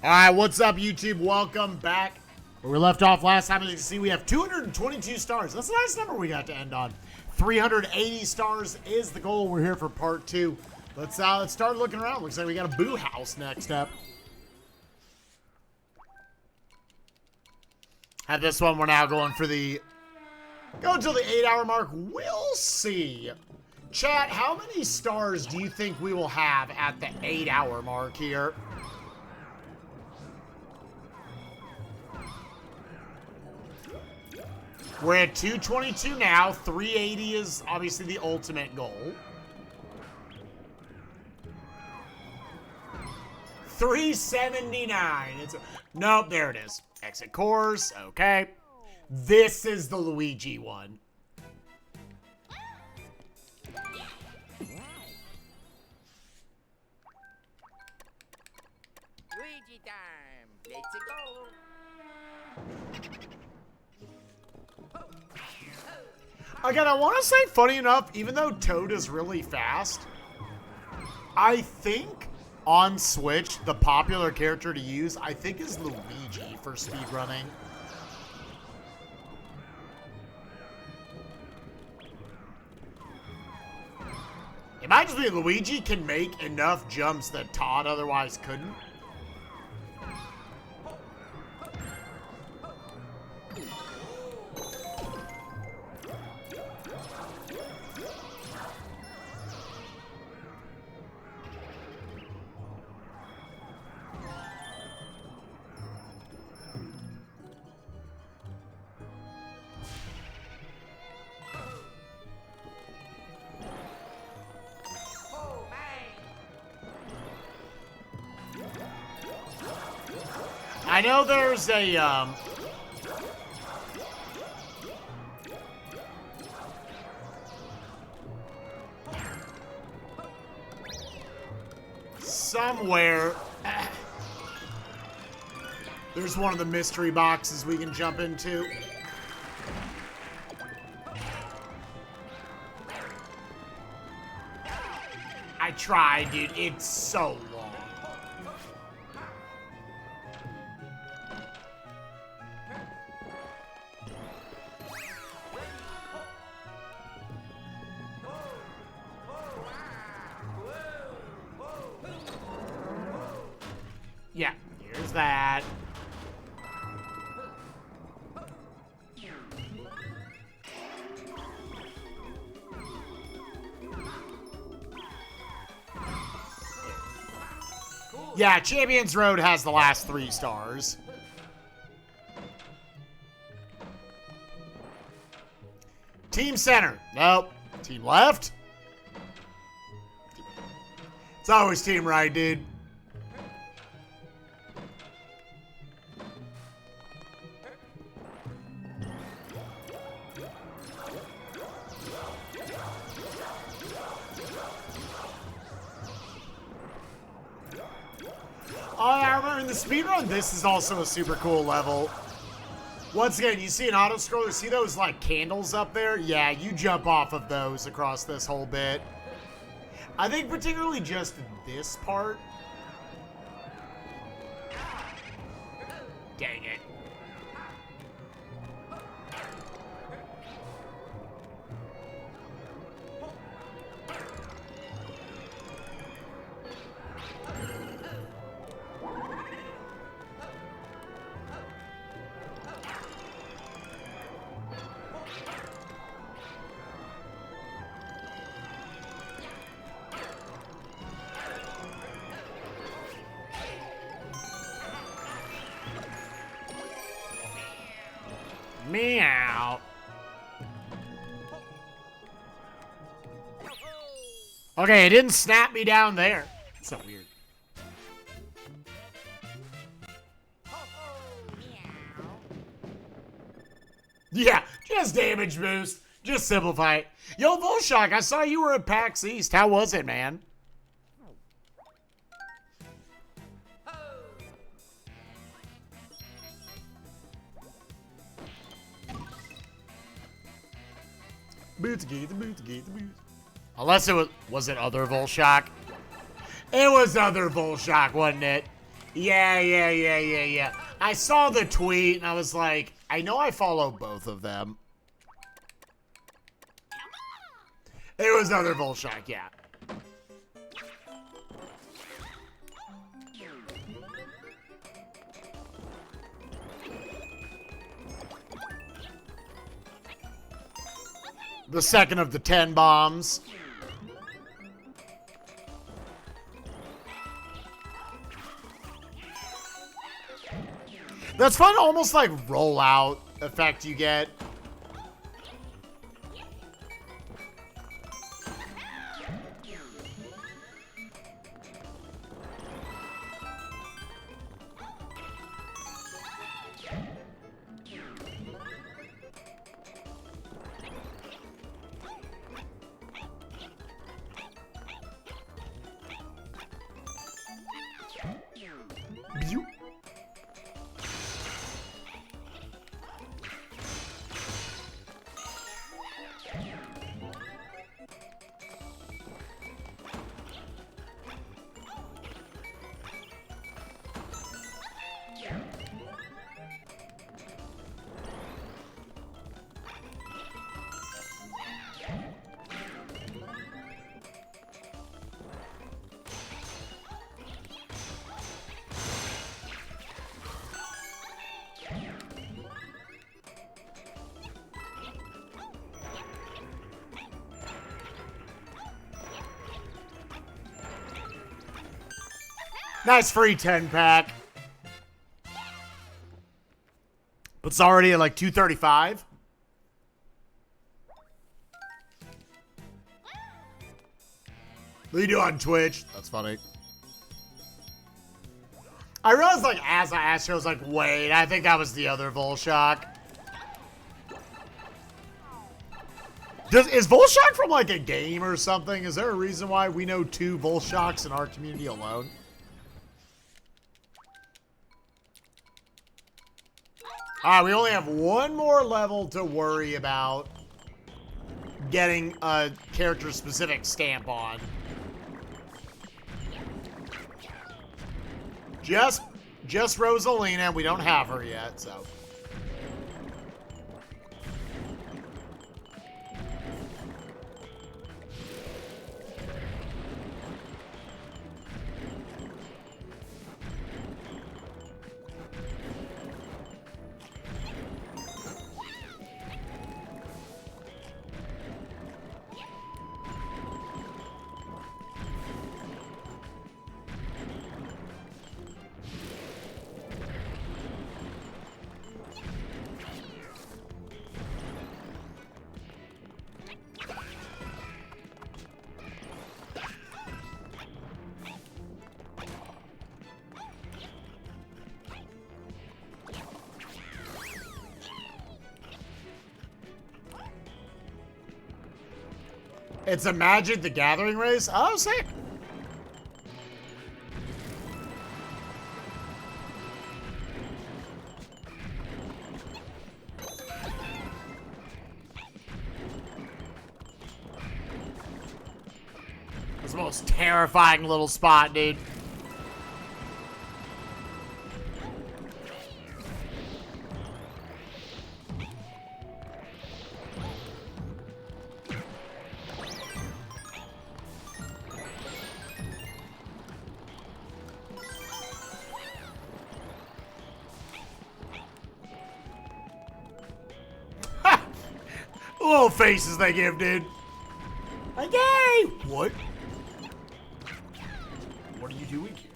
All right, what's up, YouTube? Welcome back. Where we left off last time, as you can see, we have 222 stars. That's a nice number we got to end on. 380 stars is the goal. We're here for part 2. Let's start looking around. Looks like we got a boo house next up. At this one, we're now going for the... Go until the 8-hour mark. We'll see. Chat, how many stars do you think we will have at the 8-hour mark here? We're at 222 now. 380 is obviously the ultimate goal. 379. Nope, there it is. Exit course. Okay. This is the Luigi one. Luigi time. Let's go. Again, I want to say, funny enough, even though Toad is really fast, I think on Switch, the popular character to use, I think, is Luigi for speedrunning. It might just be Luigi can make enough jumps that Todd otherwise couldn't. I know there's a, somewhere, there's one of the mystery boxes we can jump into. I tried, dude. It's so long. Yeah, here's that. Yeah, Champions Road has the last 3 stars. Team Center. Nope. Team Left. It's always Team Right, dude. Oh, I remember in the speedrun, this is also a super cool level. Once again, you see an auto-scroller, see those, like, candles up there? Yeah, you jump off of those across this whole bit. I think particularly just this part. Dang it. Meow. Okay, it didn't snap me down there. It's so weird. Yeah, just damage boost. Just simplify it. Yo, Volshock, I saw you were at PAX East. How was it, man? Boots, boots, boots, boots. Unless it was it other Volshock? It was other Volshock, wasn't it? Yeah. I saw the tweet and I was like, I know I follow both of them. It was another Volshock, yeah. The second of the 10 bombs. That's fun, almost like rollout effect you get. Nice free 10-pack. But it's already at like 235. What do you do on Twitch? That's funny. I realized, like, as I asked you, I was like, wait, I think that was the other Volshock. Is Volshock from, like, a game or something? Is there a reason why we know 2 Volshocks in our community alone? Alright, we only have one more level to worry about getting a character-specific stamp on. Just Rosalina. We don't have her yet, so. It's a Magic the Gathering race? Oh, sick. It's the most terrifying little spot, dude. Little faces they give, dude. Like, hey! What? What are you doing here?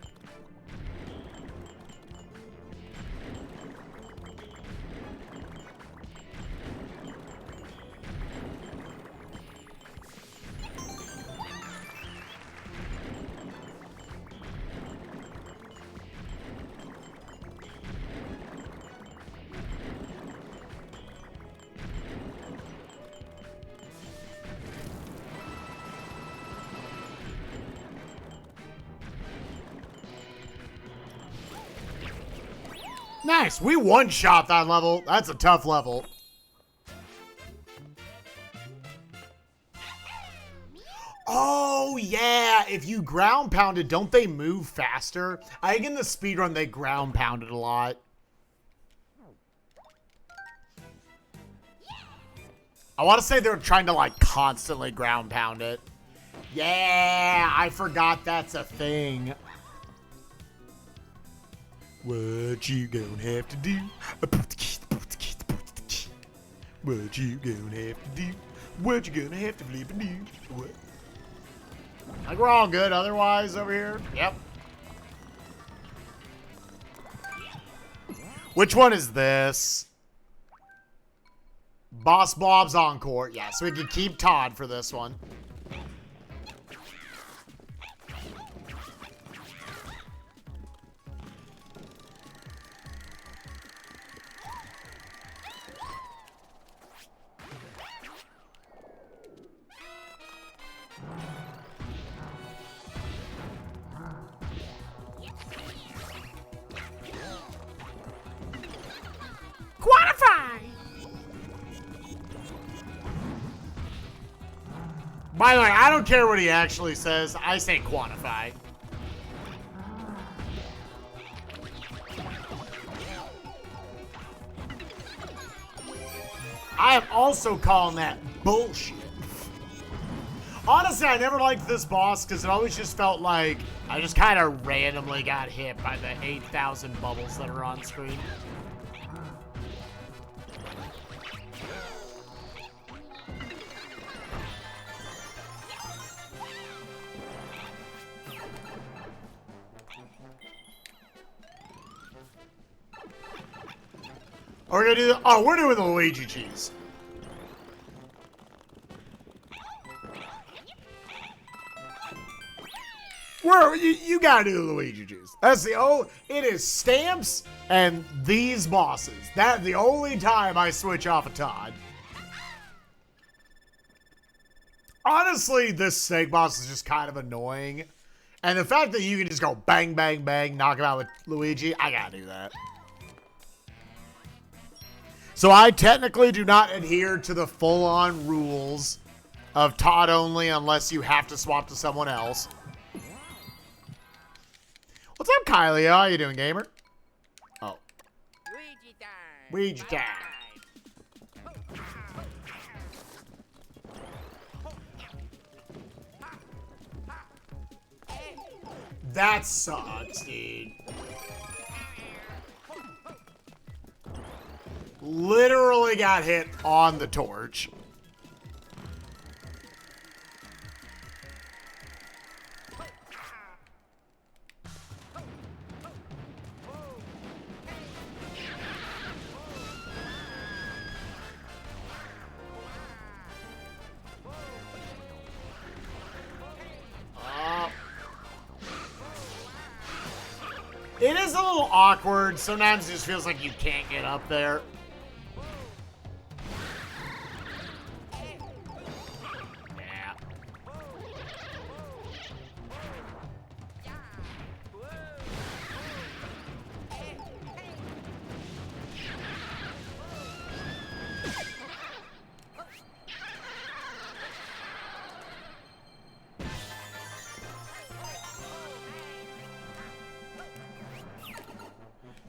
Nice. We one-shot that level. That's a tough level. Oh, yeah. if you ground pounded, don't they move faster? I think in the speedrun they ground pounded a lot. I want to say they're trying to like constantly ground pound it. Yeah, I forgot that's a thing. What you gonna have to do? What you gonna have to do? What you gonna have to flip and do? What? Like we're all good otherwise over here. Yep. Which one is this? Boss Bob's Encore. Yeah, so we can keep Todd for this one. Quantify! By the way, I don't care what he actually says. I say quantify. I am also calling that bullshit. Honestly, I never liked this boss because it always just felt like I just kind of randomly got hit by the 8,000 bubbles that are on screen. We're gonna do. Oh, we're doing the Luigi cheese. You gotta do the Luigi cheese. That's the it is stamps and these bosses. That's the only time I switch off a Todd. Honestly, this snake boss is just kind of annoying. And the fact that you can just go bang, bang, bang, knock him out with Luigi, I gotta do that. So I technically do not adhere to the full-on rules of Todd only unless you have to swap to someone else. What's up, Kylie? How you doing, gamer? Oh. Luigi time. Luigi time. That sucks, dude. Literally got hit on the torch. It is a little awkward. Sometimes it just feels like you can't get up there. Yeah.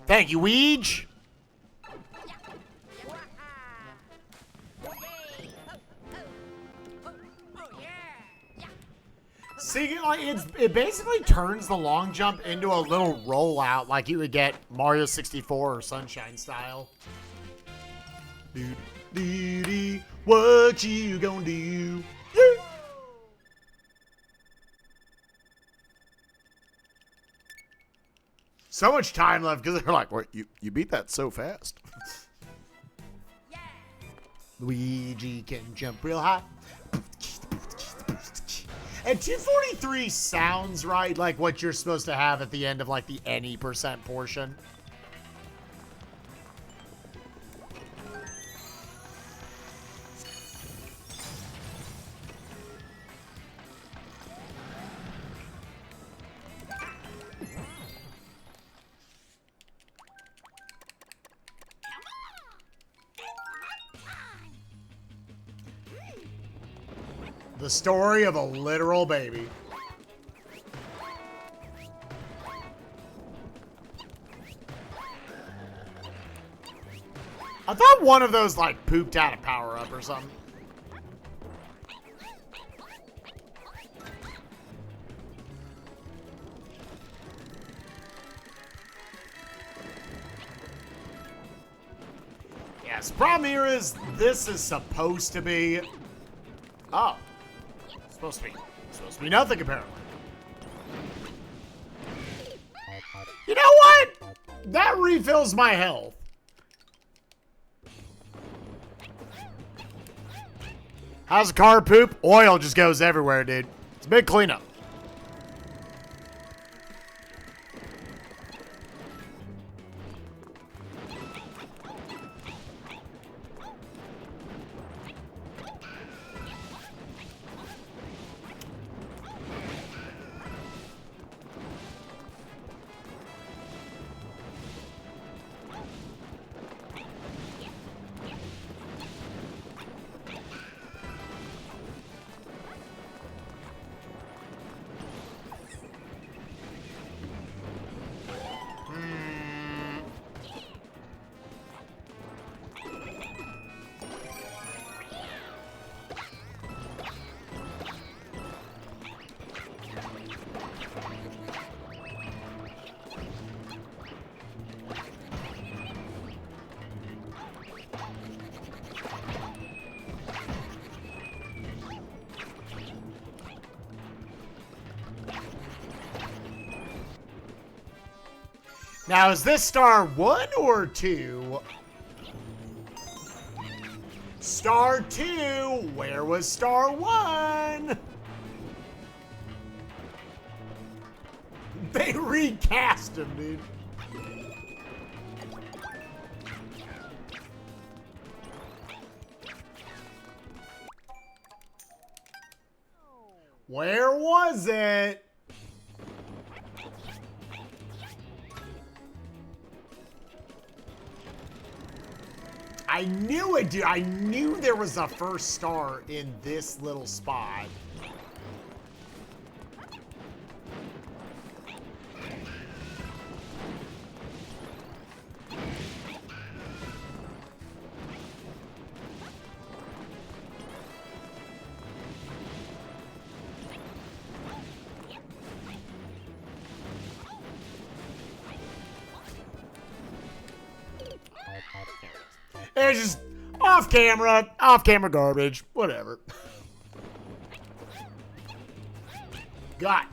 Thank you, Weege. See, like it basically turns the long jump into a little rollout, like you would get Mario 64 or Sunshine style. Dude, what you gonna do? Yeah. So much time left because they're like, "What? You beat that so fast." Yeah. Luigi can jump real high. And 243 sounds right, like what you're supposed to have at the end of like the any % portion. The story of a literal baby. I thought one of those, like, pooped out a power-up or something. Yes, problem here is this is supposed to be... Oh. Supposed to be nothing, apparently. You know what? That refills my health. How's the car poop? Oil just goes everywhere, dude. It's a big cleanup. Now, is this star 1 or 2? Star 2. Where was star 1? They recast him, dude. Where was it? I knew it, dude. I knew there was a first star in this little spot. It's just off camera garbage, whatever. Got.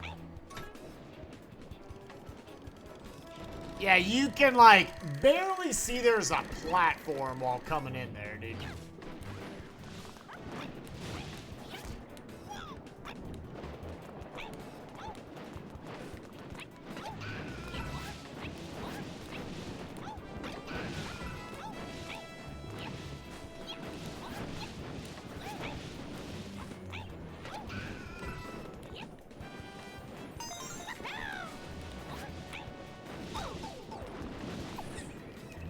Yeah, you can like barely see there's a platform while coming in there, dude.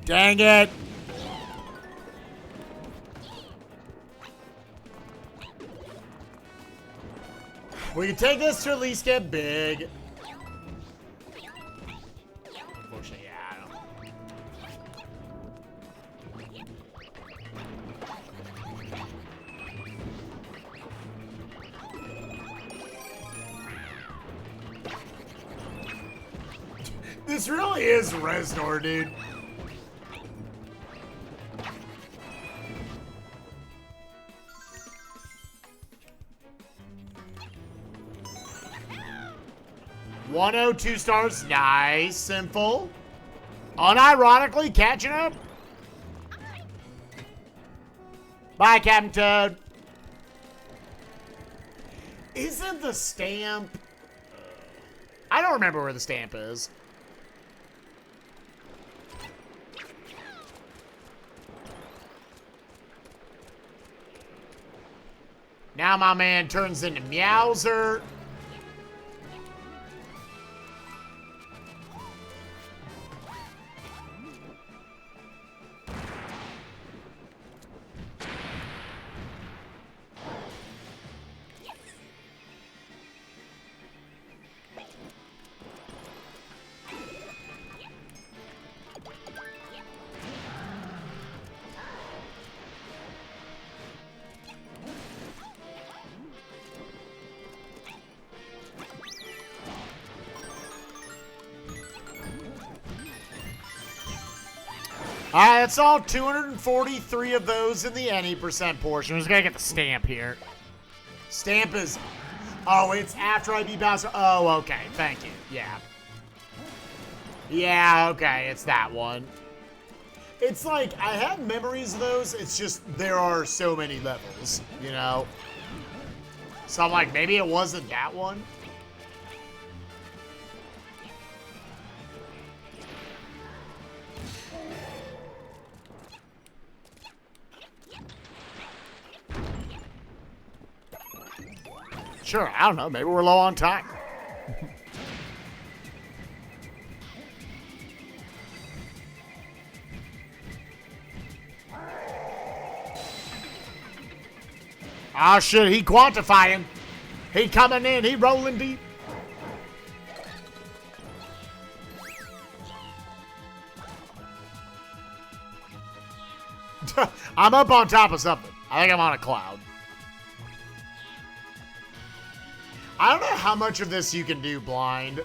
Dang it! We can take this to at least get big. Unfortunately, yeah, I don't. This really is Reznor, dude. $102 stars. Nice. Simple. Unironically catching up. Bye, Captain Toad. Isn't the stamp... I don't remember where the stamp is. Now my man turns into Meowser. All right, that's all 243 of those in the any percent portion. We're just going to get the stamp here. Stamp is... Oh, it's after I beat Bowser. Oh, okay. Thank you. Yeah. Yeah, okay. It's that one. It's like, I have memories of those. It's just, there are so many levels, you know? So I'm like, maybe it wasn't that one? Sure, I don't know. Maybe we're low on time. Oh, shit. He quantified him. He coming in. He rolling deep. I'm up on top of something. I think I'm on a cloud. I don't know how much of this you can do blind.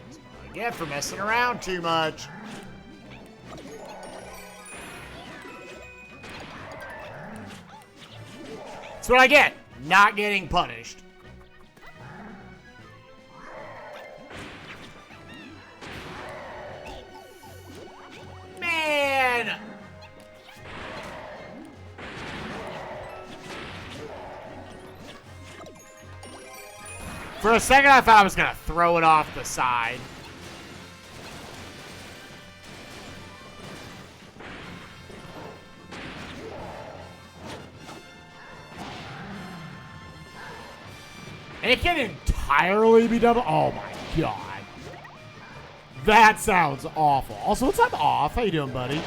That's what I get for messing around too much. That's what I get. Not getting punished. Man! For a second, I thought I was going to throw it off the side. It can entirely be double. Oh my god. That sounds awful. Also, what's up, Off? How you doing, buddy?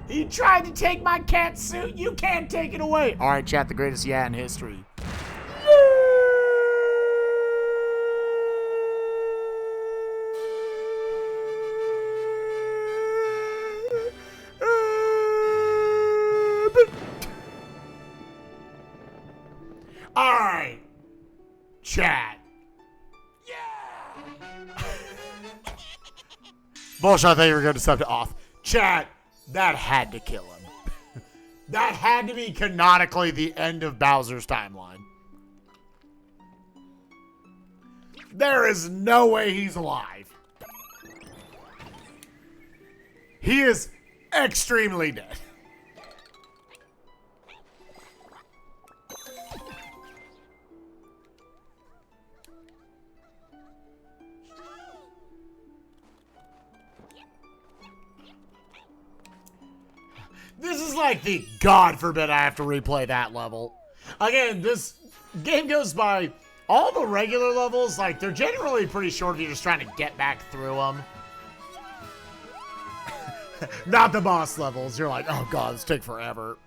He tried to take my cat suit. You can't take it away. All right, chat, the greatest yeah in history. All right, chat. Yeah. Bullshit, I thought you were going to sub to Off. Chat, that had to kill him. That had to be canonically the end of Bowser's timeline. There is no way he's alive. He is extremely dead. This is like the God forbid I have to replay that level. Again, this game goes by all the regular levels, like they're generally pretty short if you're just trying to get back through them. Not the boss levels. You're like, oh god, this took forever.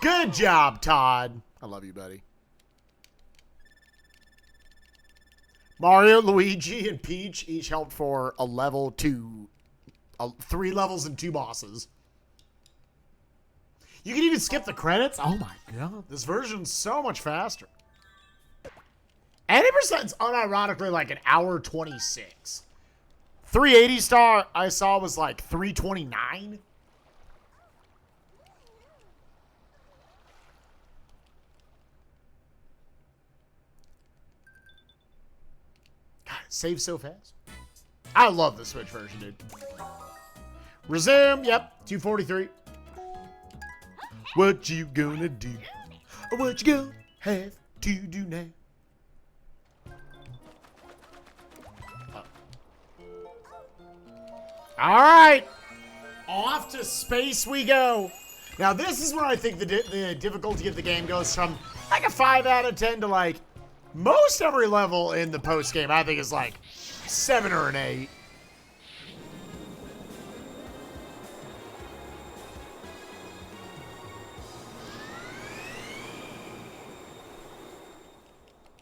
Good job, Todd. I love you, buddy. Mario, Luigi, and Peach each helped for a level 2, 3 levels and 2 bosses. You can even skip the credits? Oh my god, this version's so much faster. 80%'s unironically like an hour 26. 380 star I saw was like 329. Save so fast. I love the Switch version, dude. Resume. Yep. 243. What you gonna do? What you gonna have to do now? All right. Off to space we go. Now, this is where I think the difficulty of the game goes from like a 5 out of 10 to like most every level in the post game, I think, is like 7 or an 8.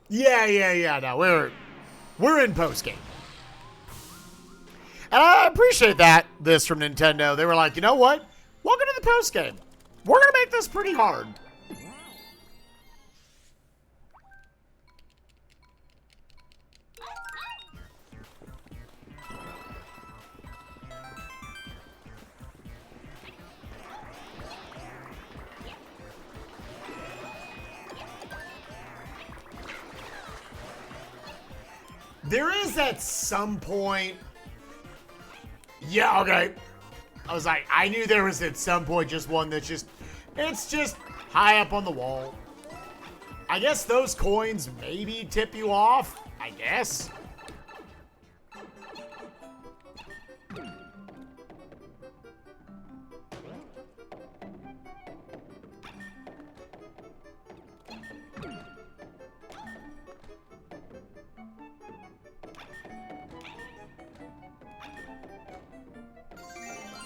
Yeah. No, we're in post game. And I appreciate this from Nintendo. They were like, you know what? Welcome to the post game. We're going to make this pretty hard. There is at some point. Yeah, okay. I was like, I knew there was at some point just one that's it's just high up on the wall. I guess those coins maybe tip you off, I guess.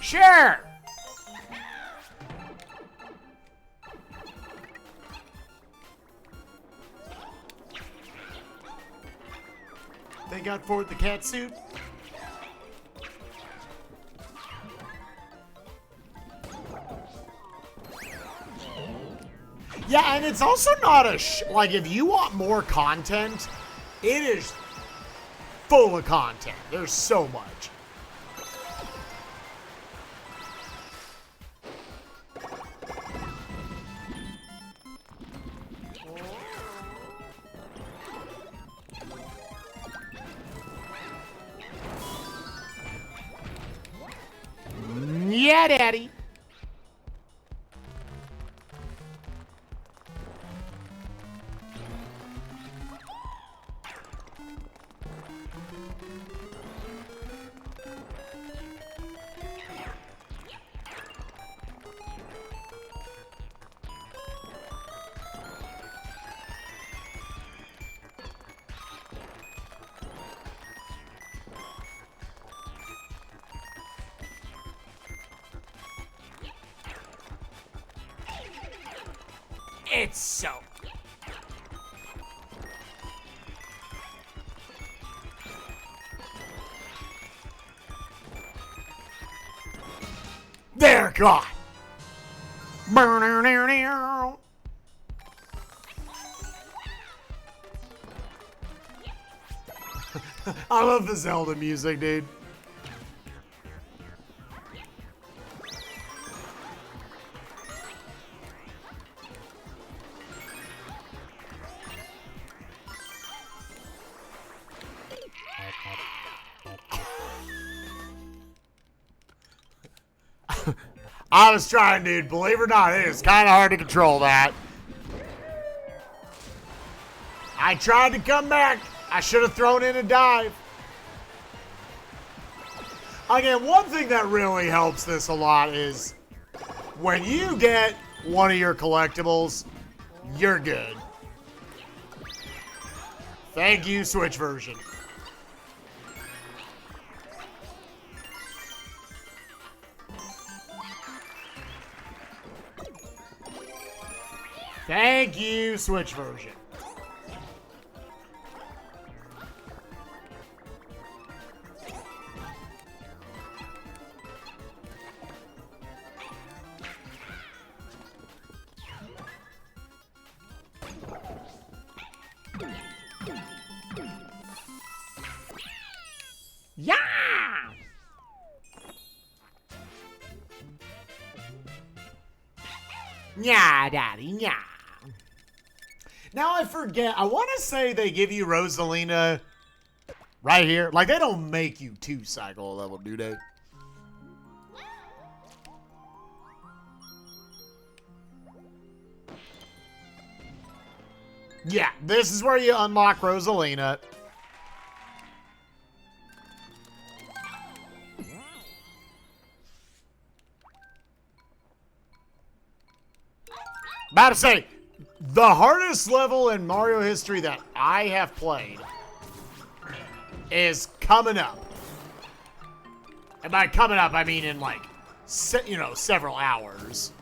Sure. They got for the cat suit. Yeah, and it's also not like if you want more content, it is full of content. There's so much. Yeah, Daddy. It's so. There, God. I love the Zelda music, dude. I was trying, dude. Believe it or not, it is kind of hard to control that. I tried to come back. I should have thrown in a dive. Again, one thing that really helps this a lot is when you get one of your collectibles, you're good. Thank you, Switch version. Thank you, Switch version. Yeah! Yeah, Daddy, yeah. Now I forget. I want to say they give you Rosalina right here. Like, they don't make you 2 cycle level, do they? Yeah, this is where you unlock Rosalina. About to say, the hardest level in Mario history that I have played is coming up. And by coming up, I mean in like, several hours.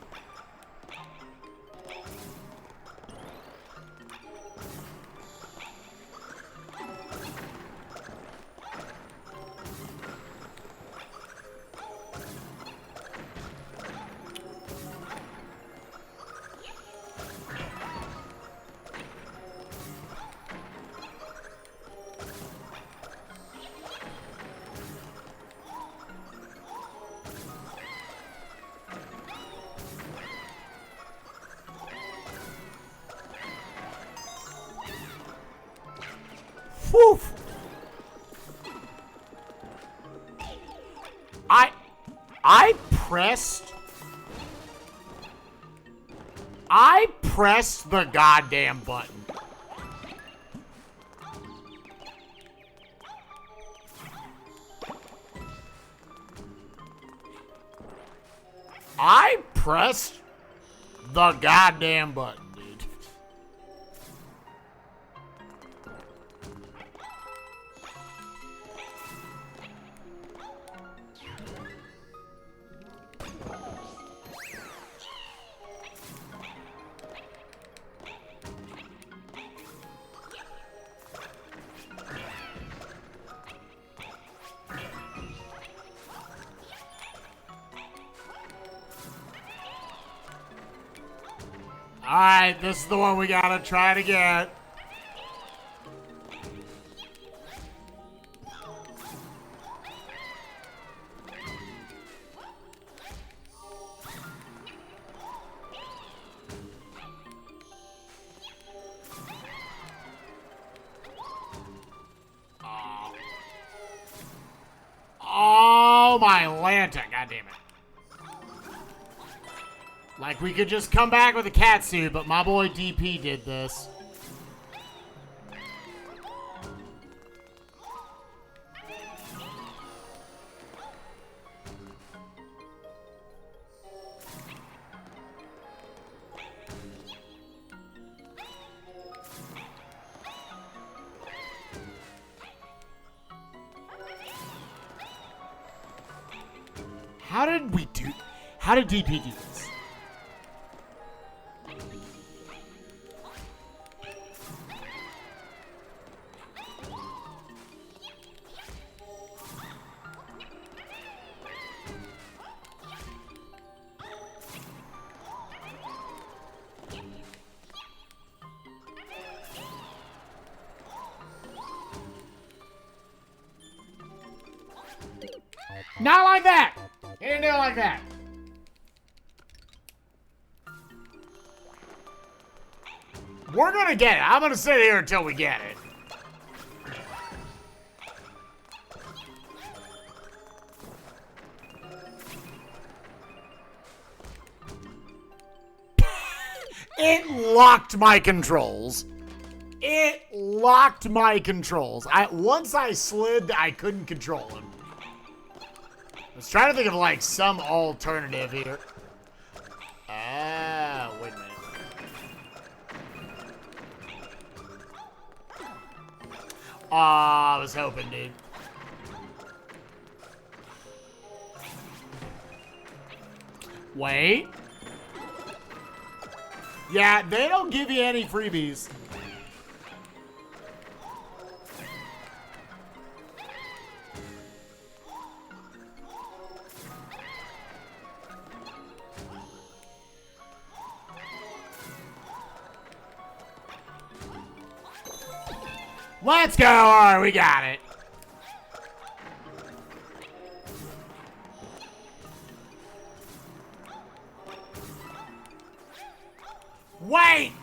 Whew. I pressed the goddamn button. I pressed the goddamn button, dude. Alright, this is the one we gotta try to get. Oh my Lanta, goddammit. Like, we could just come back with a catsuit, but my boy DP did this. How did DP do this? Not like that! He didn't do it like that. We're gonna get it. I'm gonna sit here until we get it. It locked my controls. It locked my controls. Once I slid, I couldn't control him. I was trying to think of like some alternative here. Ah, wait a minute. I was hoping, dude. Wait. Yeah, they don't give you any freebies. Let's go! Alright, we got it. Wait!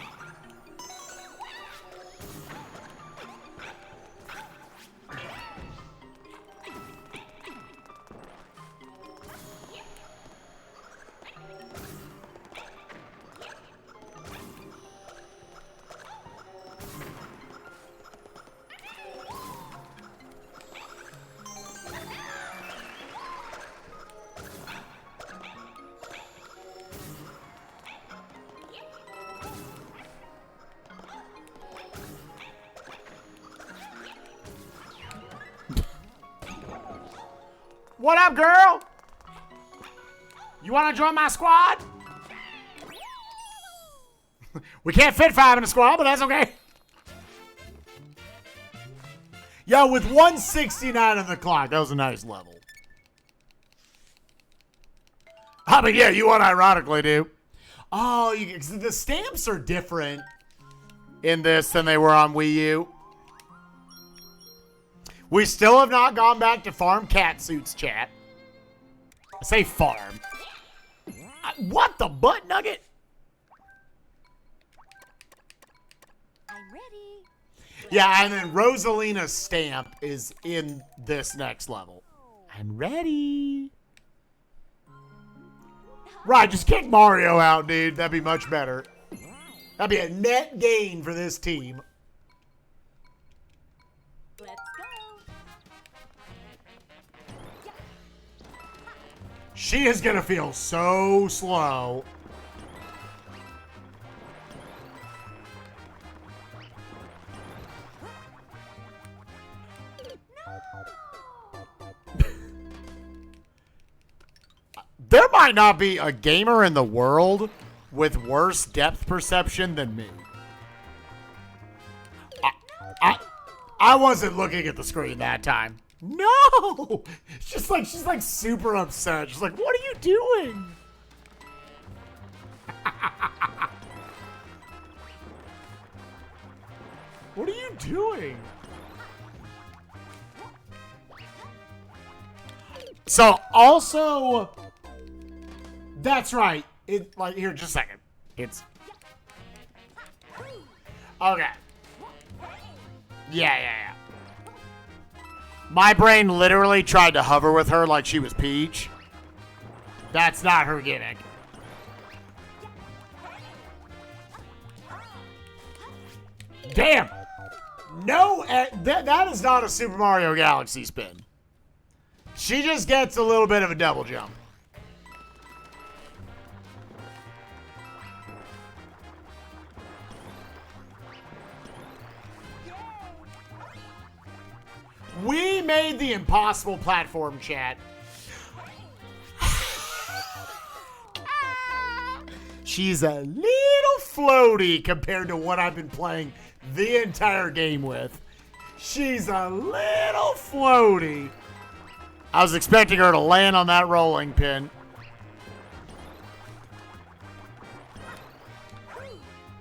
What up, girl? You want to join my squad? We can't fit 5 in a squad, but that's okay. Yo, with 169 on the clock, that was a nice level. I mean, yeah, you unironically do. Oh, the stamps are different in this than they were on Wii U. We still have not gone back to farm catsuits, chat. I say farm. What the butt nugget? I'm ready. Yeah, and then Rosalina's stamp is in this next level. I'm ready. Right, just kick Mario out, dude. That'd be much better. That'd be a net gain for this team. Let's go. She is gonna feel so slow. There might not be a gamer in the world with worse depth perception than me. I wasn't looking at the screen that time. No! She's like super upset. She's like, what are you doing? What are you doing? So also, that's right. It like here, just a second. It's okay. Yeah. My brain literally tried to hover with her like she was Peach. That's not her gimmick. Damn. No, that is not a Super Mario Galaxy spin. She just gets a little bit of a double jump. We made the impossible platform, chat. She's a little floaty compared to what I've been playing the entire game with. She's a little floaty. I was expecting her to land on that rolling pin.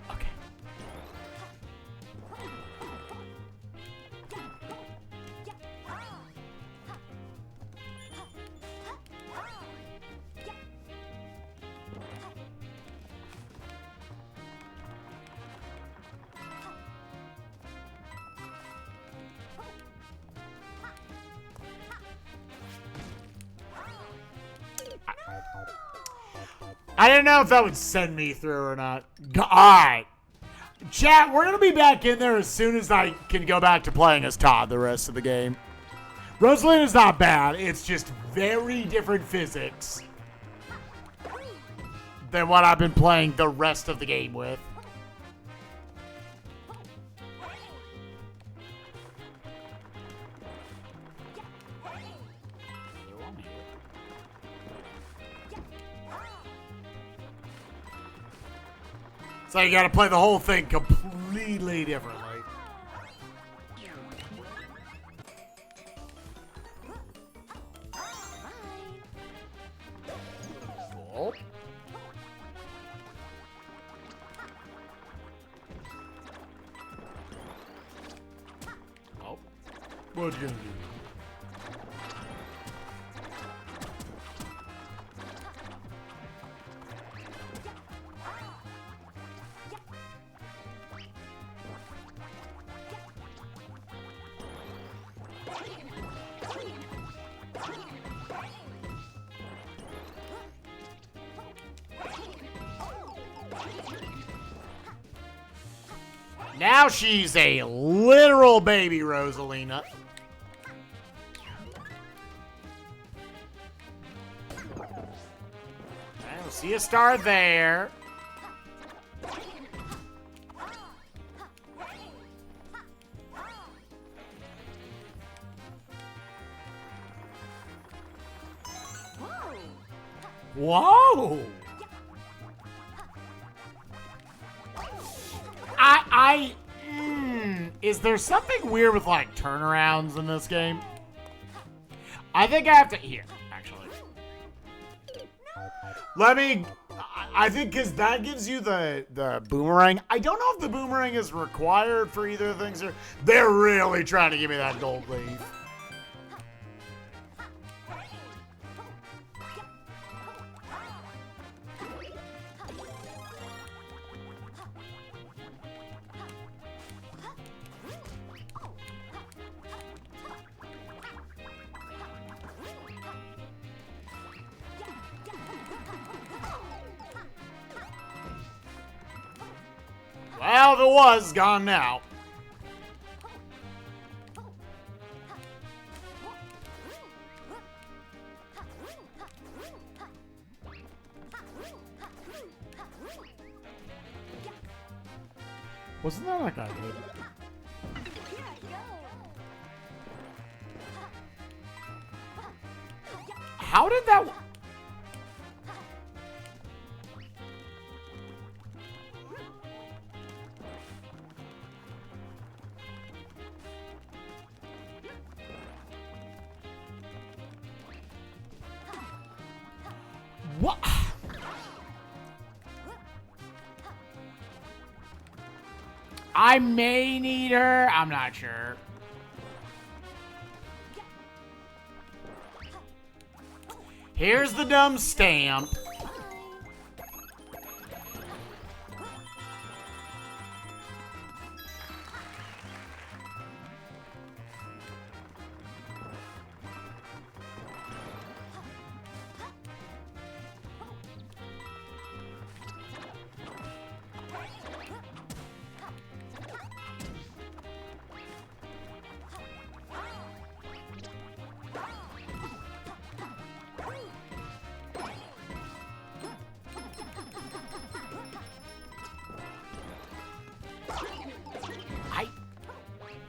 Okay. I didn't know if that would send me through or not. Alright. Chat, we're going to be back in there as soon as I can go back to playing as Todd the rest of the game. Rosalina's not bad. It's just very different physics than what I've been playing the rest of the game with. So you gotta play the whole thing completely differently. Cool. Oh. What you gonna do? Now she's a literal baby Rosalina. I see a star there. Whoa! Is there something weird with like turnarounds in this game? I think I have to here, actually. Let me. I think because that gives you the boomerang. I don't know if the boomerang is required for either of the things. They're really trying to give me that gold leaf. Well, if it was, gone now. Wasn't that like a hit? How did that... What? I may need her. I'm not sure. Here's the dumb stamp.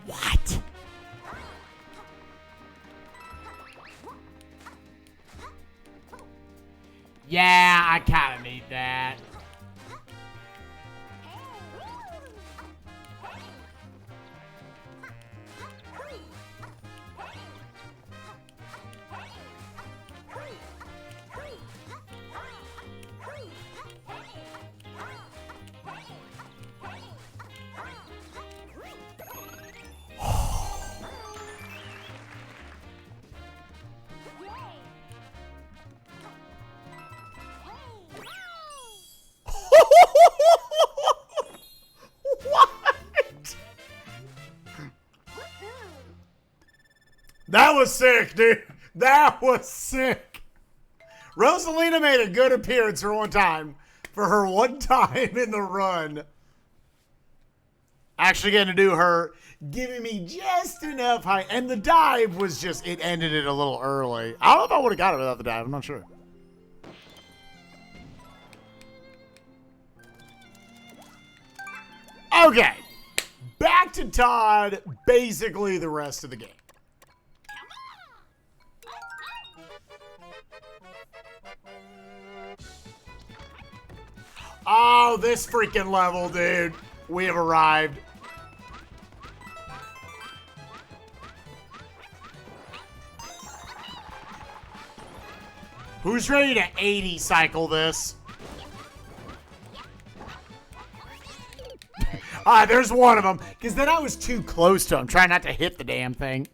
What? Yeah, I kind of need that. That was sick, dude. That was sick. Rosalina made a good appearance for one time. For her one time in the run. Actually getting to do her giving me just enough height. And the dive was just, it ended it a little early. I don't know if I would have got it without the dive. I'm not sure. Okay. Back to Todd. Basically the rest of the game. Oh, this freaking level, dude. We have arrived. Who's ready to 80 cycle this? There's one of them. Because then I was too close to him, trying not to hit the damn thing.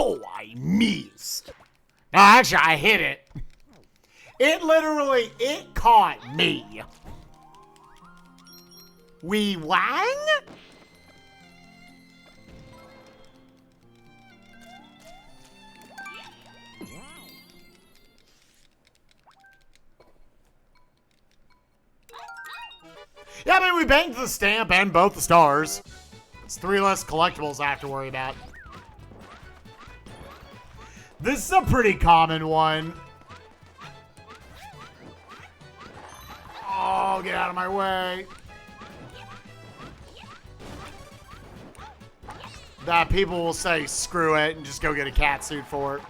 Oh, I missed. No, actually, I hit it. It literally, it caught me. We wang? Yeah, I mean, we banged the stamp and both the stars. It's 3 less collectibles I have to worry about. This is a pretty common one. Oh, get out of my way. That people will say, screw it, and just go get a cat suit for it.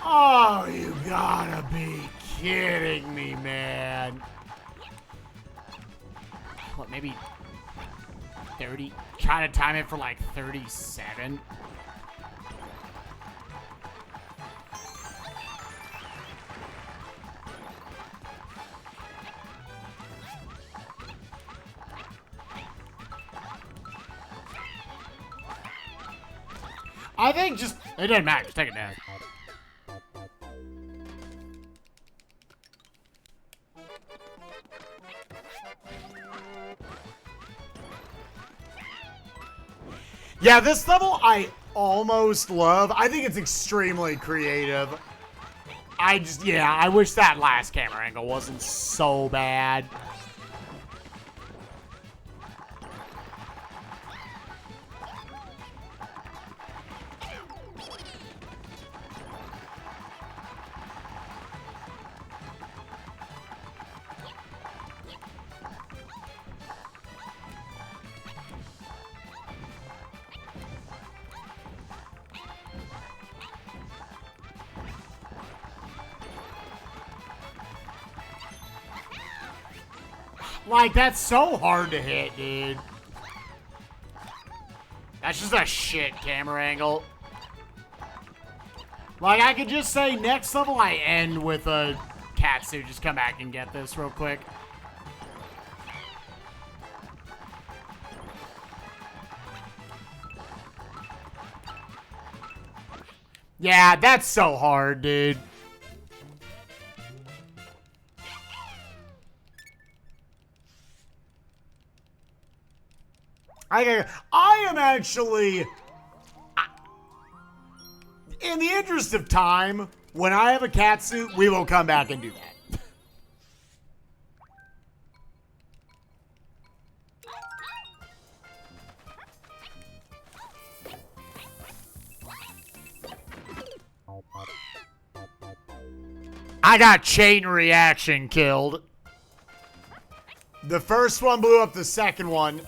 Oh, you gotta be kidding me, man. What, maybe 30? Trying to time it for like 37? I think just, it doesn't matter, just take it down. Yeah, this level I almost love. I think it's extremely creative. I wish that last camera angle wasn't so bad. Like, that's so hard to hit, dude. That's just a shit camera angle. Like, I could just say next level I end with a catsuit. Just come back and get this real quick. Yeah, that's so hard, dude. I am actually, in the interest of time, when I have a catsuit, we will come back and do that. I got chain reaction killed. The first one blew up the second one.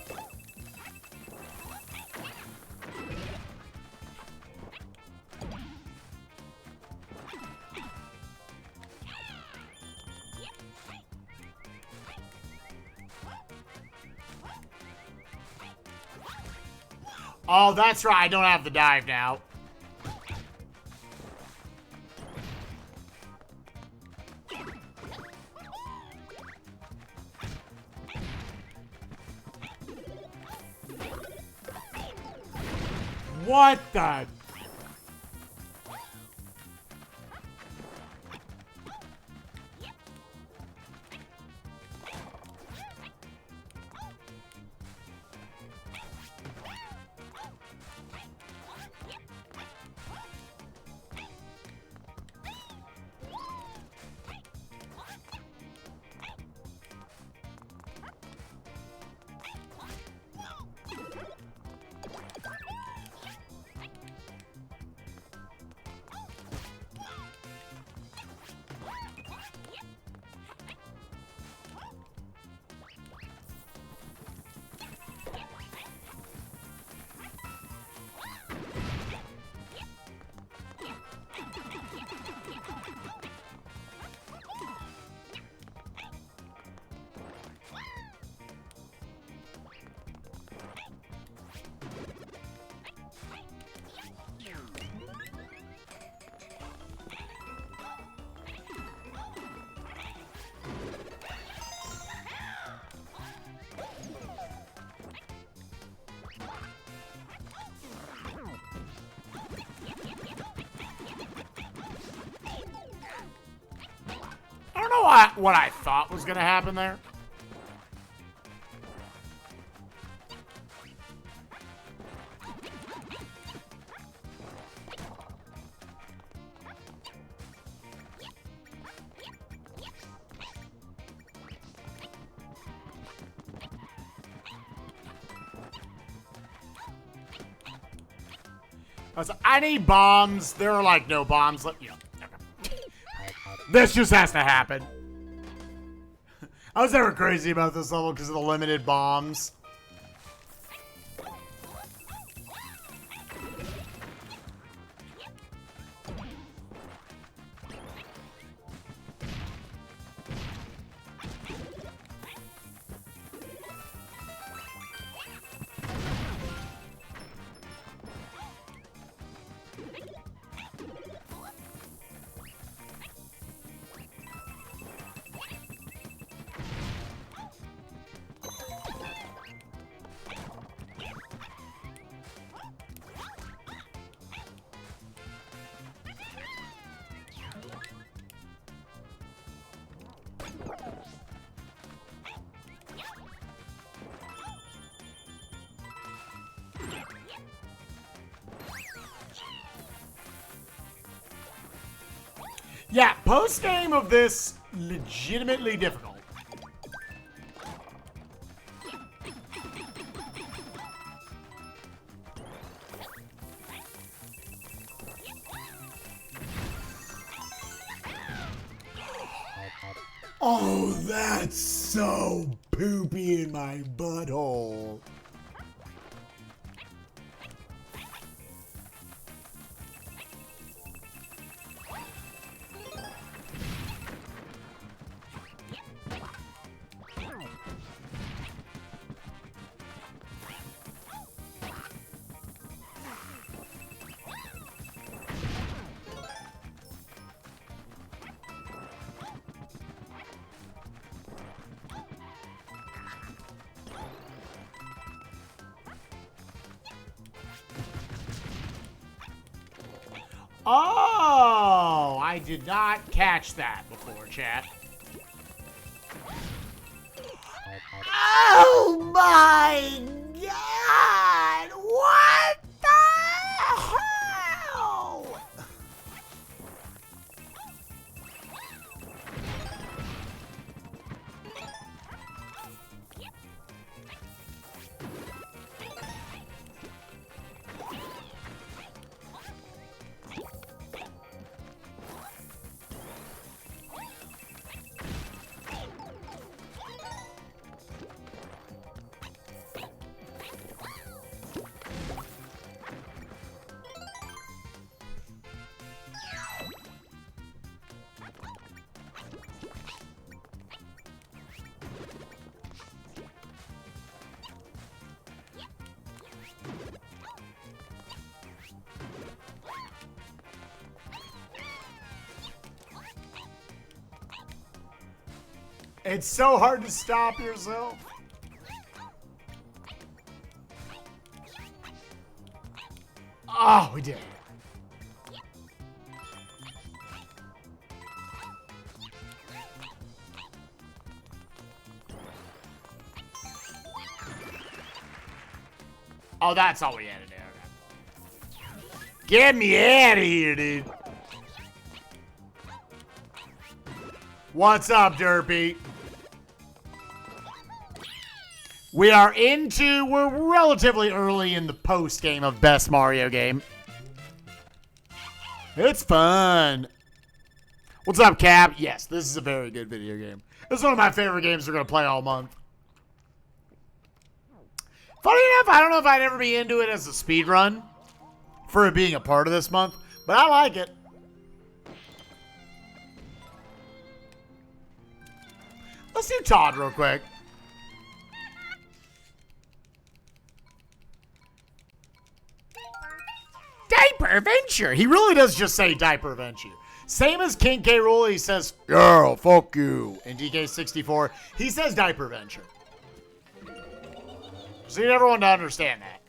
Oh, that's right. I don't have the dive now. What the? I don't know what I thought was going to happen there. I need bombs. There are like no bombs left. You know, this just has to happen. I was never crazy about this level because of the limited bombs. Yeah, post game of this, legitimately difficult. Oh, that's so poopy in my butthole. Oh, I did not catch that before, chat. Oh my God! What the hell? It's so hard to stop yourself. Oh, we did. Oh, that's all we had to do. Get me out of here, dude. What's up, Derpy? We're relatively early in the post game of Best Mario Game. It's fun. What's up, Cap? Yes, this is a very good video game. This is one of my favorite games we're going to play all month. Funny enough, I don't know if I'd ever be into it as a speed run for it being a part of this month, but I like it. Let's do Todd real quick. Diaper Venture. He really does just say Diaper Venture. Same as King K. Rool, he says, girl, fuck you. In DK64, he says Diaper Venture. So you need everyone to understand that.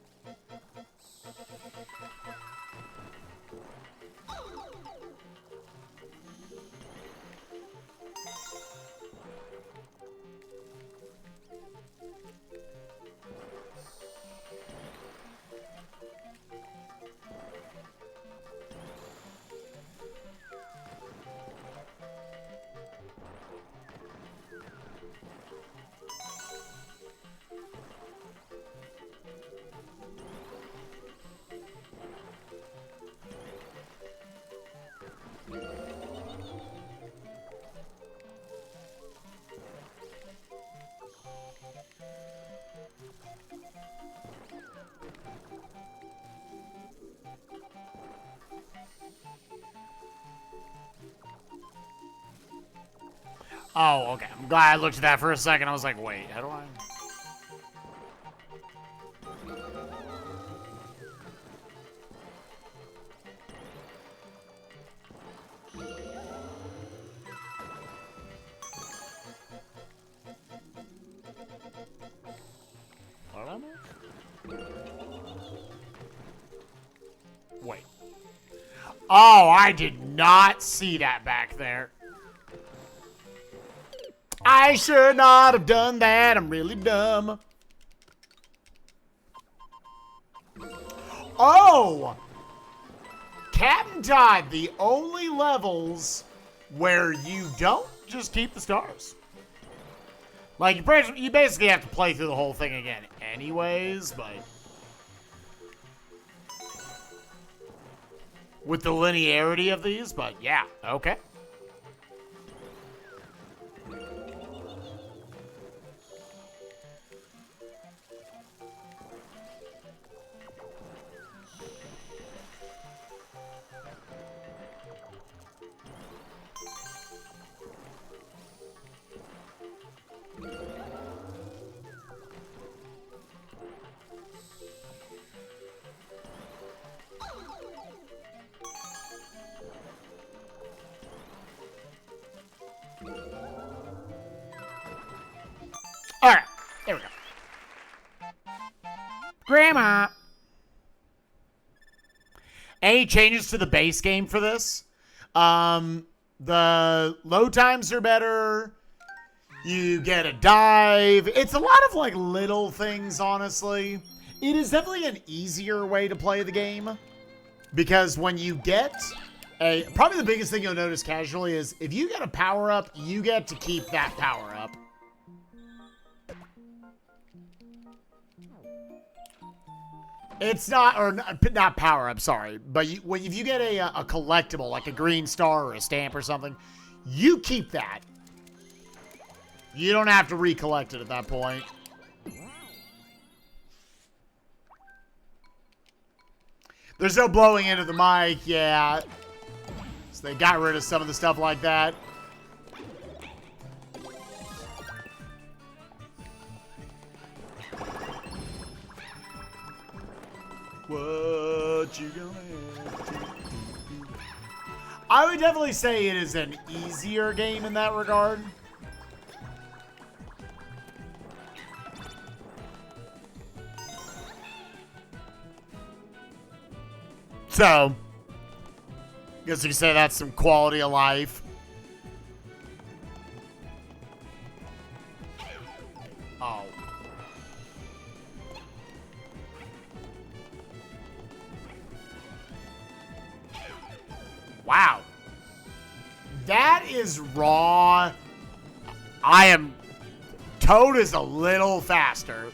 Oh, okay. I'm glad I looked at that for a second. I was like, wait, how do I... What am I? Wait. Oh, I did not see that back there. I should not have done that. I'm really dumb. Oh! Captain Todd, the only levels where you don't just keep the stars. Like, you basically have to play through the whole thing again anyways, but with the linearity of these, but yeah, okay. All right, there we go. Grandma. Any changes to the base game for this? The load times are better. You get a dive. It's a lot of like little things, honestly. It is definitely an easier way to play the game because when you get probably the biggest thing you'll notice casually is if you get a power up, you get to keep that power up. It's not, or not power up, sorry. But if you get a collectible, like a green star or a stamp or something, you keep that. You don't have to recollect it at that point. There's no blowing into the mic, yeah. So they got rid of some of the stuff like that. What you gonna have to do? I would definitely say it is an easier game in that regard. So, I guess you could say that's some quality of life. Oh. Wow. That is raw. Toad is a little faster.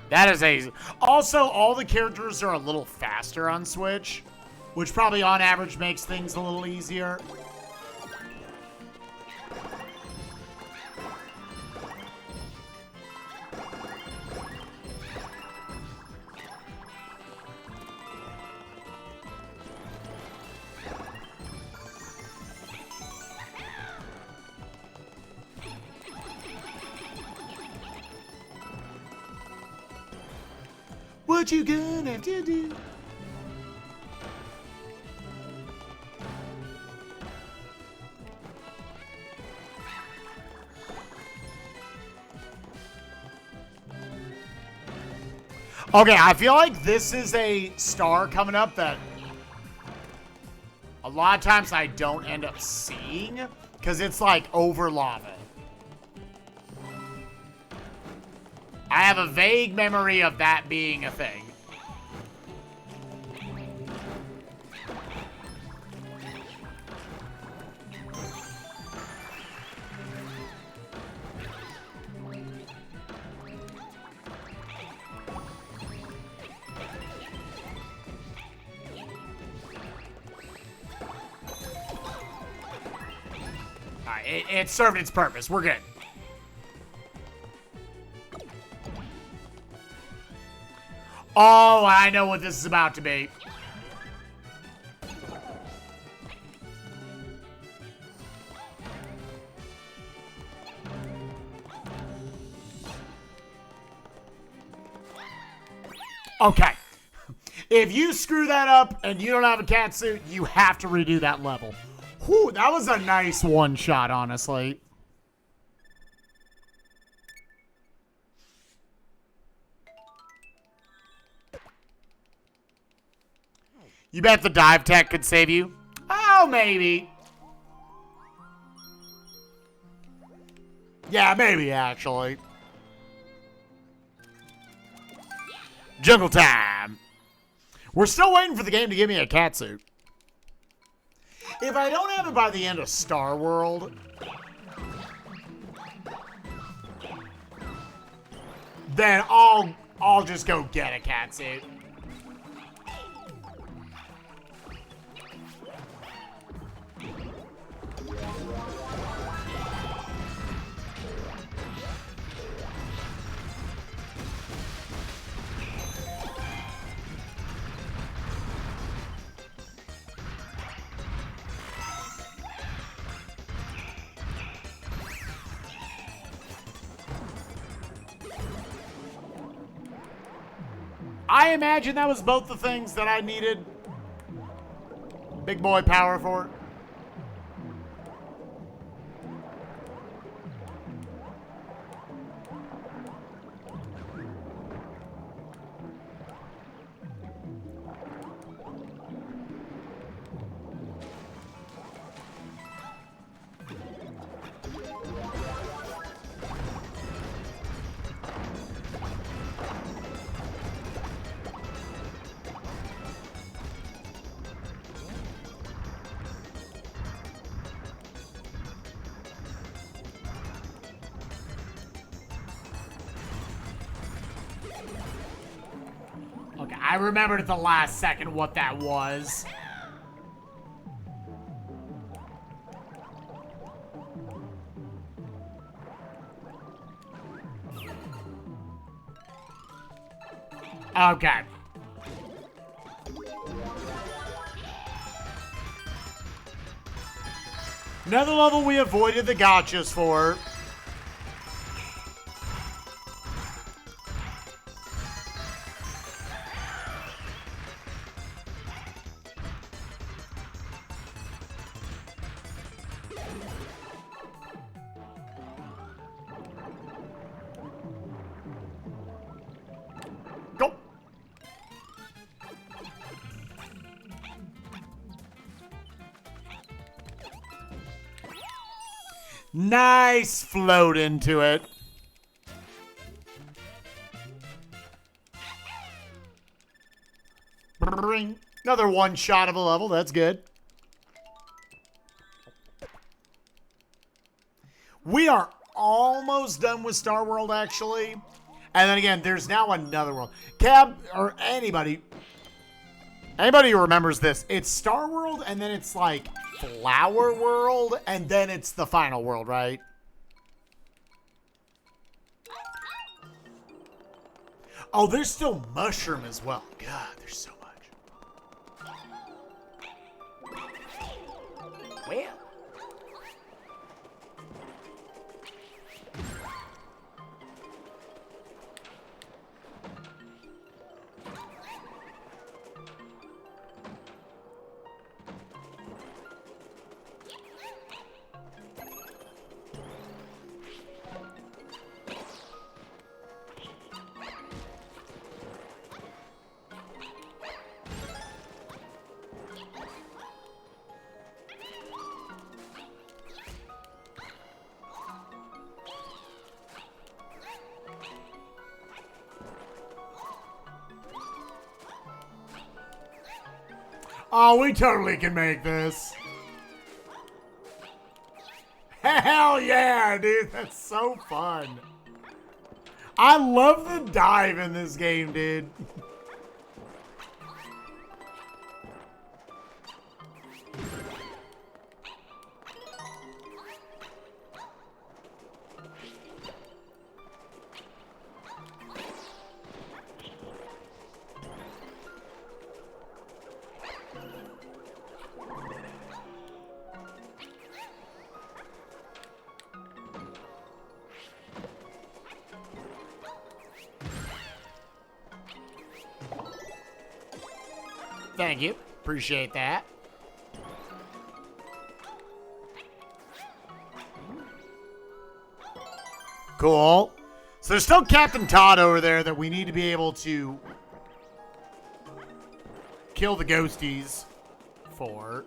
That is also, all the characters are a little faster on Switch, which probably on average makes things a little easier. What you gonna have to do? Okay, I feel like this is a star coming up that a lot of times I don't end up seeing because it's like over lava. I have a vague memory of that being a thing. Alright, it served its purpose. We're good. Oh, I know what this is about to be. Okay. If you screw that up and you don't have a cat suit, you have to redo that level. Whew, that was a nice one shot, honestly. You bet the dive tech could save you? Oh, maybe. Yeah, maybe, actually. Jungle time. We're still waiting for the game to give me a cat suit. If I don't have it by the end of Star World, then I'll just go get a cat suit. I imagine that was both the things that I needed big boy power for. Okay, I remembered at the last second what that was. Okay. Another level we avoided the gotchas for. Go. Nice float into it. Bring. Another one shot of a level. That's good. We are almost done with Star World, actually. And then again, there's now another world. Cab, or anybody who remembers this, it's Star World, and then it's like Flower World, and then it's the final world, right? Oh, there's still Mushroom as well. God, there's so much. Well. Oh, we totally can make this. Hell yeah, dude. That's so fun. I love the dive in this game, dude. Thank you. Appreciate that. Cool. So there's still Captain Todd over there that we need to be able to kill the ghosties for.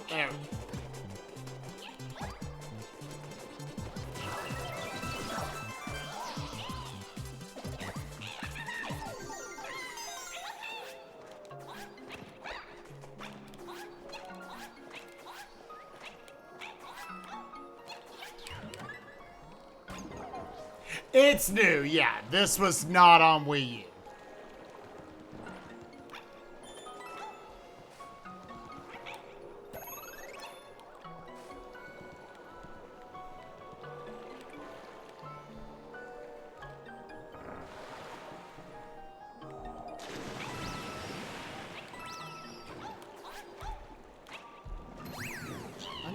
There. It's new, yeah. This was not on Wii U.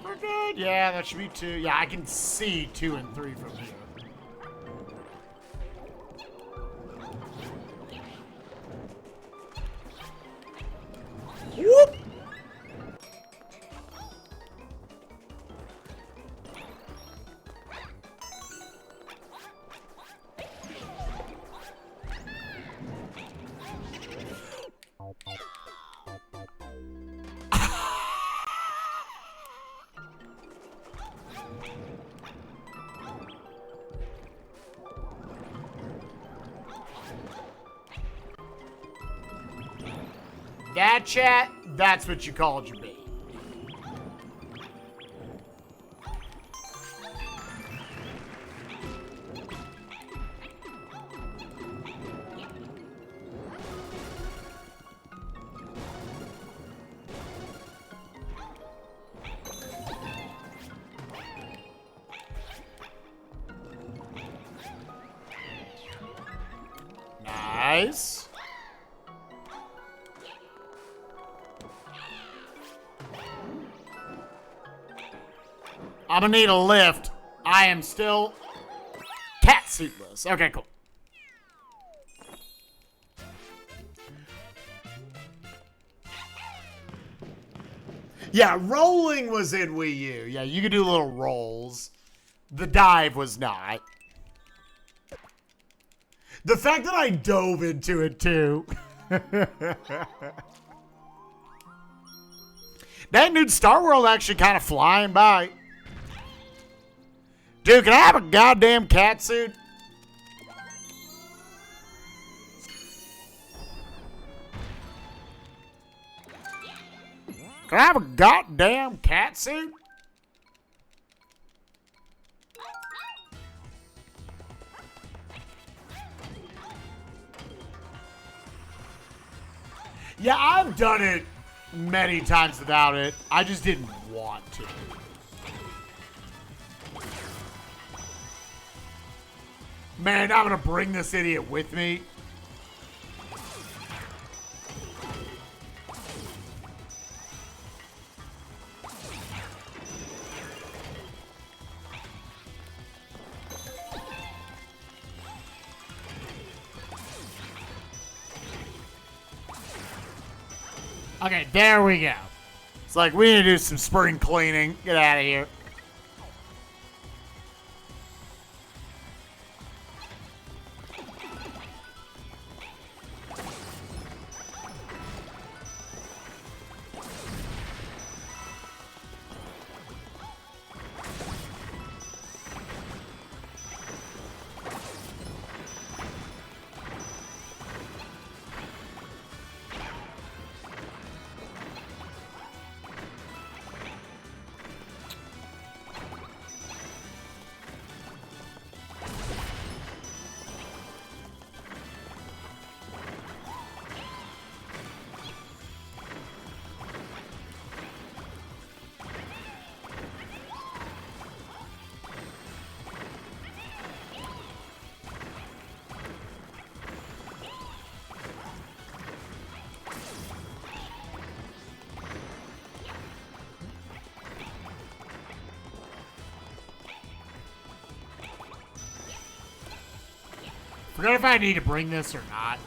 We're good. Yeah, that should be 2. Yeah, I can see 2 and 3 from here. Whoop! That chat, that's what you called your bait. Nice. I'm gonna need a lift. I am still cat suitless. Okay, cool. Yeah, rolling was in Wii U. Yeah, you could do little rolls. The dive was not. The fact that I dove into it too. That dude, Star World actually kind of flying by. Dude, can I have a goddamn cat suit? Can I have a goddamn cat suit? Yeah, I've done it many times without it. I just didn't want to. Man, I'm gonna bring this idiot with me. Okay, there we go. It's like we need to do some spring cleaning. Get out of here. Forget if I need to bring this or not.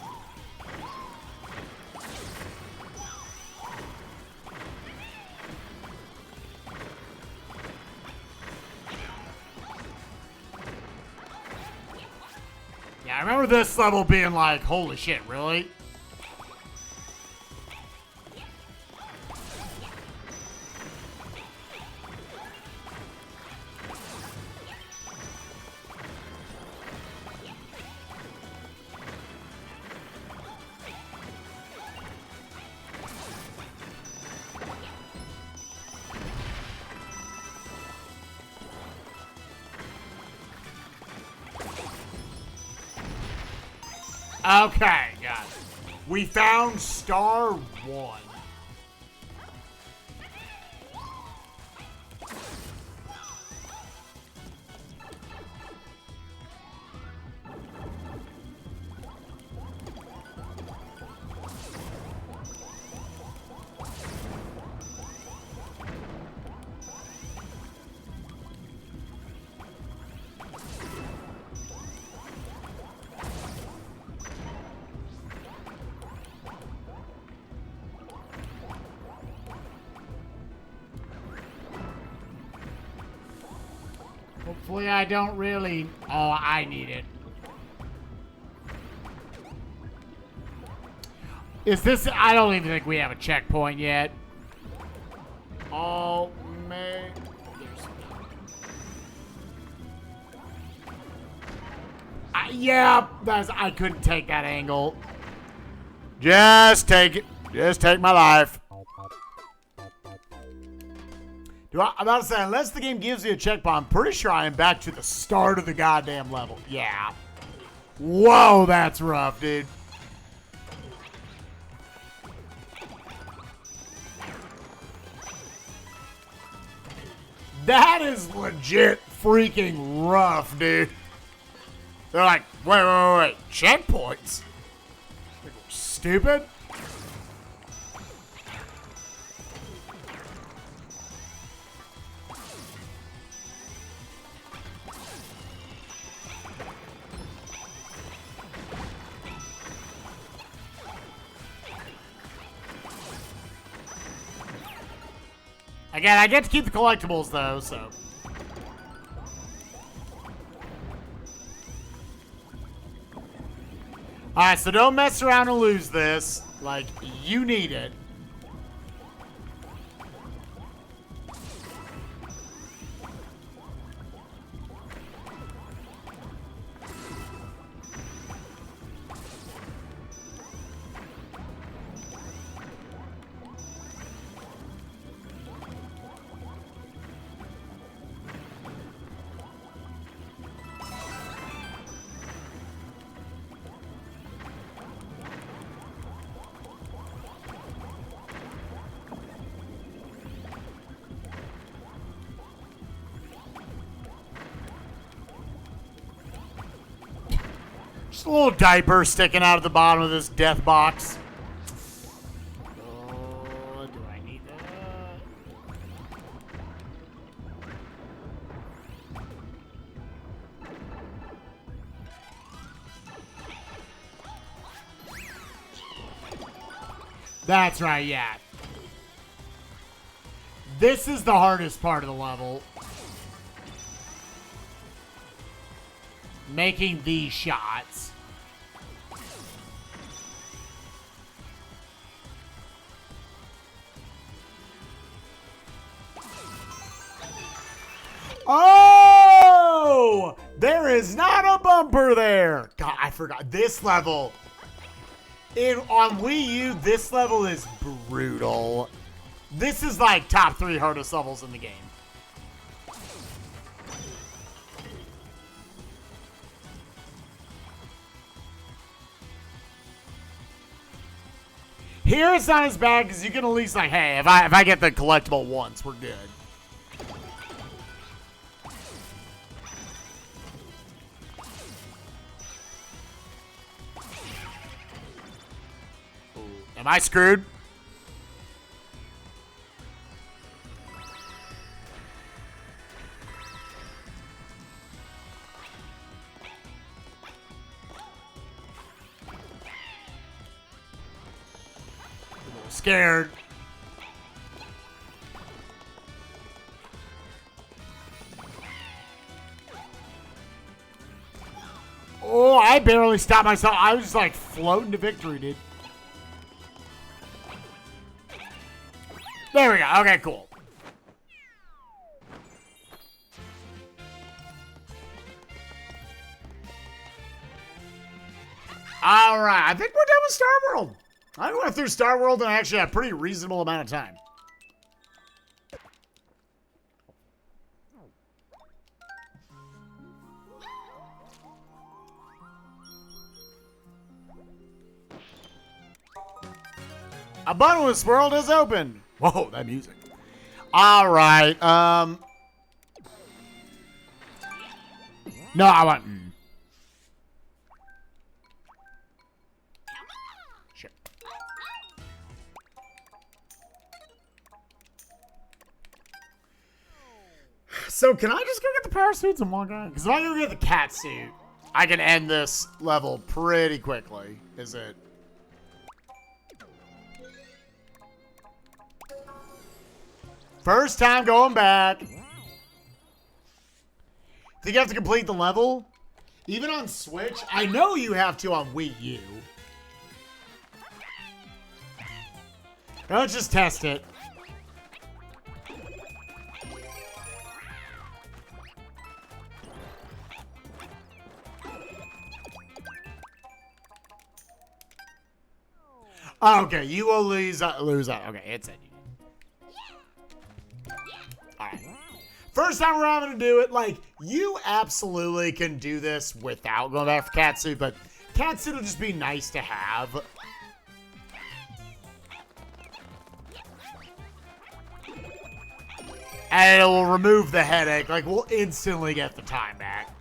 Yeah, I remember this level being like, holy shit, really? Okay, got it. We found star 1. Hopefully I don't really... Oh, I need it. Is this... I don't even think we have a checkpoint yet. Oh, man. Yeah, I couldn't take that angle. Just take it. Just take my life. I'm about to say, unless the game gives me a checkpoint, I'm pretty sure I am back to the start of the goddamn level. Yeah. Whoa, that's rough, dude. That is legit freaking rough, dude. They're like, wait. Checkpoints? Stupid? Again, I get to keep the collectibles, though, so... Alright, so don't mess around and lose this. Like, you need it. Just a little diaper sticking out of the bottom of this death box. Oh, do I need that? That's right, yeah. This is the hardest part of the level. Making these shots. Oh! There is not a bumper there. God, I forgot. This level. On Wii U, this level is brutal. This is like top 3 hardest levels in the game. Here it's not as bad because you can at least like, hey, if I get the collectible once, we're good. Am I screwed? Scared. Oh, I barely stopped myself. I was just like floating to victory, dude. There we go. Okay, cool. All right. I think we're done with Star World. I went through Star World in actually a pretty reasonable amount of time. A boneless world is open. Whoa, that music. All right. No, I want. Sure. So can I just go get the power suits and walk out? Because if I go get the cat suit, I can end this level pretty quickly. Is it? First time going back. Think you have to complete the level? Even on Switch? I know you have to on Wii U. Now let's just test it. Oh, okay, you will lose out. Okay, it's it. Alright. First time we're having to do it. Like, you absolutely can do this without going back for catsuit, but catsuit will just be nice to have. And it will remove the headache. Like, we'll instantly get the time back.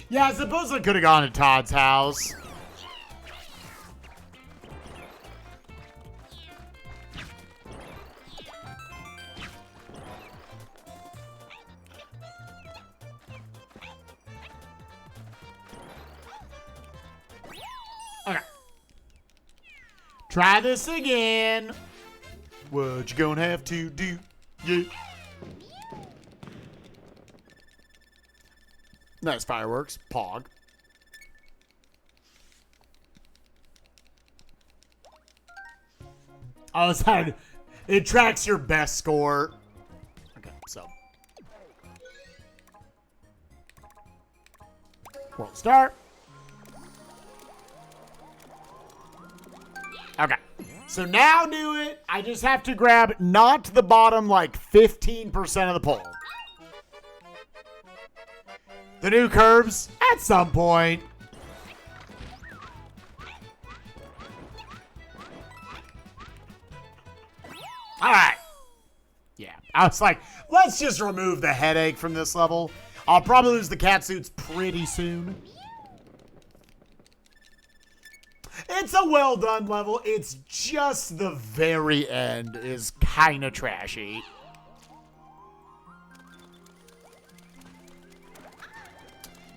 Yeah, I suppose I could have gone to Todd's house. Okay. Try this again. What you gonna have to do? Yeah. Nice fireworks. Pog. Oh, it's how it tracks your best score. Okay, so. World start. Okay. So now do it. I just have to grab not the bottom like 15% of the pole. The new curves at some point. All right. Yeah, I was like, let's just remove the headache from this level. I'll probably lose the catsuits pretty soon. It's a well done level. It's just the very end is kind of trashy.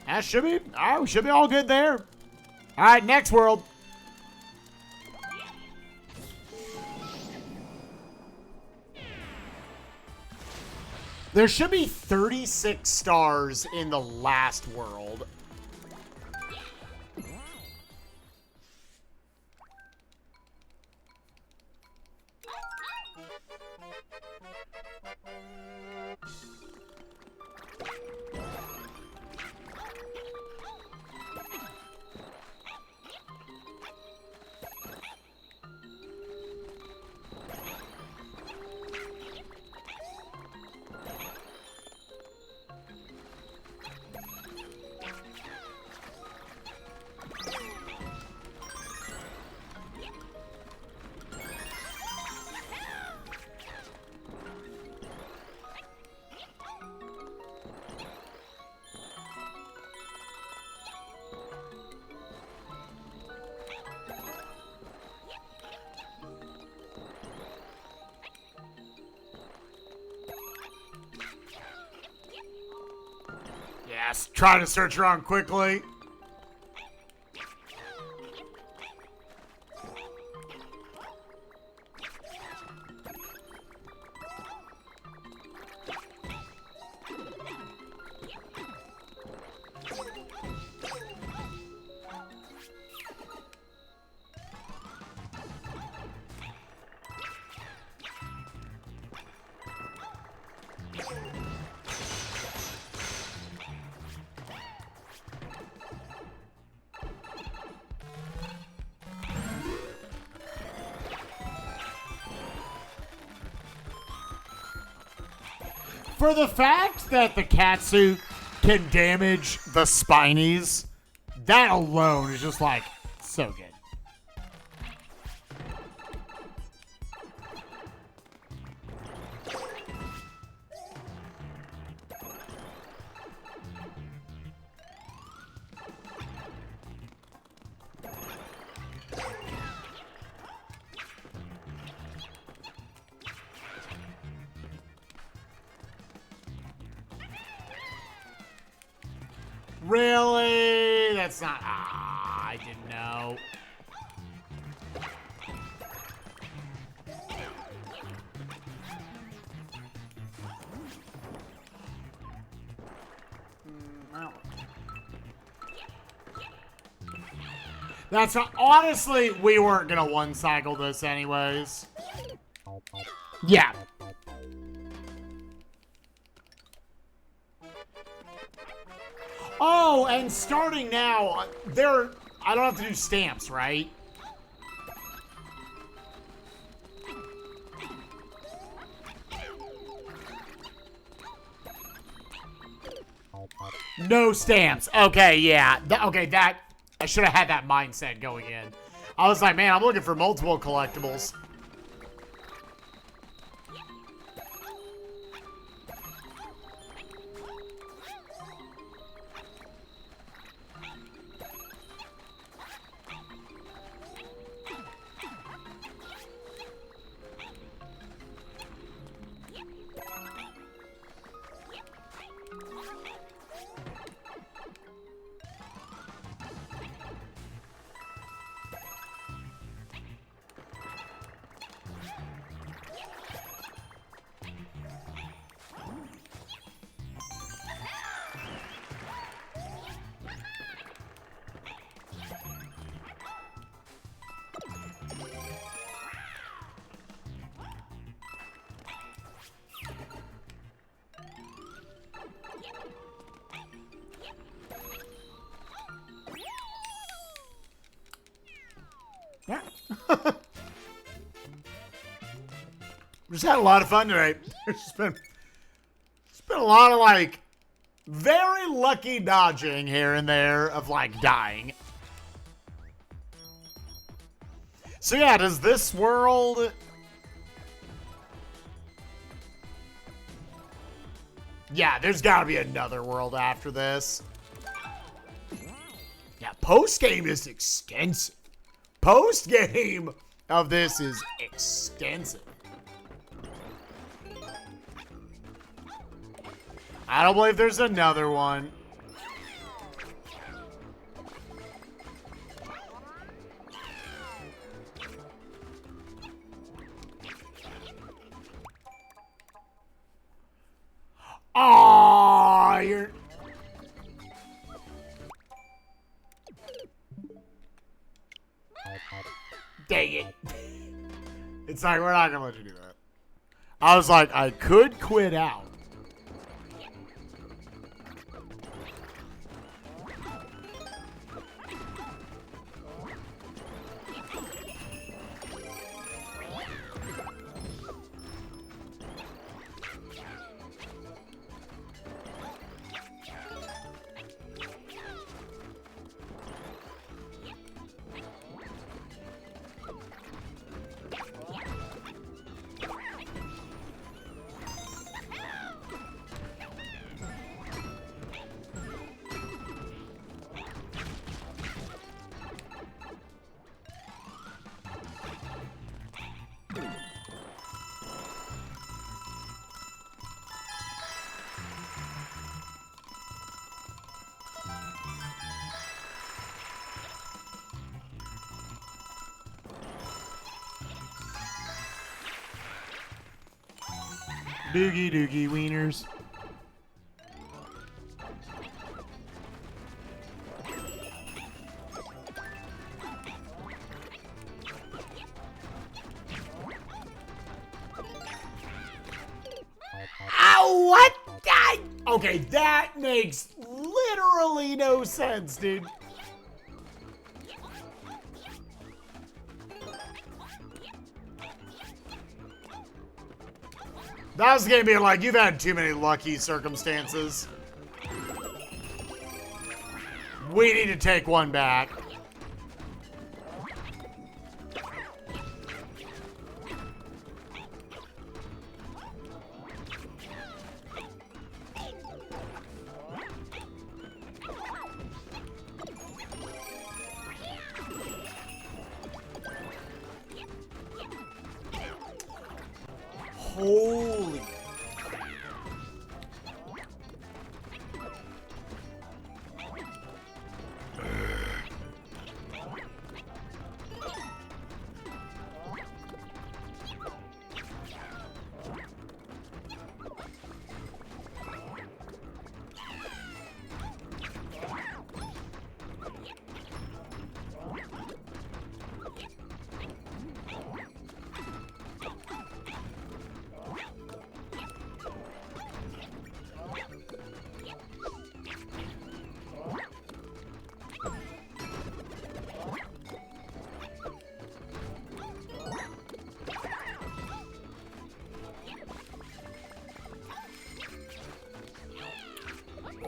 That should be, we should be all good there. All right, next world. There should be 36 stars in the last world. Yes, try to search around quickly. For the fact that the catsuit can damage the spinies, that alone is just like so good. Really? That's not... Ah, I didn't know. That's not... Honestly, we weren't going to one-cycle this anyways. Yeah. Oh, and starting now, I don't have to do stamps, right? No stamps. Okay, yeah. I should have had that mindset going in. I was like, man, I'm looking for multiple collectibles. Yeah. Just had a lot of fun tonight. It's been a lot of like very lucky dodging here and there of like dying. So yeah, does this world... Yeah, there's gotta be another world after this. Yeah, post-game is extensive. Post-game of this is extensive. I don't believe there's another one. Aww, you're... Dang it. It's like, we're not gonna let you do that. I was like, I could quit out. Doogie doogie wieners. Ow, what? Okay, that makes literally no sense, dude. That was gonna be like, you've had too many lucky circumstances. We need to take one back. Holy.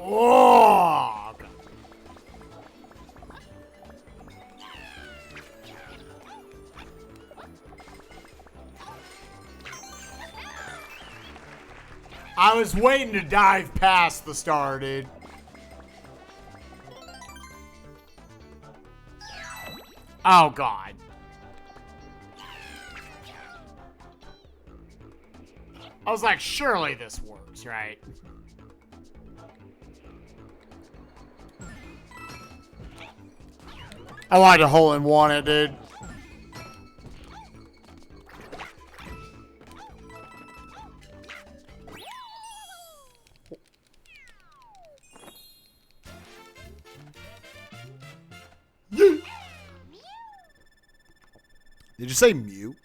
Oh! I was waiting to dive past the star, dude. Oh, God. I was like, surely this works, right? I wanted to hole in one it, dude. Did you say Mew?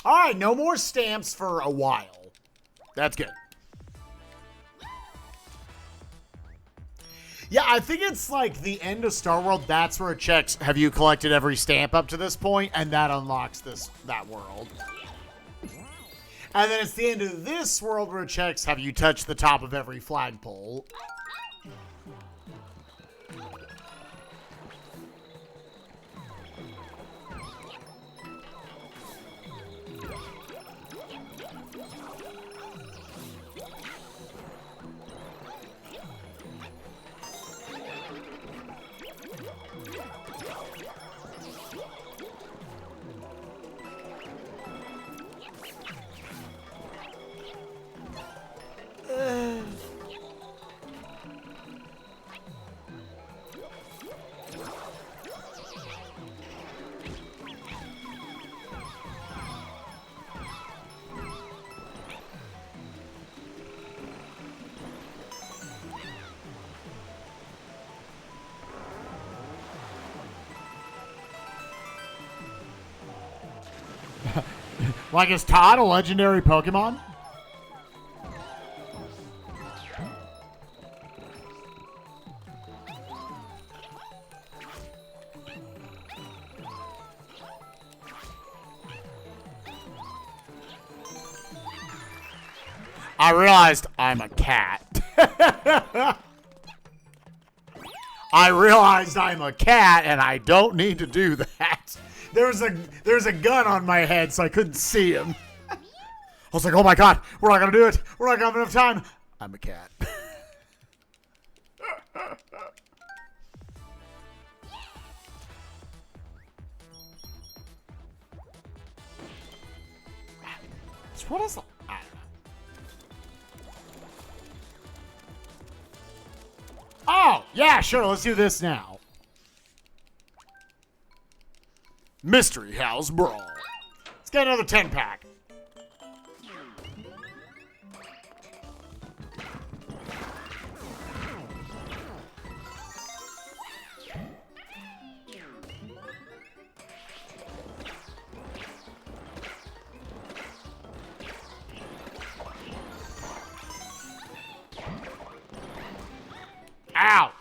All right, no more stamps for a while. That's good. Yeah, I think it's like the end of Star World. That's where it checks, have you collected every stamp up to this point? And that unlocks that world. And then it's the end of this world where it checks, have you touched the top of every flagpole? Like, is Todd a legendary Pokemon? I realized I'm a cat. I realized I'm a cat and I don't need to do that. There's a gun on my head, so I couldn't see him. I was like, oh my God, we're not gonna do it. We're not gonna have enough time. I'm a cat. So what is? I don't know. Oh yeah, sure. Let's do this now. Mystery House Brawl. Let's get another 10-pack. Ow!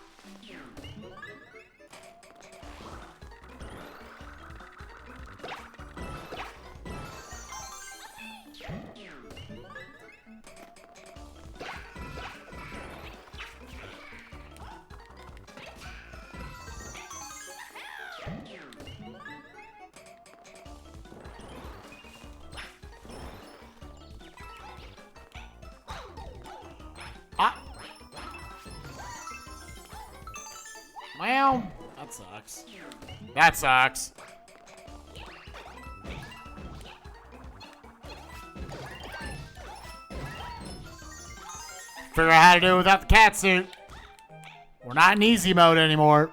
Well, that sucks. That sucks. Figure out how to do it without the cat suit. We're not in easy mode anymore.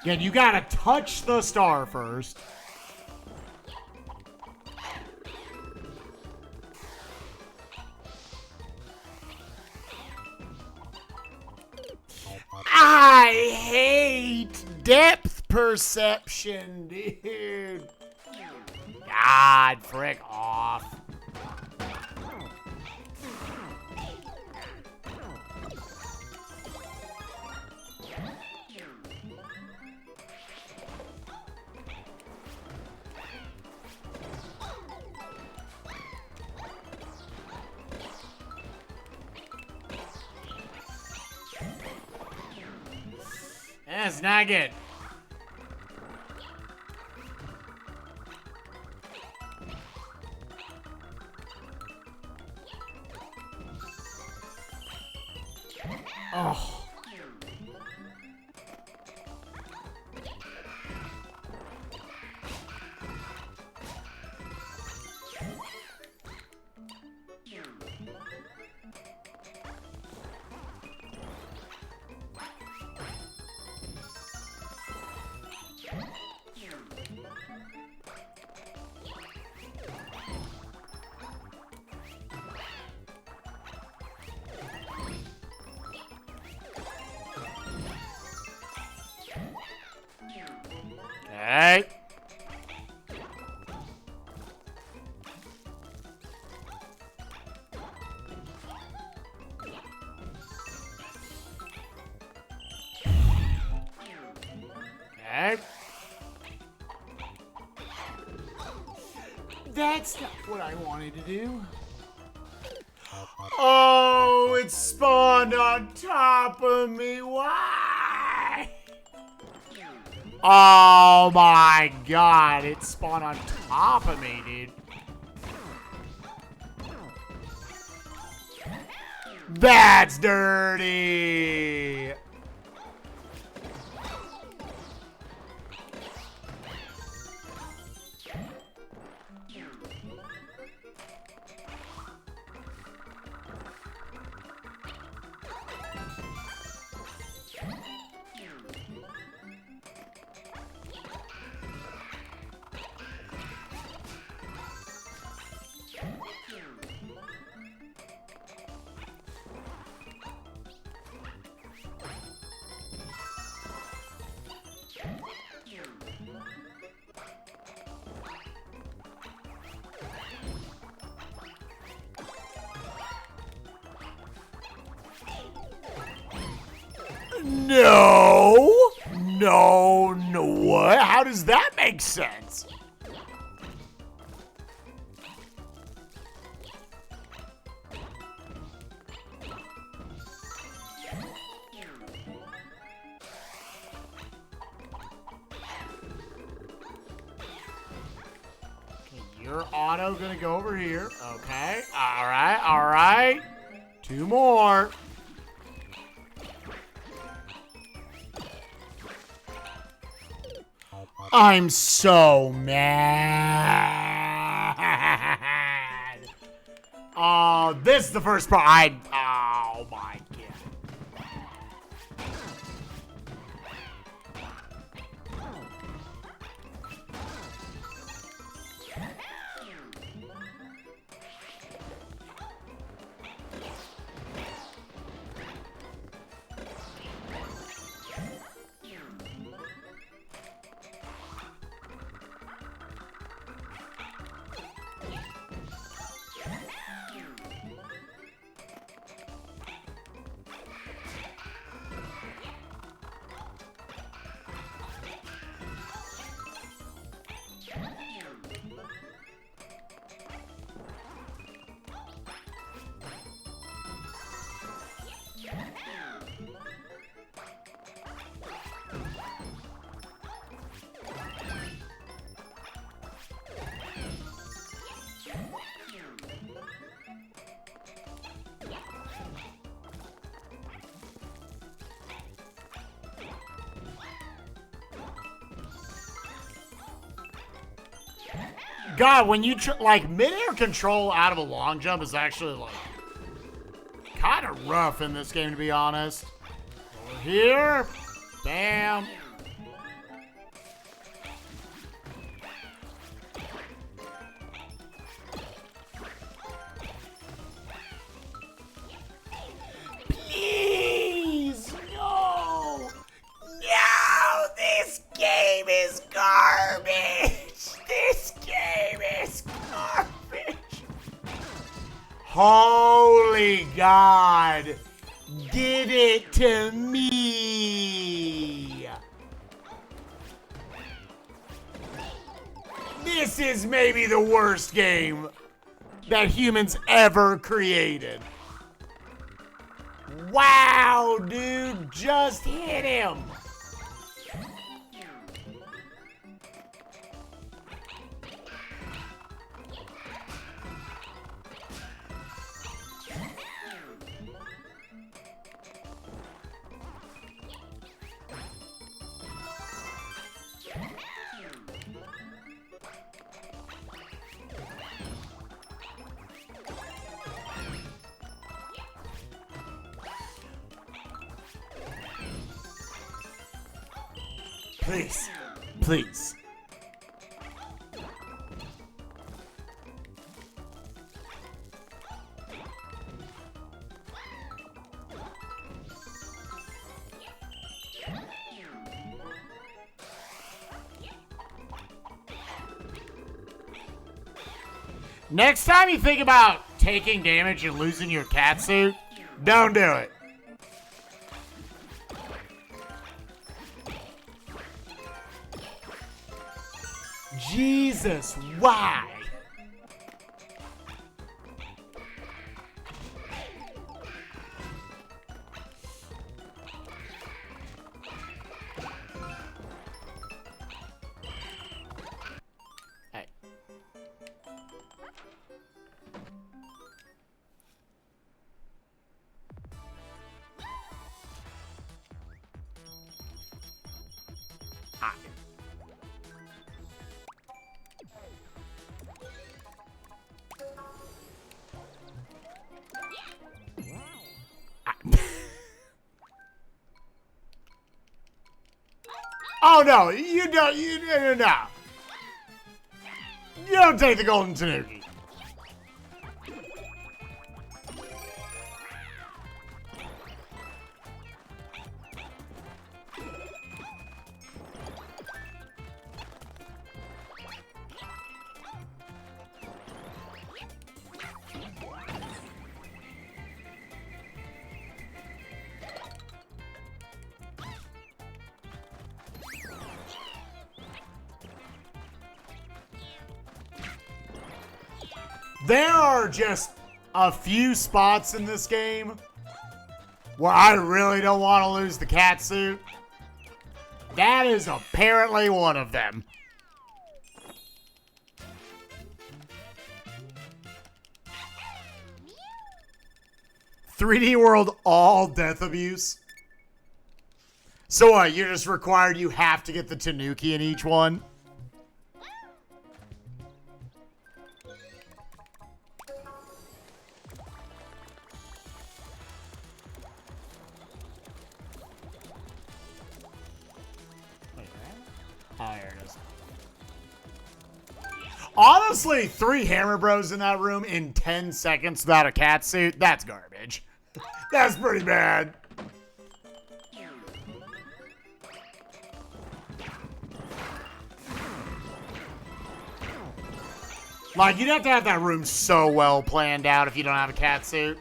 Again, you gotta touch the star first. I hate depth perception, dude. God, frick off. That's not good. Oh. Okay. Okay. That's not what I wanted to do. Oh, it spawned on top of me. Why? Oh my god, it spawned on top of me, dude. That's dirty. No! No, no, what? How does that make sense? Okay, you're auto gonna go over here. Okay, alright, alright. Two more. I'm so mad. Oh, this is the first part. Oh my god. God, when you like mid-air control out of a long jump is actually like kind of rough in this game, to be honest. Over here, bam. Please, no, no, this game is garbage. This game is garbage. Holy God, give it to me. This is maybe the worst game that humans ever created. Wow, dude, just hit him. Please, please. Next time you think about taking damage and losing your catsuit, don't do it. Jesus, why? Hey. Ah. Oh no, you don't, no. You don't take the golden tanuki. There are just a few spots in this game where I really don't want to lose the catsuit. That is apparently one of them. "3D World all death abuse." So what, you're just required, you have to get the tanuki in each one? Oh, here it is. Honestly, 3 Hammer Bros in that room in 10 seconds without a catsuit, that's garbage. That's pretty bad. Like, you'd have to have that room so well planned out if you don't have a catsuit.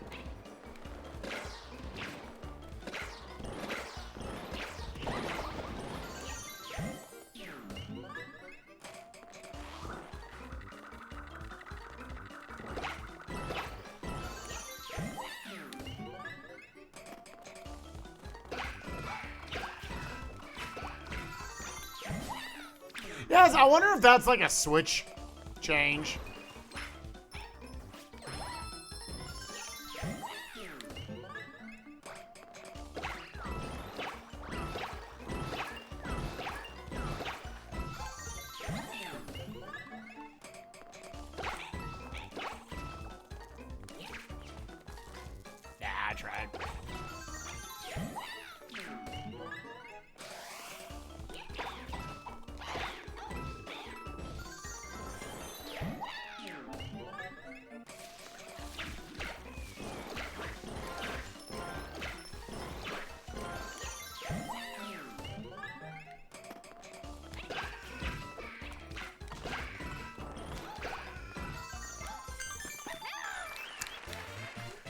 Yes, I wonder if that's like a switch change.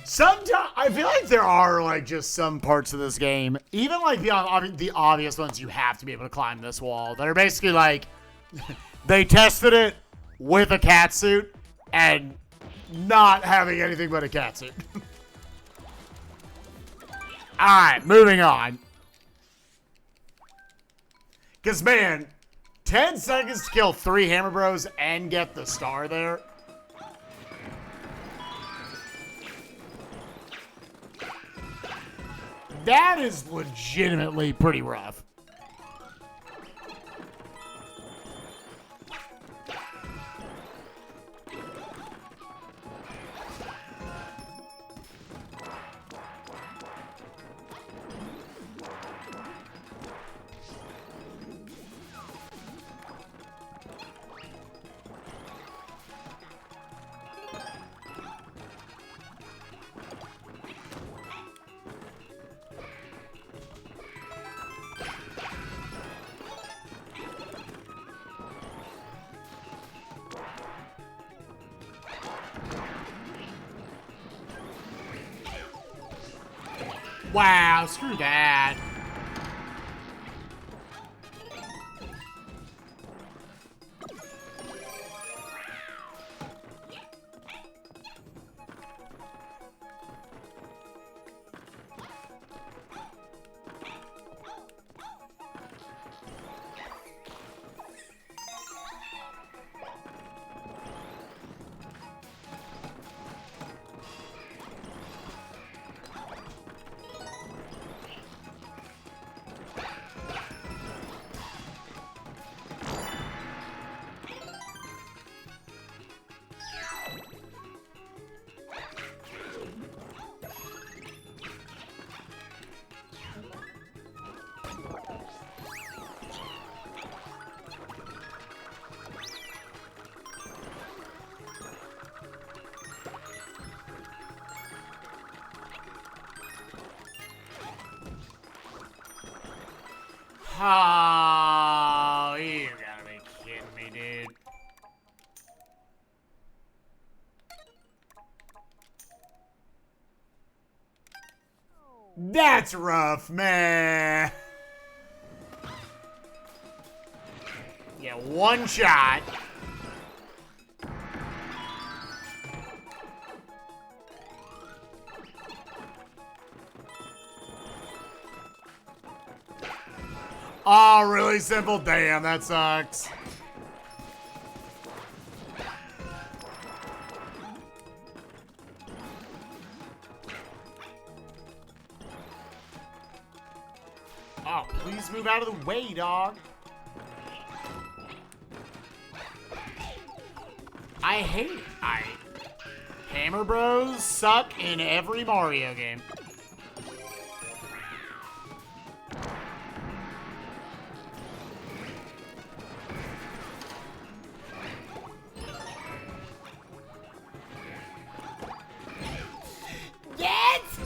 Sometimes I feel like there are like just some parts of this game, even like the obvious ones, you have to be able to climb this wall. That are basically like they tested it with a cat suit and not having anything but a cat suit. All right, moving on. Because man, 10 seconds to kill 3 Hammer Bros and get the star there. That is legitimately pretty rough. Wow, screw that. Oh, you gotta be kidding me, dude. That's rough, man. Yeah, one shot. Oh, really simple? Damn, that sucks. Oh, please move out of the way, dog. I hate it. Hammer Bros suck in every Mario game. Yes!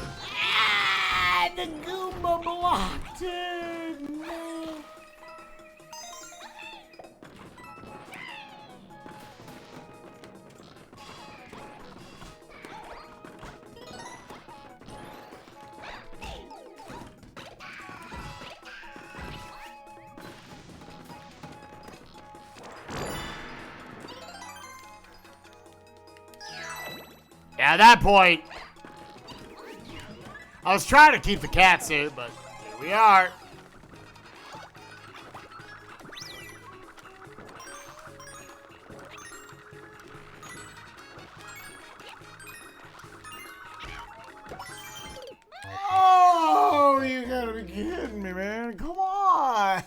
Ah, the Goomba blocked it. No. Yeah, at that point, I was trying to keep the cat suit, but here we are. Oh, you gotta be kidding me, man. Come on.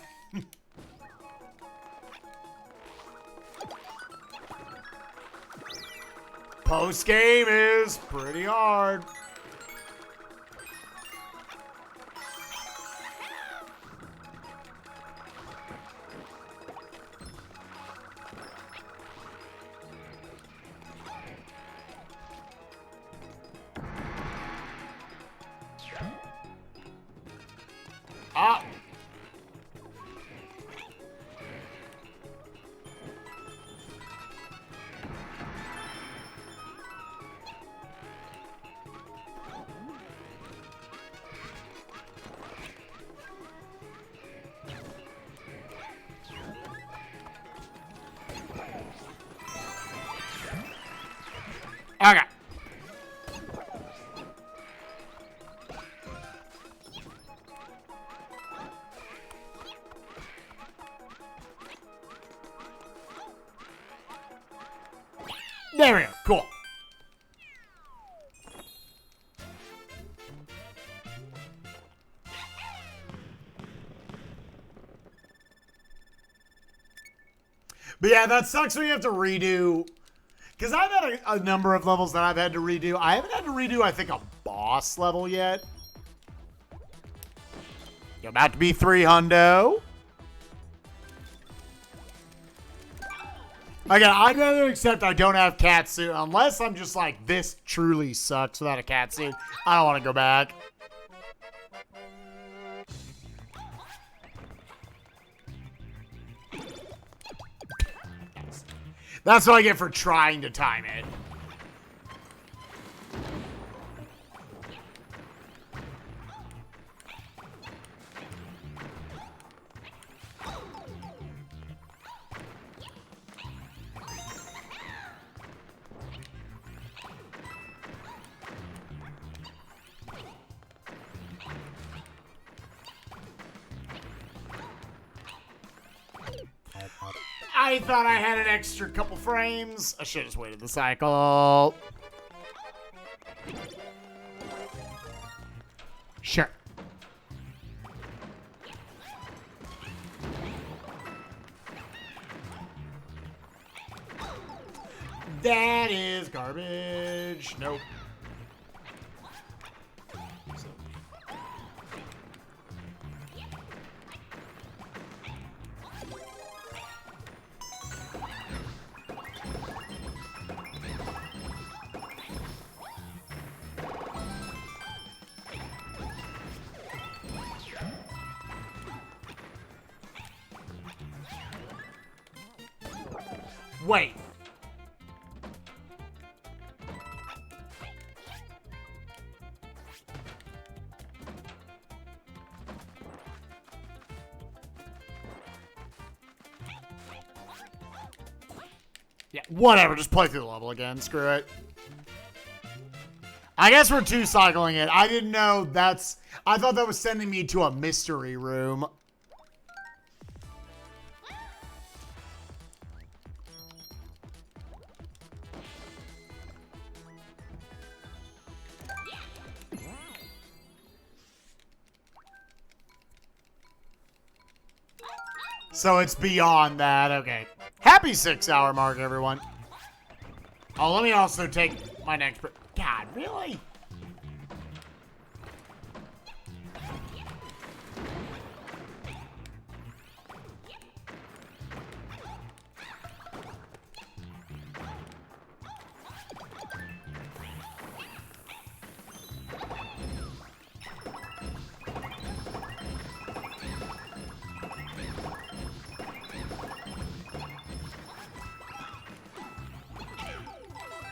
Post game is pretty hard. Ah. Okay. There we go. Cool. But yeah, that sucks when you have to redo. Because I've had a number of levels that I've had to redo. I haven't had to redo, I think, a boss level yet. You're about to be 3 hundo. Again, I'd rather accept I don't have cat suit. Unless I'm just like, this truly sucks without a cat suit. I don't want to go back. That's what I get for trying to time it. I thought I had an extra couple frames. I should have just waited the cycle. Sure. That is garbage. Nope. Wait. Yeah, whatever. Just play through the level again. Screw it. I guess we're two cycling it. I didn't know that's... I thought that was sending me to a mystery room. So it's beyond that. Okay. Happy 6-hour mark, everyone. Oh, let me also take my next... God, really?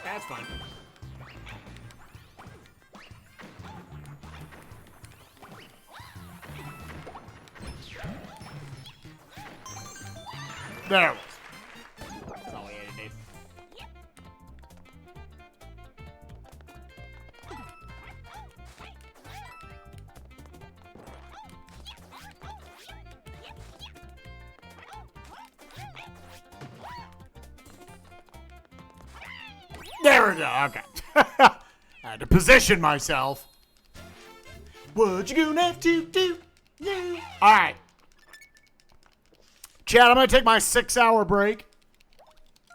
That's fine. There it was. That's all we had to do. There we go. Okay. I had to position myself. What you gonna have to do? Yeah. All right. Chad, I'm going to take my 6-hour break.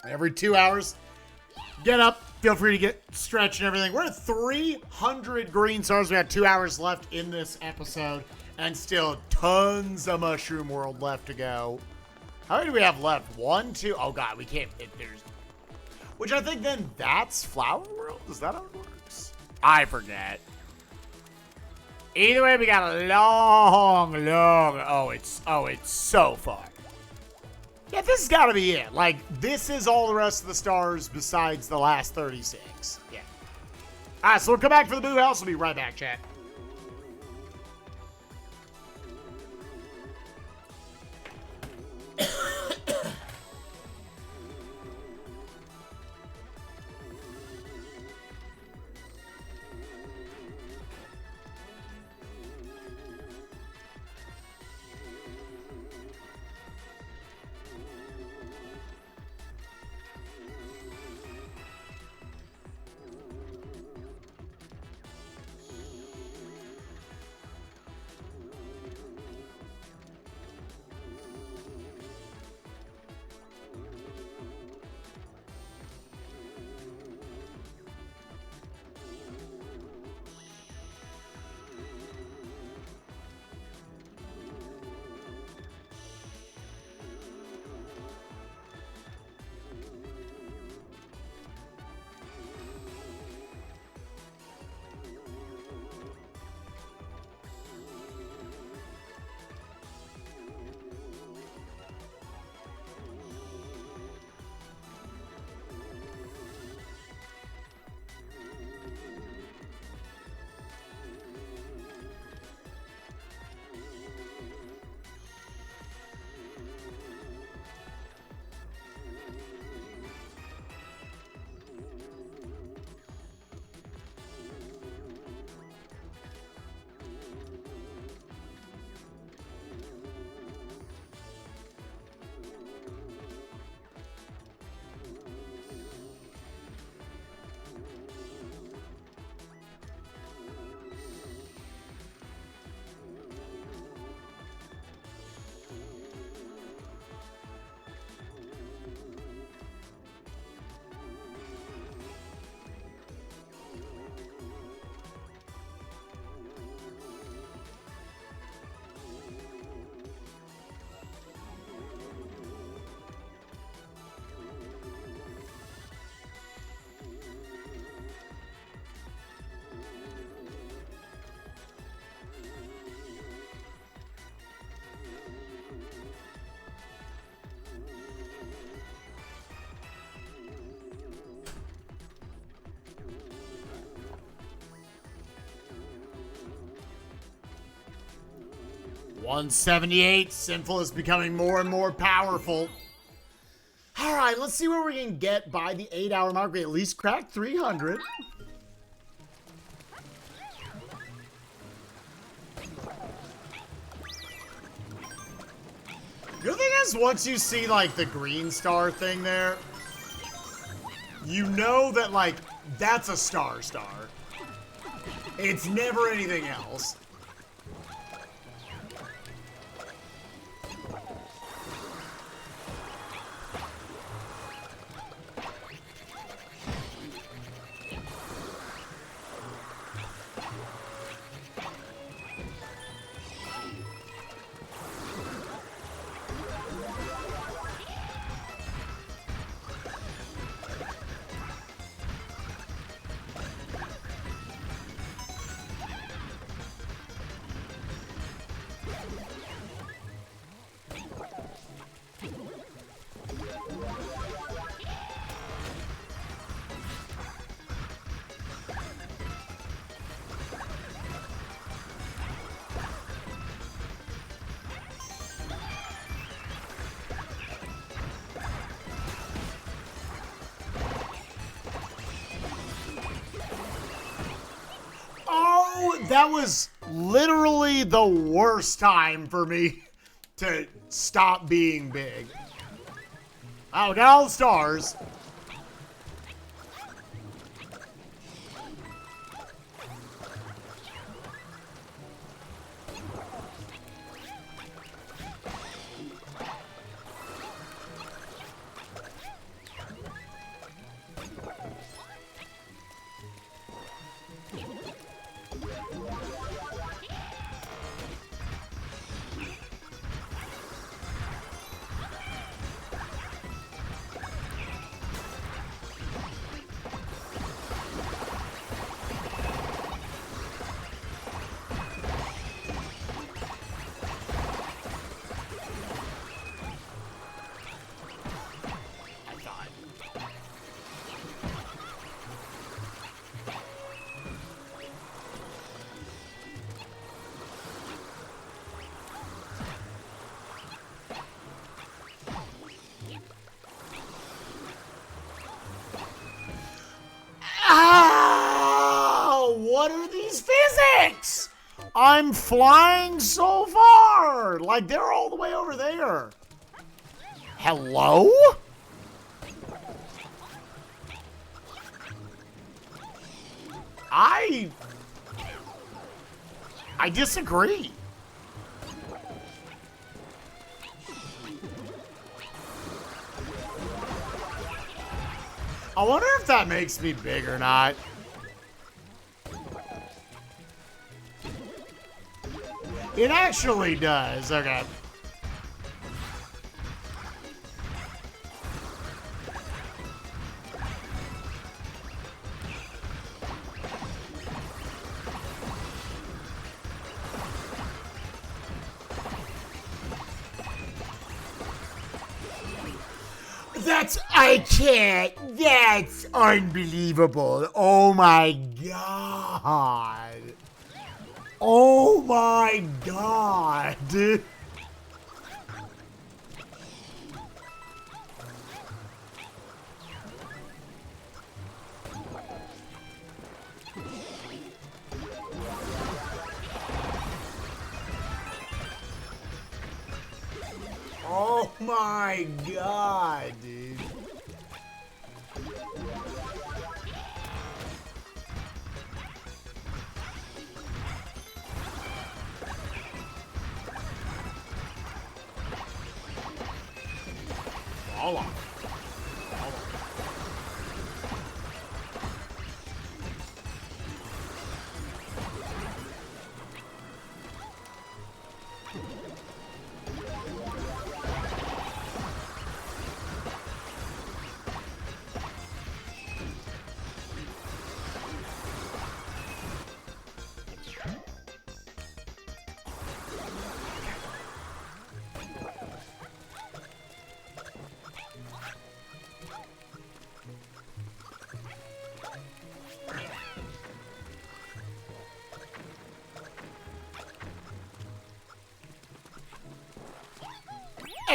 Every 2 hours. Get up. Feel free to get stretched and everything. We're at 300 green stars. We got 2 hours left in this episode. And still tons of Mushroom World left to go. How many do we have left? 1, 2. Oh, God. We can't. There's... Which I think then that's Flower World? Is that how it works? I forget. Either way, we got a long... Oh, it's so far. Yeah, this has got to be it. Like, this is all the rest of the stars besides the last 36. Yeah. All right, so we'll come back for the Boo House. We'll be right back, chat. 178. Sinful is becoming more and more powerful. All right, let's see where we can get by the 8-hour mark. We at least cracked 300. Good thing is, once you see, like, the green star thing there, you know that, like, that's a star. It's never anything else. Oh, that was literally the worst time for me to stop being big. Oh, got all the stars. What are these physics? I'm flying so far. Like, they're all the way over there. Hello? I disagree. I wonder if that makes me big or not. It actually does. Okay. I can't. That's unbelievable. Oh my God. Oh my God. Oh my God, dude. Hold on.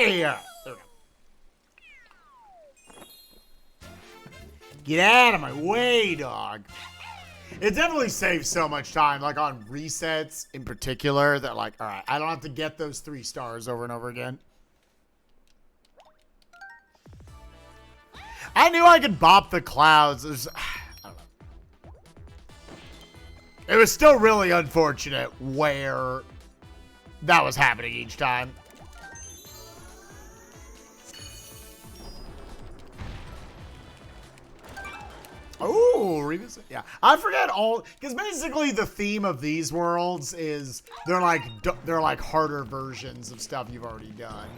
here. There we go. Get out of my way, dog. It definitely saves so much time, like on resets in particular, that like, all right, I don't have to get those 3 stars over and over again. I knew I could bop the clouds. I don't know. It was still really unfortunate where that was happening each time. Oh, revisit. Yeah, I forget all because basically the theme of these worlds is they're like harder versions of stuff you've already done.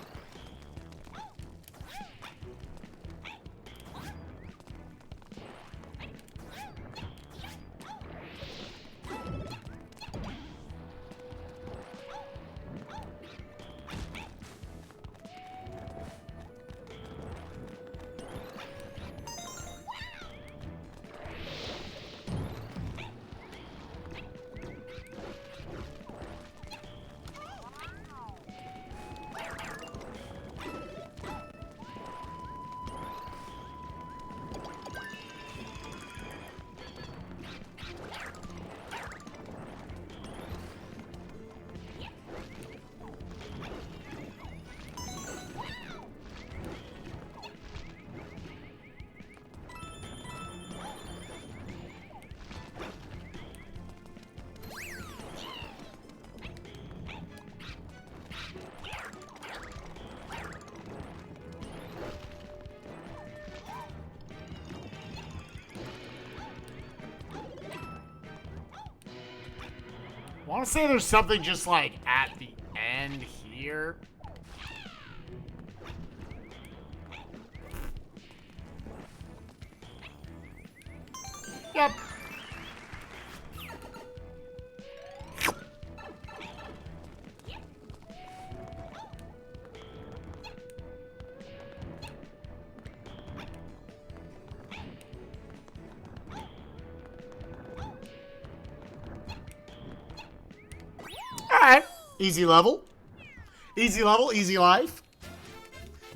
I want to say there's something just like at the end here. Yep. Alright. Easy level. Easy level, easy life.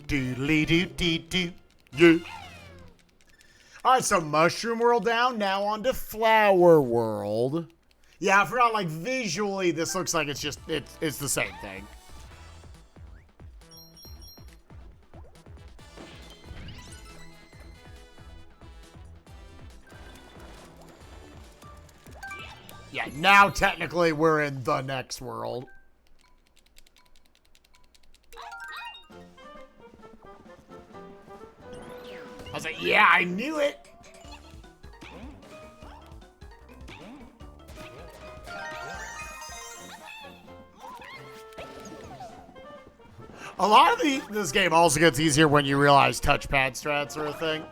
Doodly doo doo doo. Yeah. Alright, so Mushroom World down. Now on to Flower World. Yeah, I forgot, like, visually, this looks like it's just, it's the same thing. Yeah, now technically we're in the next world. I was like, yeah, I knew it. A lot of this game also gets easier when you realize touchpad strats are a thing.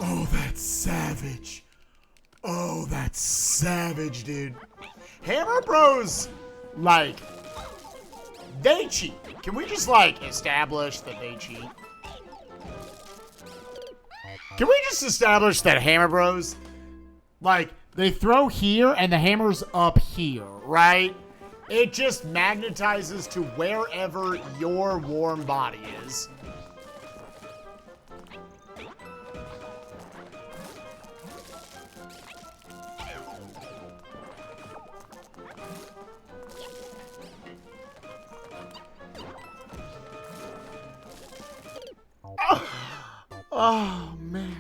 Oh, that's savage. Oh, that's savage, dude. Hammer Bros, like, they cheat. Can we just, like, establish that they cheat? Can we just establish that Hammer Bros, like, they throw here and the hammer's up here, right? It just magnetizes to wherever your warm body is. Oh, man.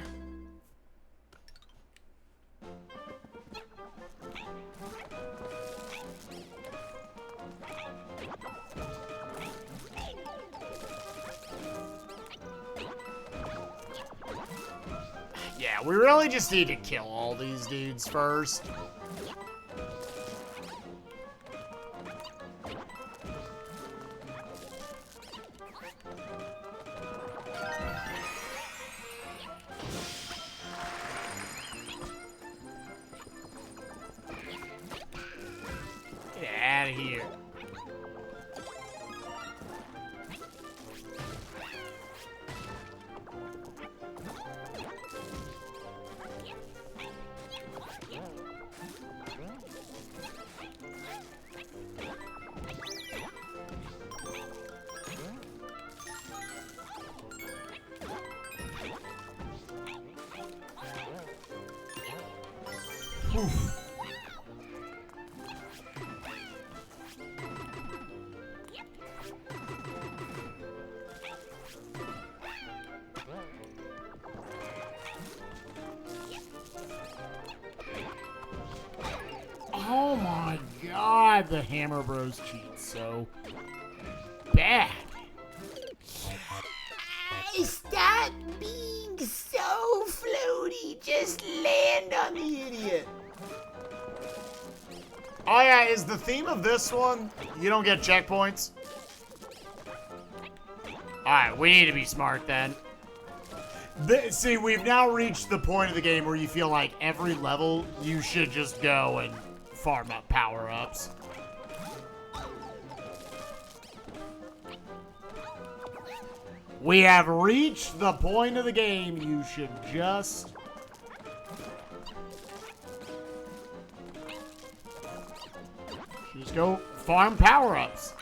Yeah, we really just need to kill all these dudes first. out of here. Oof. Oh my god, the Hammer Bros cheat so bad. Stop being so floaty. Just land on the idiot. Oh yeah, is the theme of this one, you don't get checkpoints? Alright, we need to be smart then. See, we've now reached the point of the game where you feel like every level you should just go and farm up power-ups. We have reached the point of the game you should just... go farm power-ups.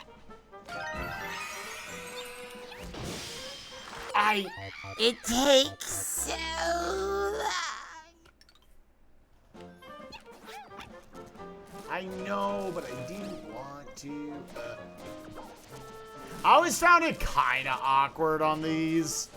It takes so long. I know, but I didn't want to. I always found it kind of awkward on these.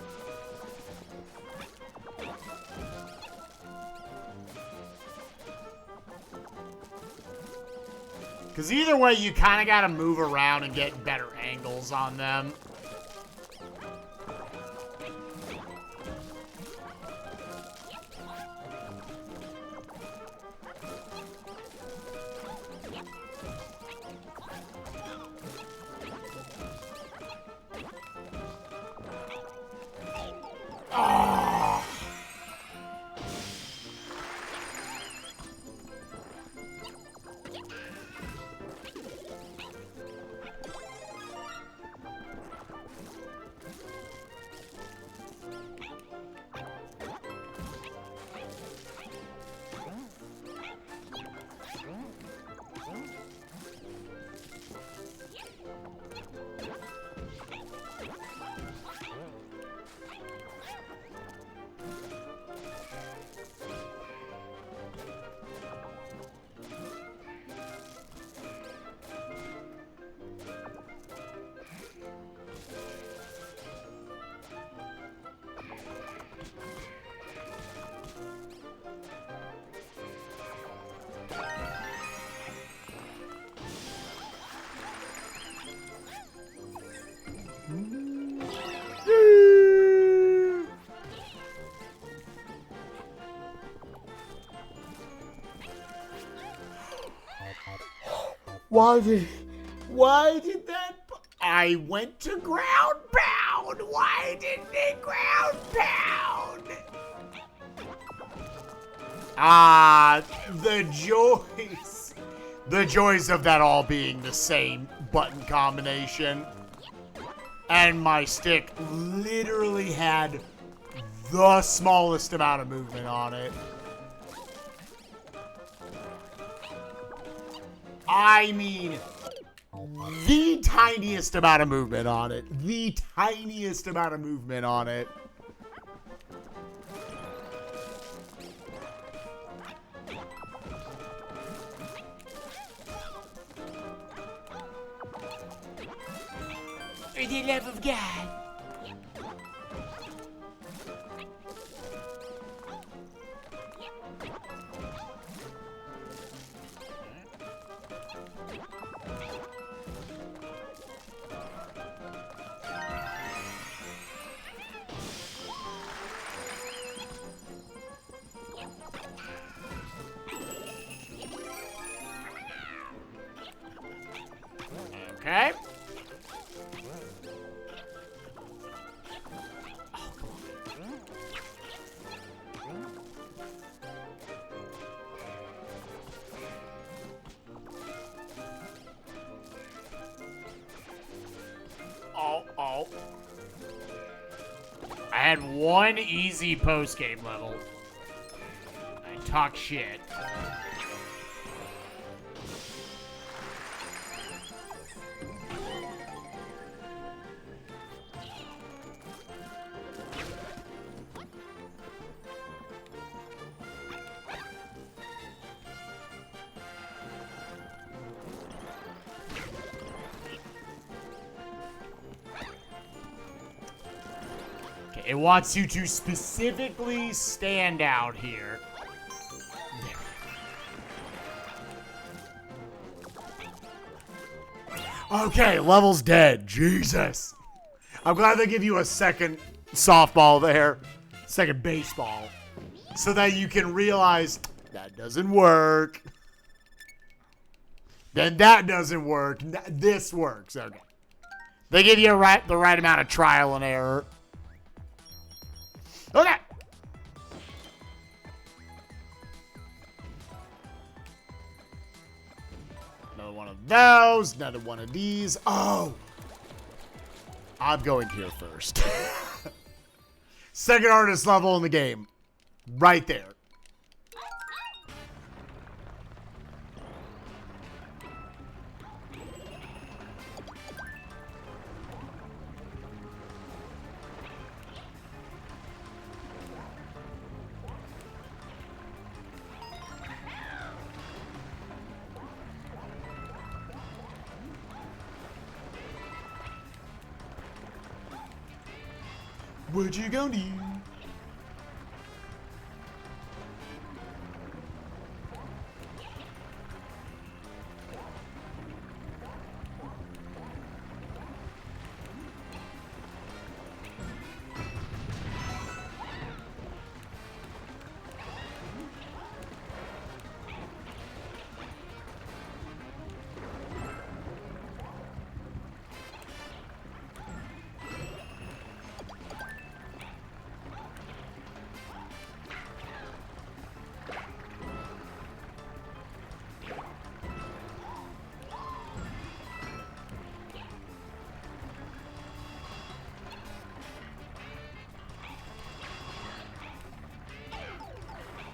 Because either way, you kind of got to move around and get better angles on them. Oh. Why did that? I went to ground pound. Why didn't it ground pound? Ah, the joys. The joys of that all being the same button combination. And my stick literally had the smallest amount of movement on it. I mean, the tiniest amount of movement on it. The tiniest amount of movement on it. For the love of God. Okay. and one easy post-game level. I talk shit. It wants you to specifically stand out here. Okay, level's dead. Jesus. I'm glad they give you a second softball there. Second baseball. So that you can realize that doesn't work. Then that doesn't work. This works. Okay. They give you the right amount of trial and error. Okay. Another one of those. Another one of these. Oh. I'm going here first. Second hardest level in the game. Right there. What you gonna do?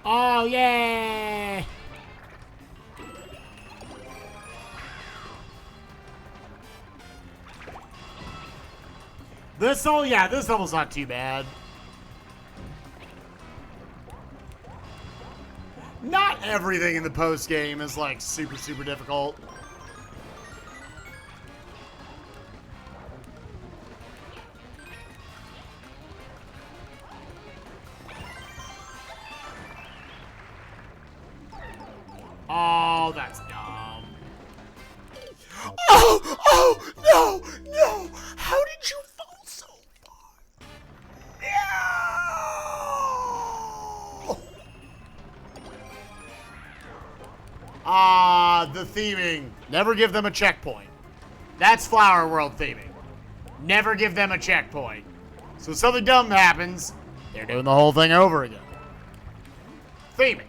Oh, yeah! This level's not too bad. Not everything in the post game is like super, super difficult. Oh, that's dumb. Oh, no. How did you fall so far? No. The theming. Never give them a checkpoint. That's Flower World theming. Never give them a checkpoint. So something dumb happens, they're doing the whole thing over again. Theming.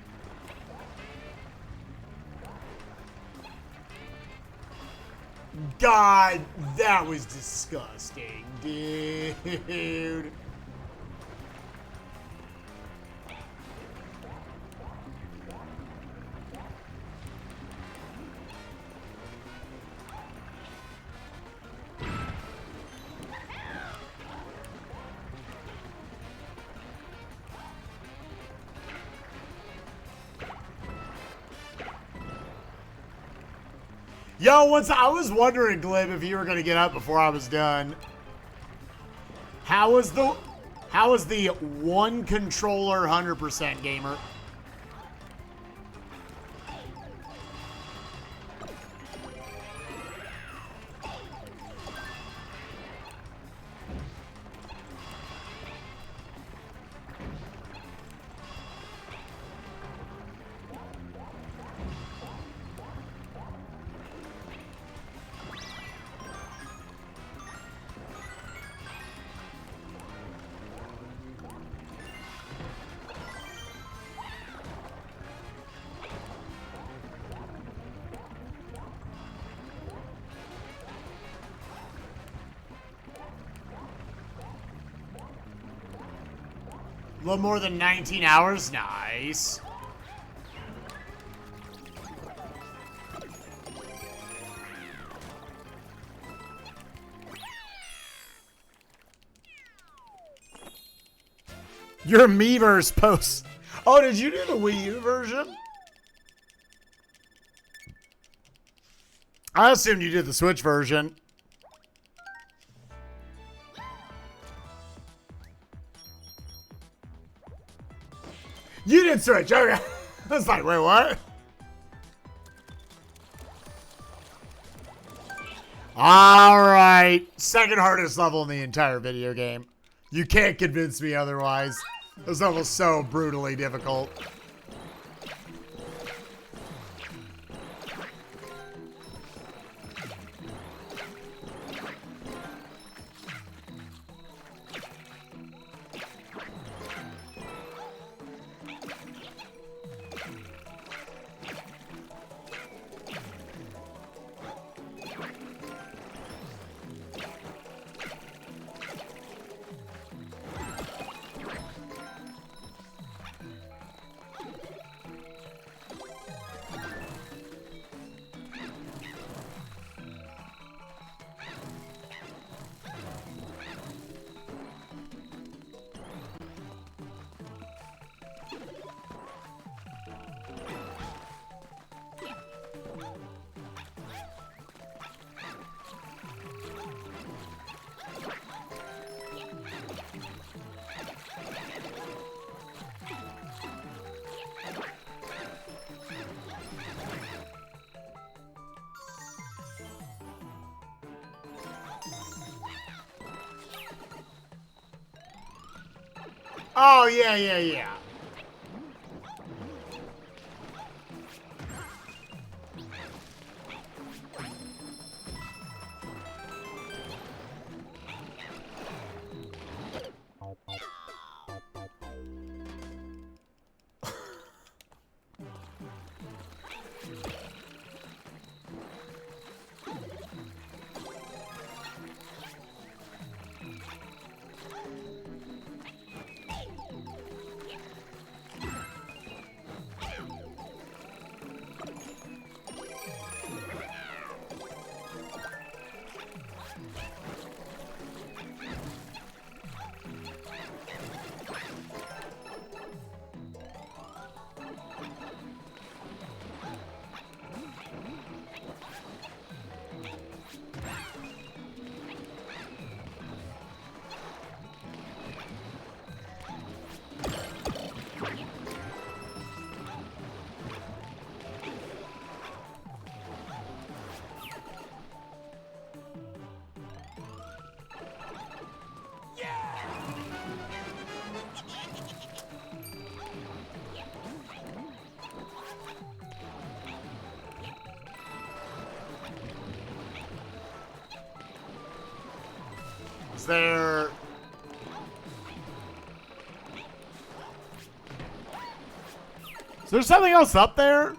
God, that was disgusting, dude. Yo, I was wondering, Glib, if you were gonna get up before I was done. How was the one controller 100% gamer? little more than 19 hours. Nice. Your Miiverse post. Oh, did you do the Wii U version? I assumed you did the Switch version. You did Switch. Okay. I was like, wait, what? All right. Second hardest level in the entire video game. You can't convince me otherwise. This level's so brutally difficult. Oh, yeah. Is there... Is there something else up there?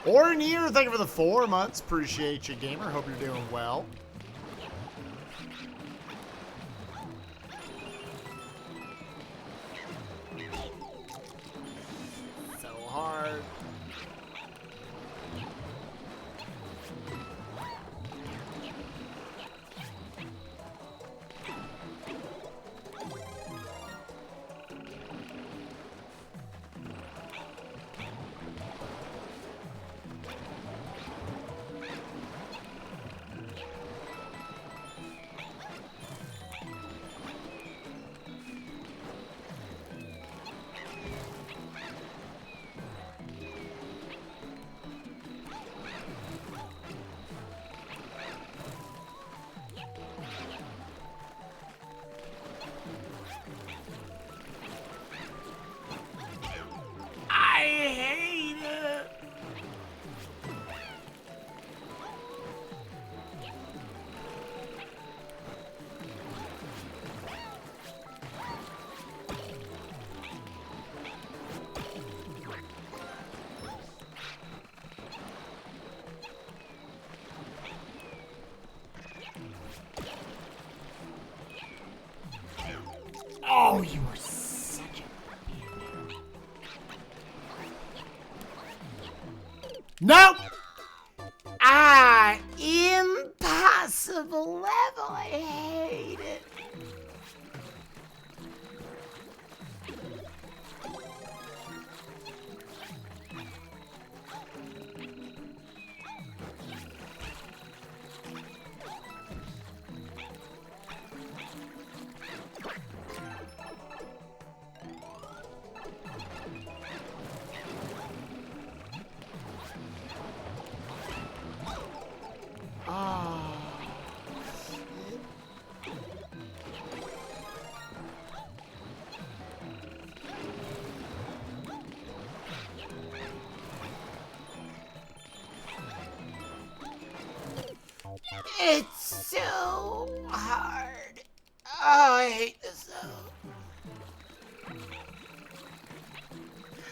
Or near? Thank you for the 4 months. Appreciate you, gamer. Hope you're doing well. So hard. Nope. Ah, impossible level. I hate it. It's so hard. Oh, I hate this level.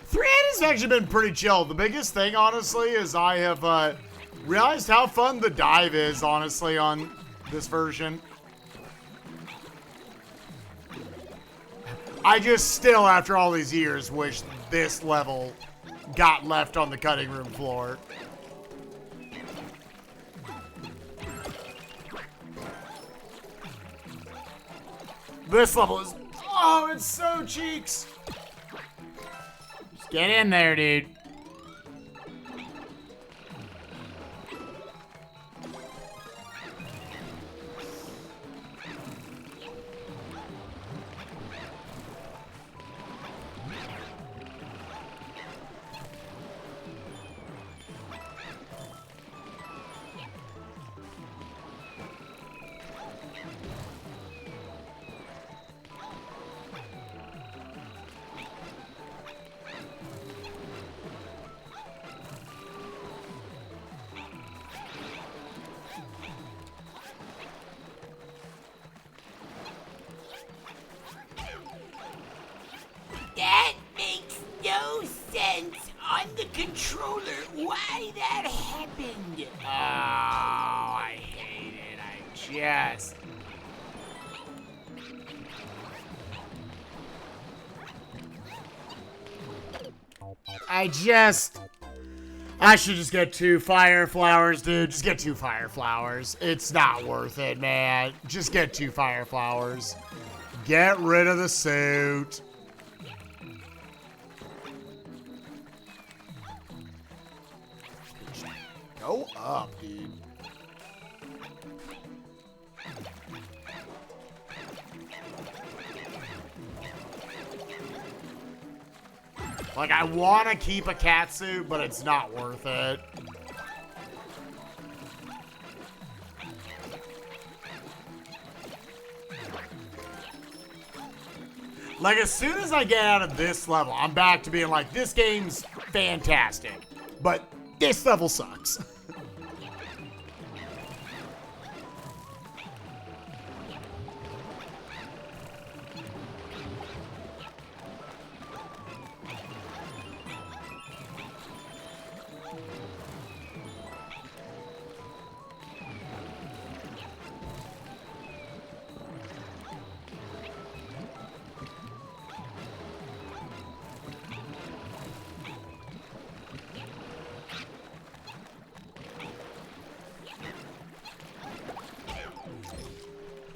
3 has actually been pretty chill. The biggest thing, honestly, is I have realized how fun the dive is, honestly, on this version. I just still, after all these years, wish this level got left on the cutting room floor. This level is, oh, it's so cheeks. Just get in there, dude. That makes no sense on the controller. Why that happened? Oh, I hate it. I should just get 2 fire flowers, dude. Just get 2 fire flowers. It's not worth it, man. Just get 2 fire flowers. Get rid of the suit. Go up, dude. Like, I want to keep a cat suit, but it's not worth it. Like, as soon as I get out of this level, I'm back to being like, this game's fantastic, but this level sucks.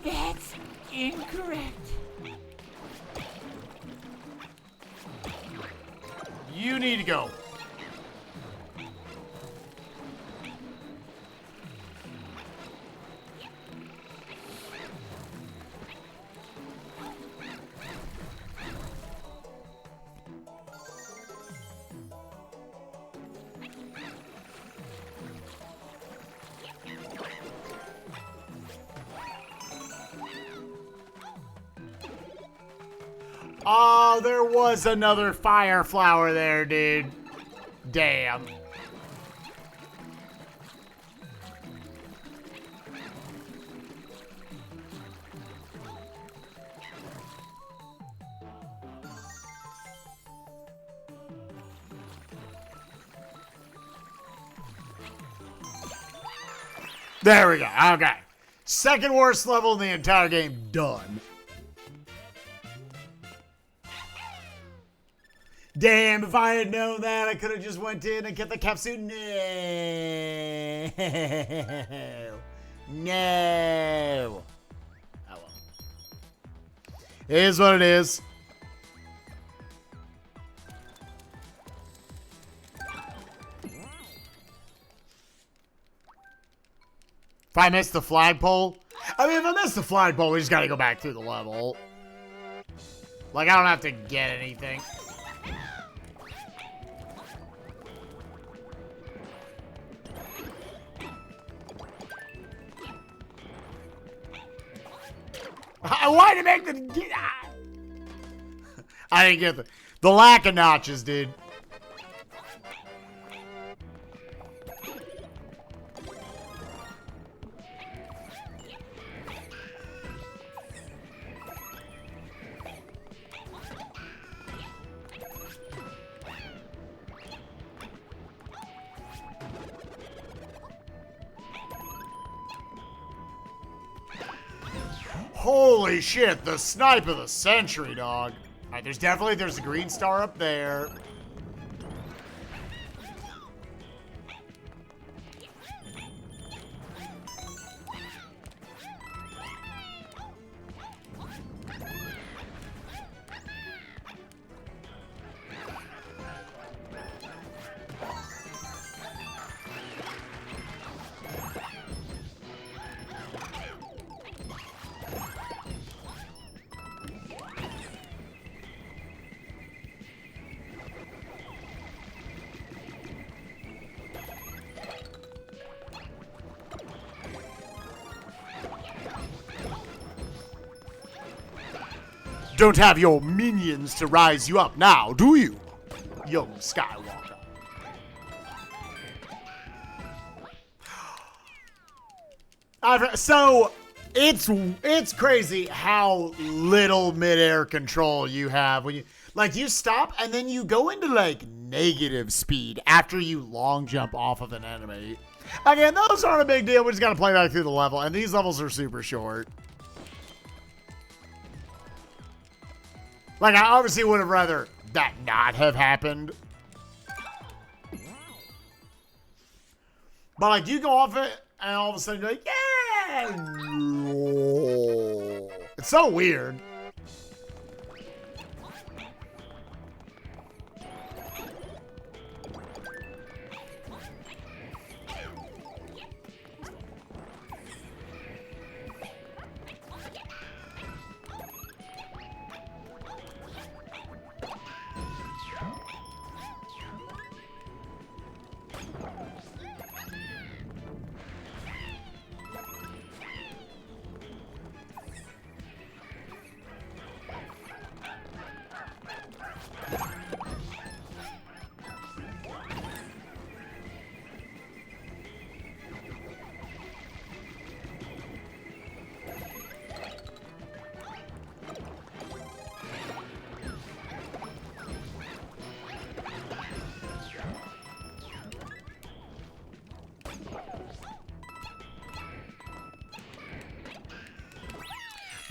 That's incorrect. You need to go. Oh, there was another fire flower there, dude. Damn. There we go. Okay. Second worst level in the entire game. Done. Damn, if I had known that, I could have just went in and kept the capsule. No. No. Oh well. It is what it is. If I miss the flagpole, I mean, if I miss the flagpole, we just gotta go back through the level. Like, I don't have to get anything. I wanted to make them get out. I didn't get the lack of notches, dude. Holy shit, the snipe of the century, dog. All right, there's a green star up there. Don't have your minions to rise you up now, do you, young Skywalker? So, it's crazy how little midair control you have when you stop and then you go into like negative speed after you long jump off of an enemy. Again, those aren't a big deal. We just gotta play back through the level, and these levels are super short. Like, I obviously would have rather that not have happened. But, like, you go off it, and all of a sudden you're like, yeah! It's so weird.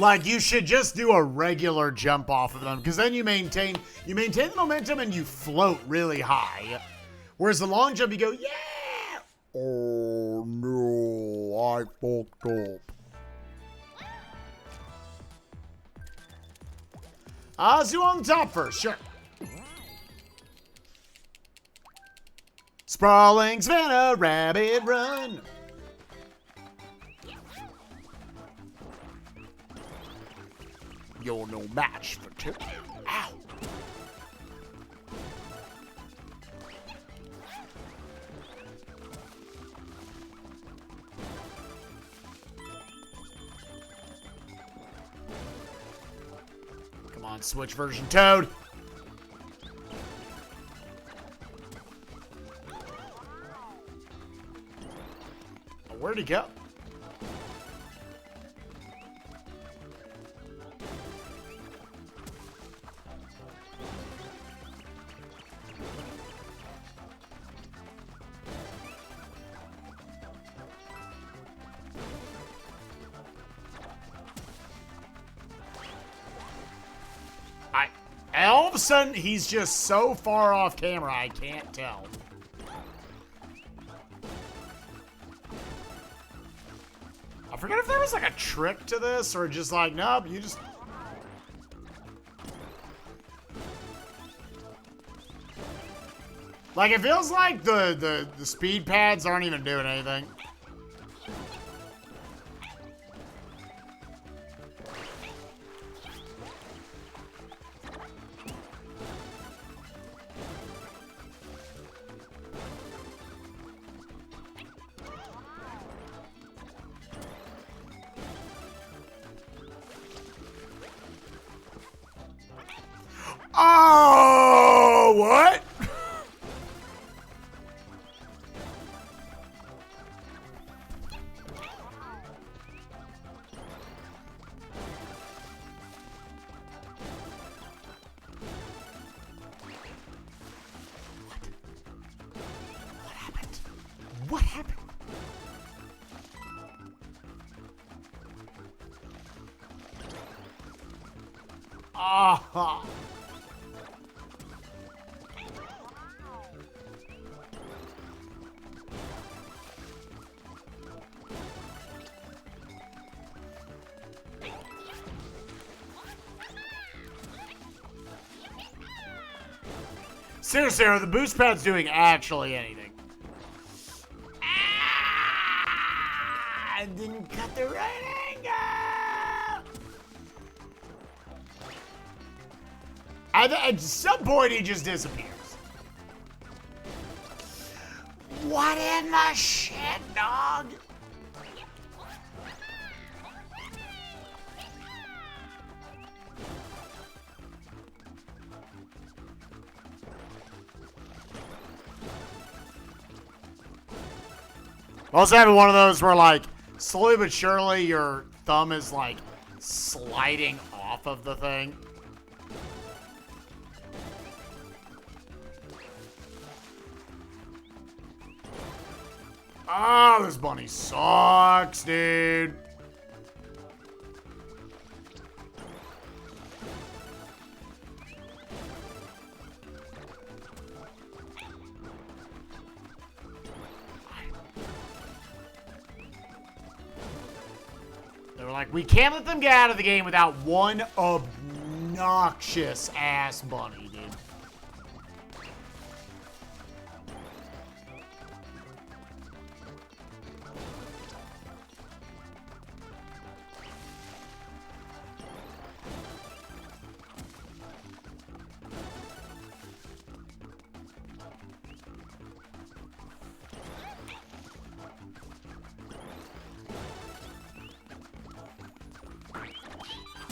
Like, you should just do a regular jump off of them, because then you maintain the momentum and you float really high. Whereas the long jump, you go, yeah! Oh no, I fucked up. Let's do on the top first, sure. Sprawling Savannah, rabbit run. You're no match for two. Ow. Come on, Switch version Toad. Oh, where'd he go? And all of a sudden, he's just so far off camera, I can't tell. I forget if there was like a trick to this or just like, nope, you just... Like, it feels like the speed pads aren't even doing anything. Oh, what? What happened? Ah. Seriously, are the boost pads doing actually anything? Ah, I didn't cut the right angle. At some point, he just disappears. What in the shit, dog? Also having one of those where, like, slowly but surely your thumb is, like, sliding off of the thing. Oh, this bunny sucks, dude. They were like, we can't let them get out of the game without one obnoxious ass bunny, dude.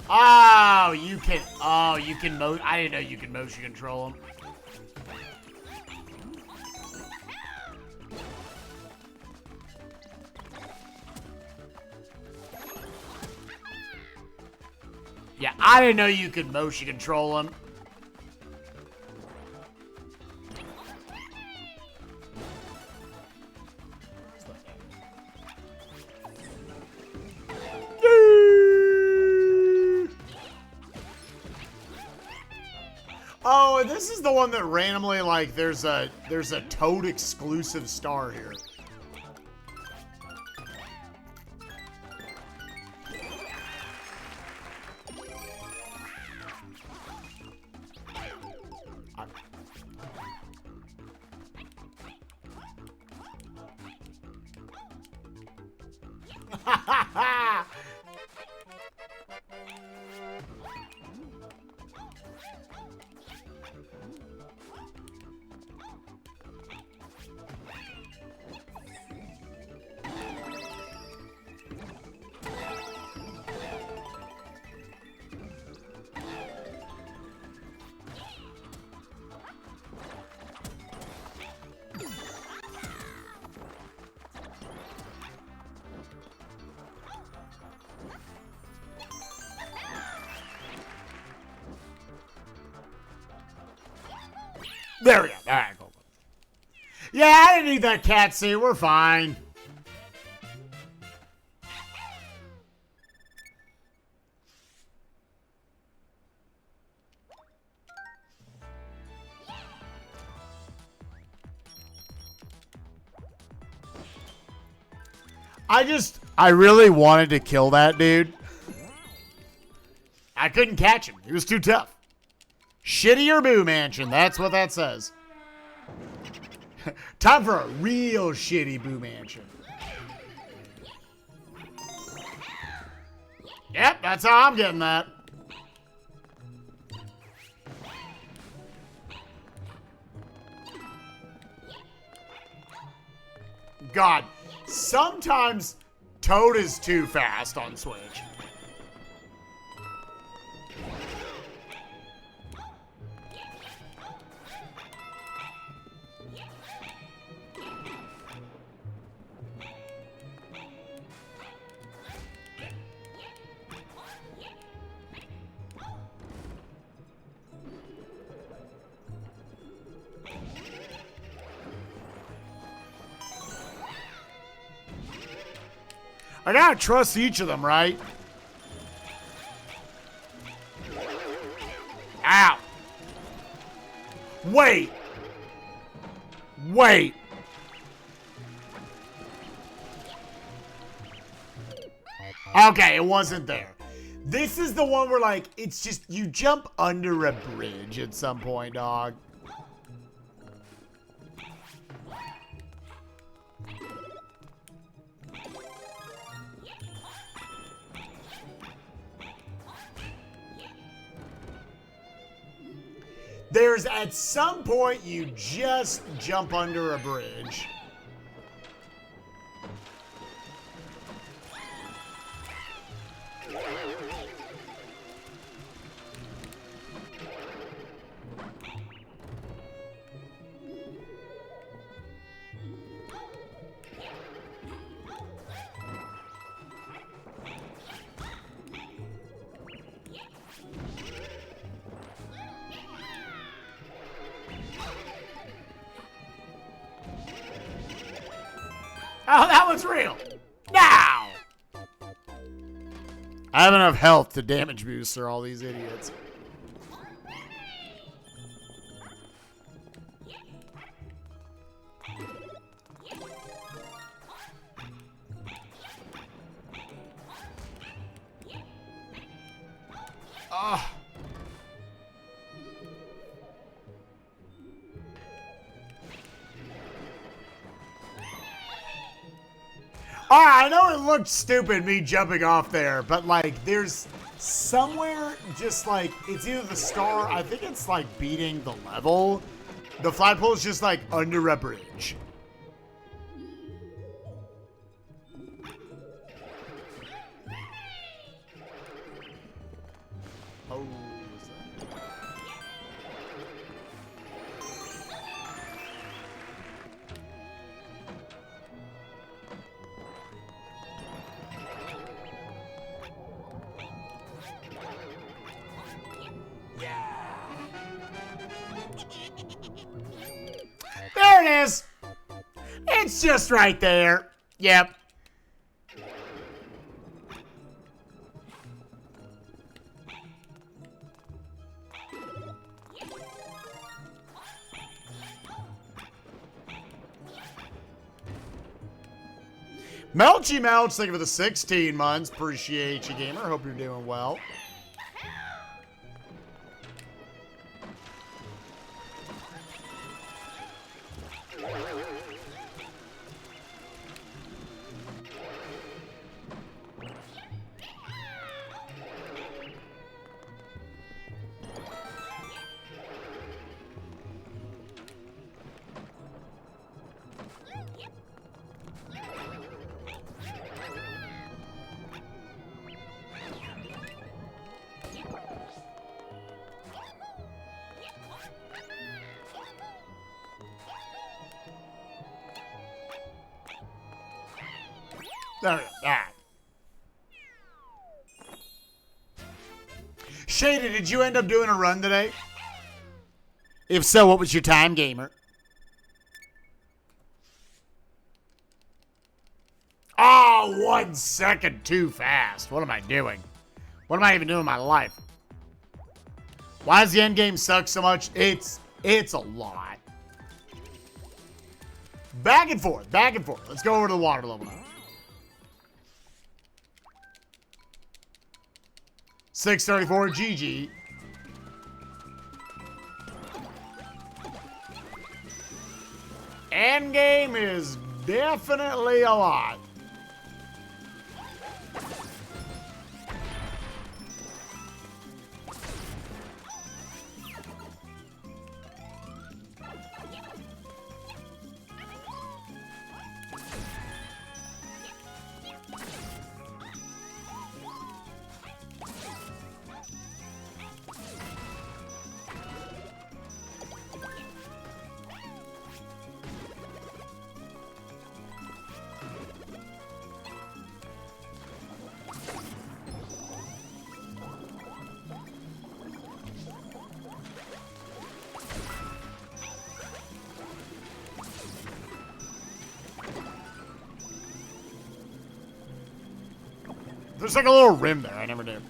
Oh, you can. Oh, you can. I didn't know you could motion control them. Yeah, I didn't know you could motion control them. Oh, this is the one that randomly, like, there's a Toad exclusive star here. There we go. All right, cool. Yeah, I didn't need that cat suit. We're fine. I really wanted to kill that dude. I couldn't catch him. He was too tough. Shitty or Boo Mansion. That's what that says. Time for a real shitty Boo Mansion. Yep, that's how I'm getting that. God, sometimes Toad is too fast on Switch. I gotta trust each of them, right? Ow. Wait. Wait. Okay, it wasn't there. This is the one where, like, it's just, you jump under a bridge at some point, dog. There's at some point you just jump under a bridge. Oh, that was real. Now! I have enough health to damage booster all these idiots. Ah. Alright, I know it looked stupid me jumping off there, but like there's somewhere just like it's either the star, I think it's like beating the level. The flagpole is just like under a bridge. Oh, was that? There it is. It's just right there. Yep. Melchy Melch, thank you for the 16 months. Appreciate you, gamer. Hope you're doing well. There we go. Ah. Shady, did you end up doing a run today? If so, what was your time, gamer? Oh, 1 second too fast. What am I doing? What am I even doing in my life? Why does the end game suck so much? It's a lot. Back and forth, back and forth. Let's go over to the water level now. 634 GG. Endgame is definitely a lot. There's like a little rim there. I never knew.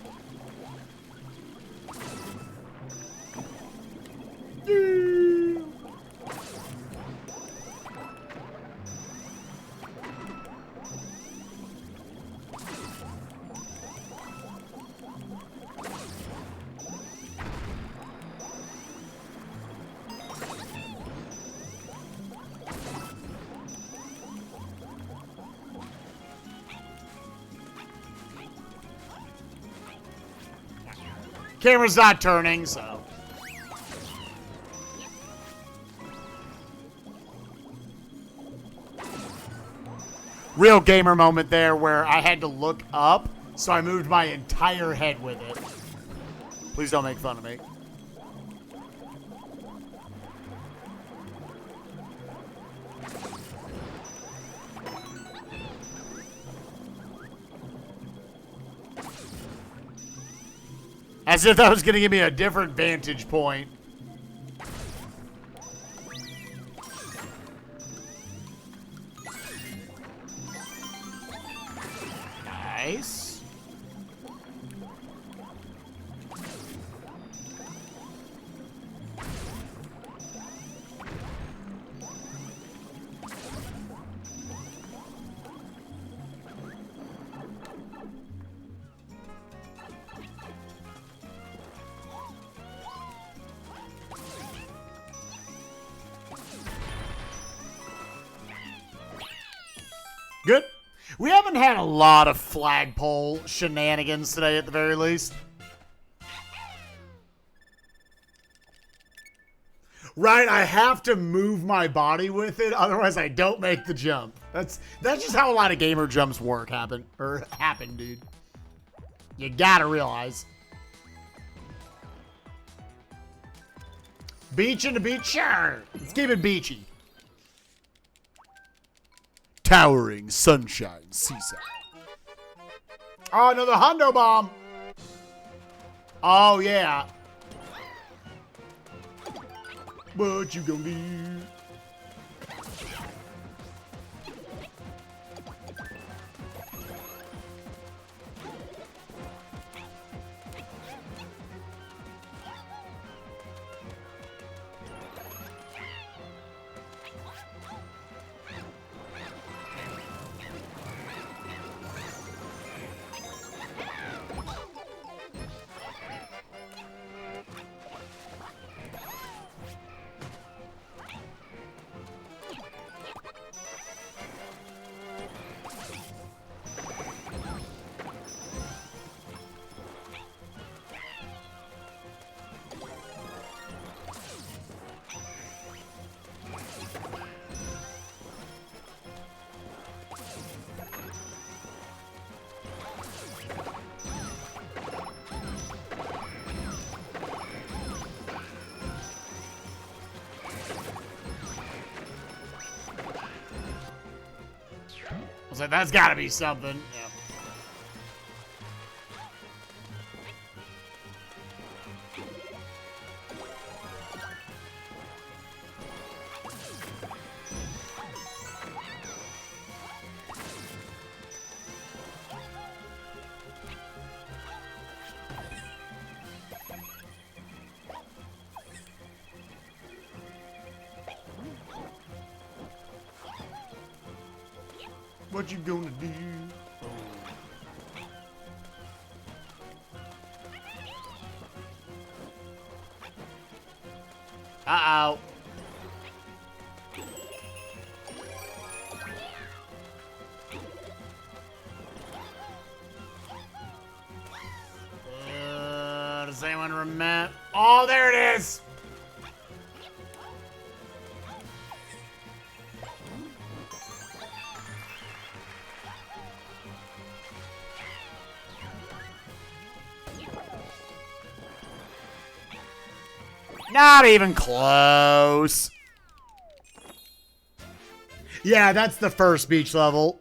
Camera's not turning, so. Real gamer moment there where I had to look up, so I moved my entire head with it. Please don't make fun of me. As if that was going to give me a different vantage point. Nice. Good. We haven't had a lot of flagpole shenanigans today, at the very least. Right, I have to move my body with it, otherwise I don't make the jump. That's just how a lot of gamer jumps work, happen, dude. You gotta realize. Beach and the beach, sure. Let's keep it beachy. Towering sunshine seaside. Oh, another hundo bomb. Oh, yeah. What you gonna do? I was like, that's gotta be something. Yeah. What you gonna do? Uh-oh. Does anyone remember? Oh, there it is! Not even close. Yeah, that's the first beach level.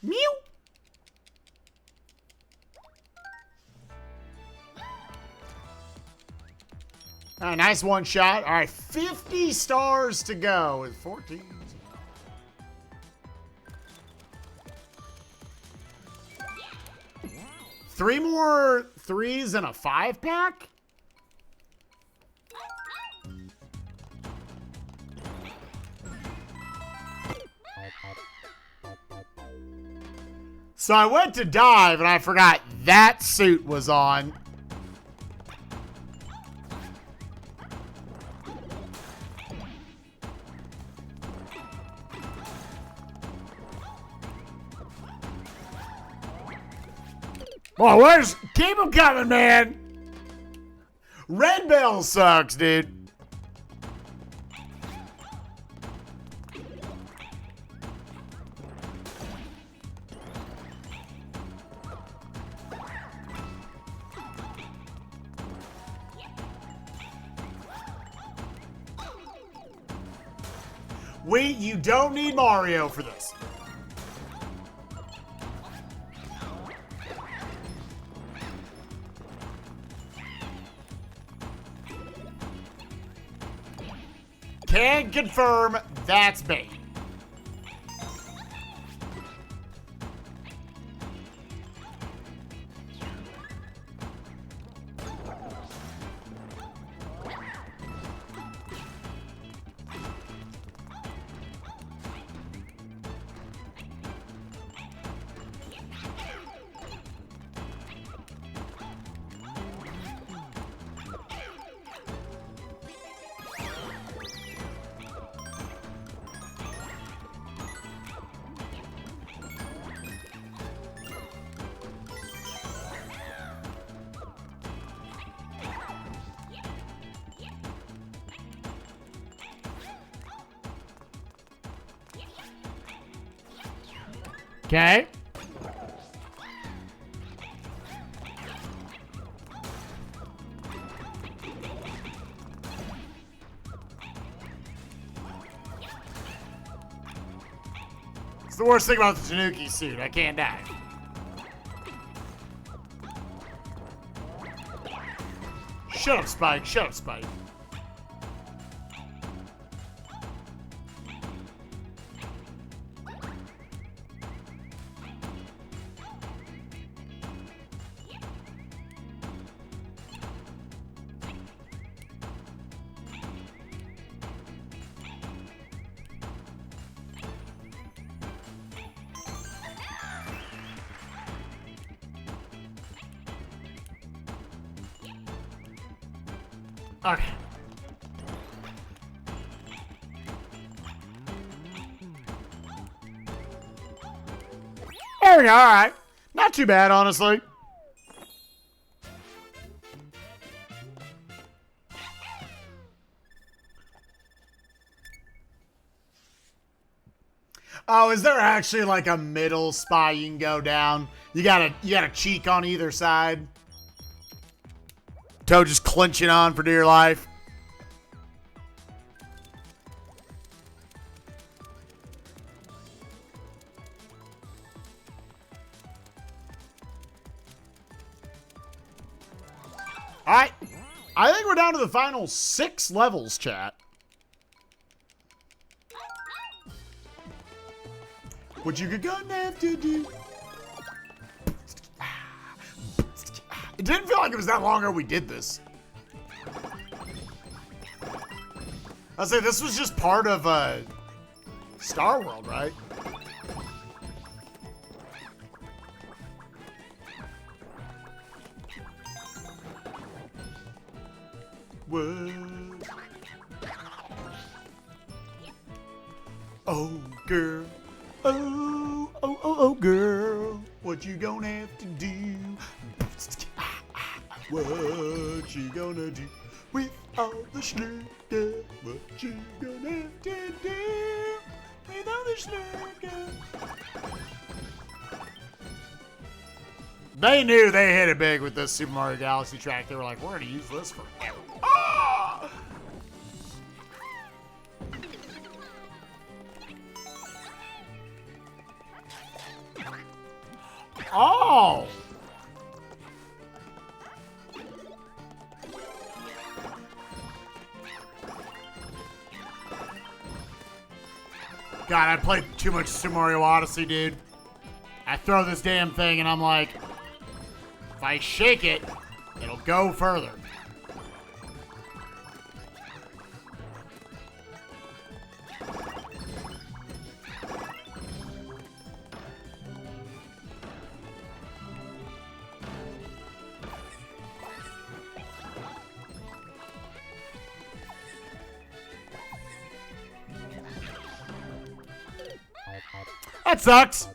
Mew. All right, nice one shot. All right, 50 stars to go with 14. Three more threes and a 5-pack? So I went to dive and I forgot that suit was on. Oh, keep them coming, man. Red Bell sucks, dude. You don't need Mario for this. Can confirm that's bait. Okay. It's the worst thing about the Tanuki suit. I can't die. Shut up, Spike. Shut up, Spike. Okay. There we go, alright. Not too bad, honestly. Oh, is there actually like a middle spot you can go down? You got a cheek on either side. Toe just clenching on for dear life. All right. I think we're down to the final 6 levels, chat. What you gonna have to do? It didn't feel like it was that long ago we did this. I'll say this was just part of Star World, right? What? Oh, girl. Oh, girl. What you gonna have to do? What you gonna do with all the schlurker? What you gonna have to do with all the schlurker? They knew they hit it big with this Super Mario Galaxy track. They were like, we're gonna use this forever. Ah! Oh! God, I played too much Super Mario Odyssey, dude. I throw this damn thing and I'm like, if I shake it, it'll go further. That sucks.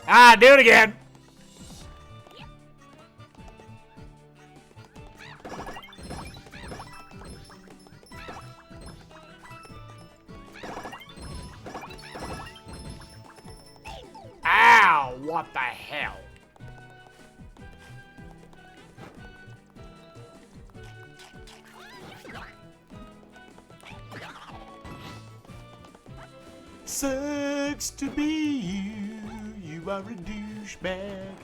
Ah, do it again. Ow, what the hell? Sucks to be you. You are a douchebag.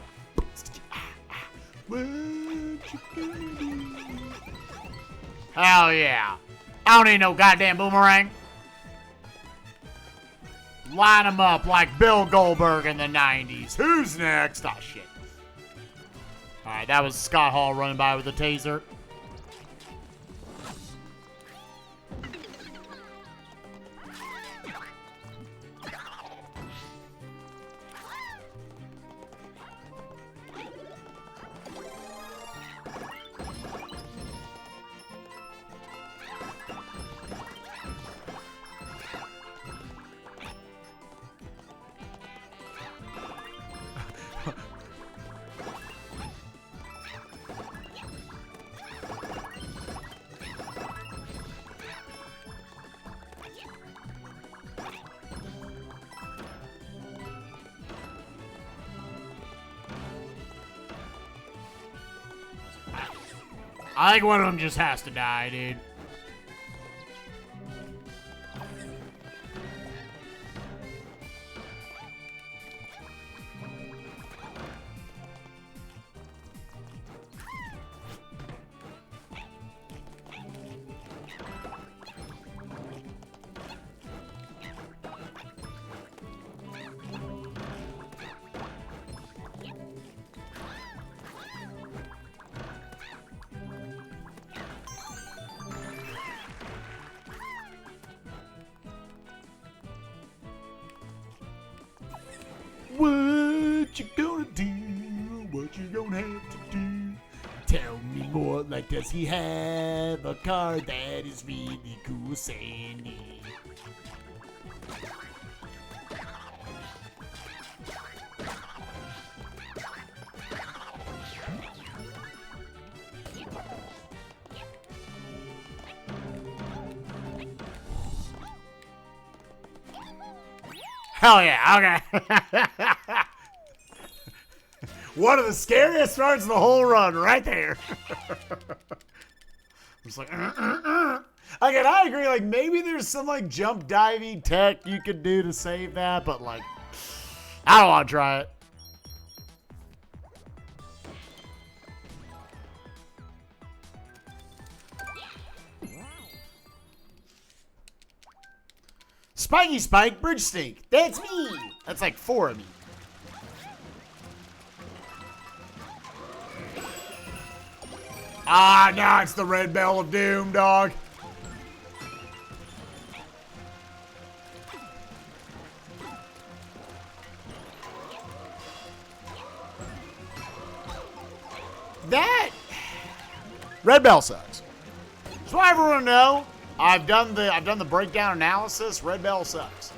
What you gonna do? Hell yeah. I don't need no goddamn boomerang. Line them up like Bill Goldberg in the 90s. Who's next? Oh, shit. Alright, that was Scott Hall running by with a taser. I think one of them just has to die, dude. What you gonna do? What you gonna have to do? Tell me more, like does he have a car that is really cool, Sandy? Hell yeah, okay. One of the scariest parts of the whole run, right there. I'm just like, Again, I agree, like, maybe there's some, like, jump diving tech you could do to save that, but, like, I don't want to try it. Spiky Spike Bridge Snake. That's me. That's like 4 of me. Ah, now it's the Red Bell of Doom, dog. what? Red Bell sucks. That's why everyone know. I've done the breakdown analysis. Red Bell sucks.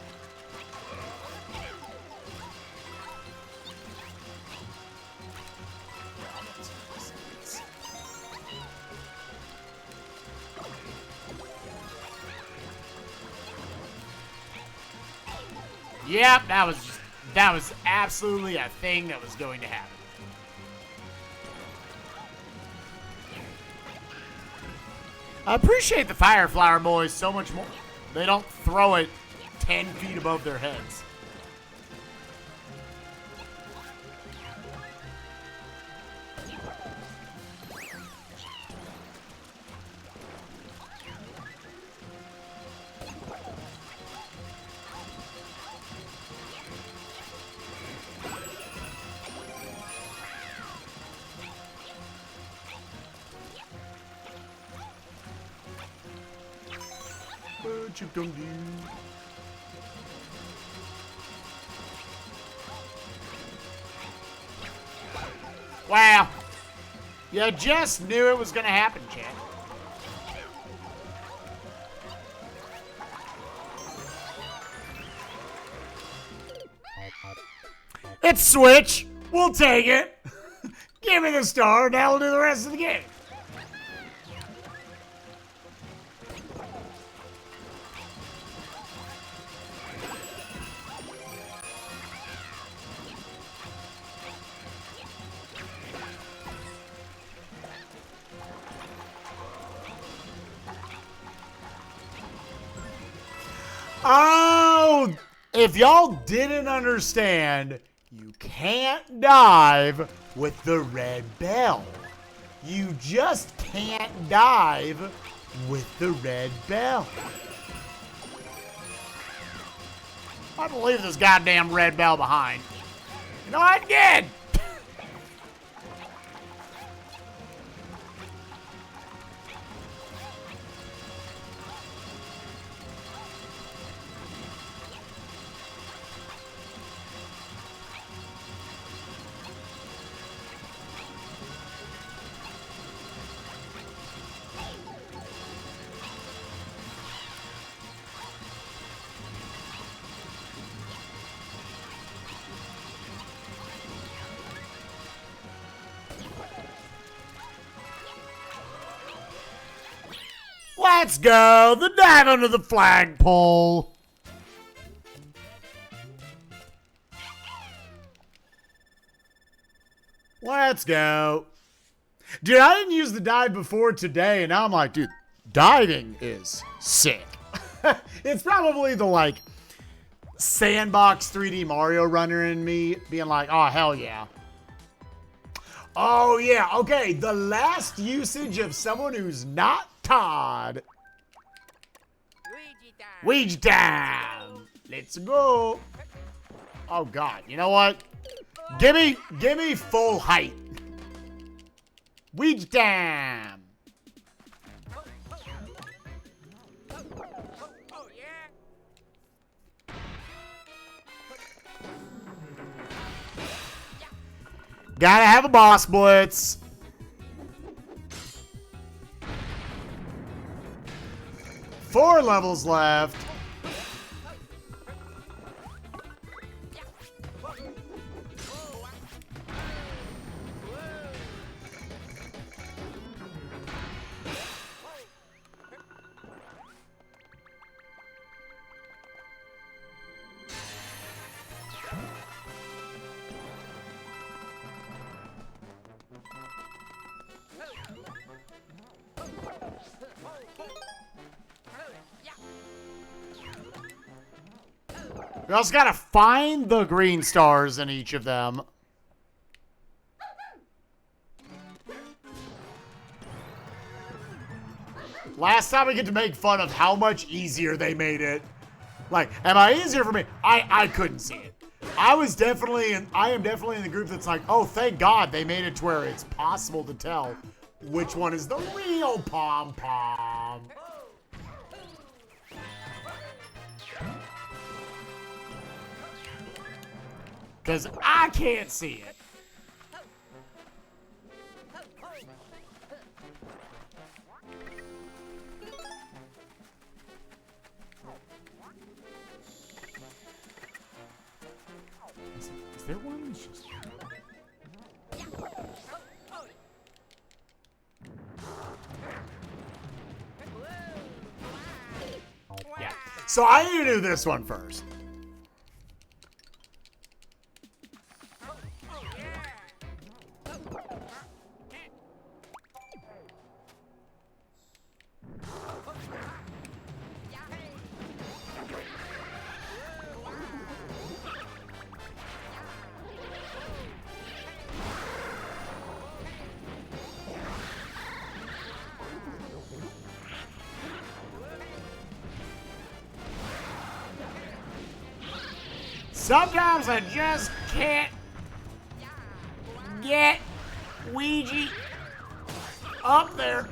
Yep, that was absolutely a thing that was going to happen. I appreciate the Fire Flower boys so much more. They don't throw it 10 feet above their heads. Wow. You just knew it was going to happen, Chad. It's Switch. We'll take it. Give me the star. Now we'll do the rest of the game. Oh, if y'all didn't understand, you can't dive with the red bell. You just can't dive with the red bell. I don't leave this goddamn red bell behind. You know I did. Let's go. The dive under the flagpole. Let's go. Dude, I didn't use the dive before today, and now I'm like, dude, diving is sick. It's probably the, like, sandbox 3D Mario runner in me being like, oh, hell yeah. Oh, yeah. Okay, the last usage of someone who's not Todd. Luigi time. Ouija time. Let's go. Oh, God. You know what? Give me full height. Ouija time. Oh yeah. Gotta have a boss blitz. Four levels left. We also gotta find the green stars in each of them. Last time we get to make fun of how much easier they made it. Like, am I easier for me? I couldn't see it. I am definitely in the group that's like, oh, thank God they made it to where it's possible to tell which one is the real pom-pom. Because I can't see it. Is there one that's just... Yeah. So I need to do this one first. Sometimes I just can't get Ouija up there.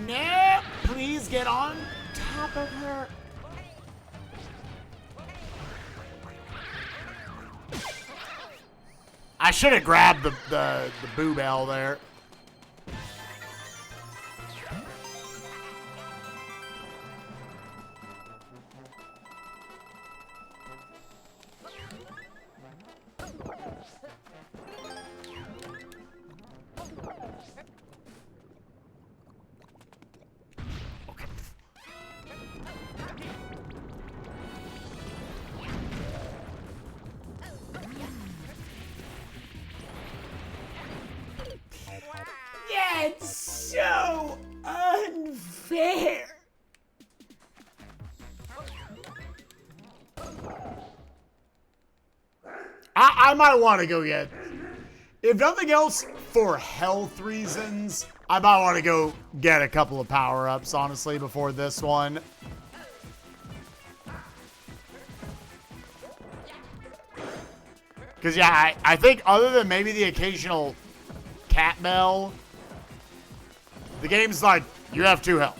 No, please get on top of her. I should have grabbed the boo bell there. That's so unfair. I might want to go get, if nothing else, for health reasons, I might want to go get a couple of power-ups, honestly, before this one. Because, yeah, I think other than maybe the occasional cat bell, the game's like, you have 2 health.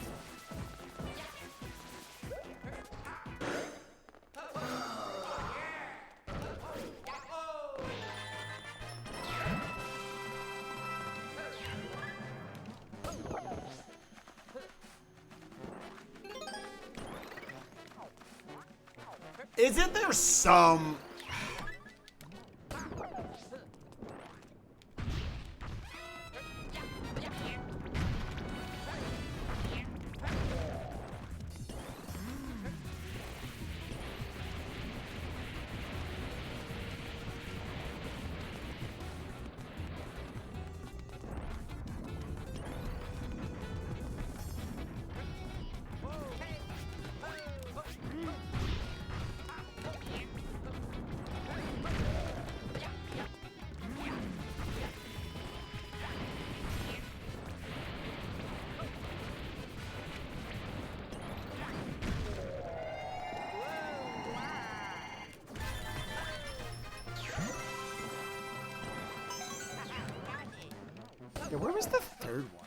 Isn't there some... Yeah, where was the third one?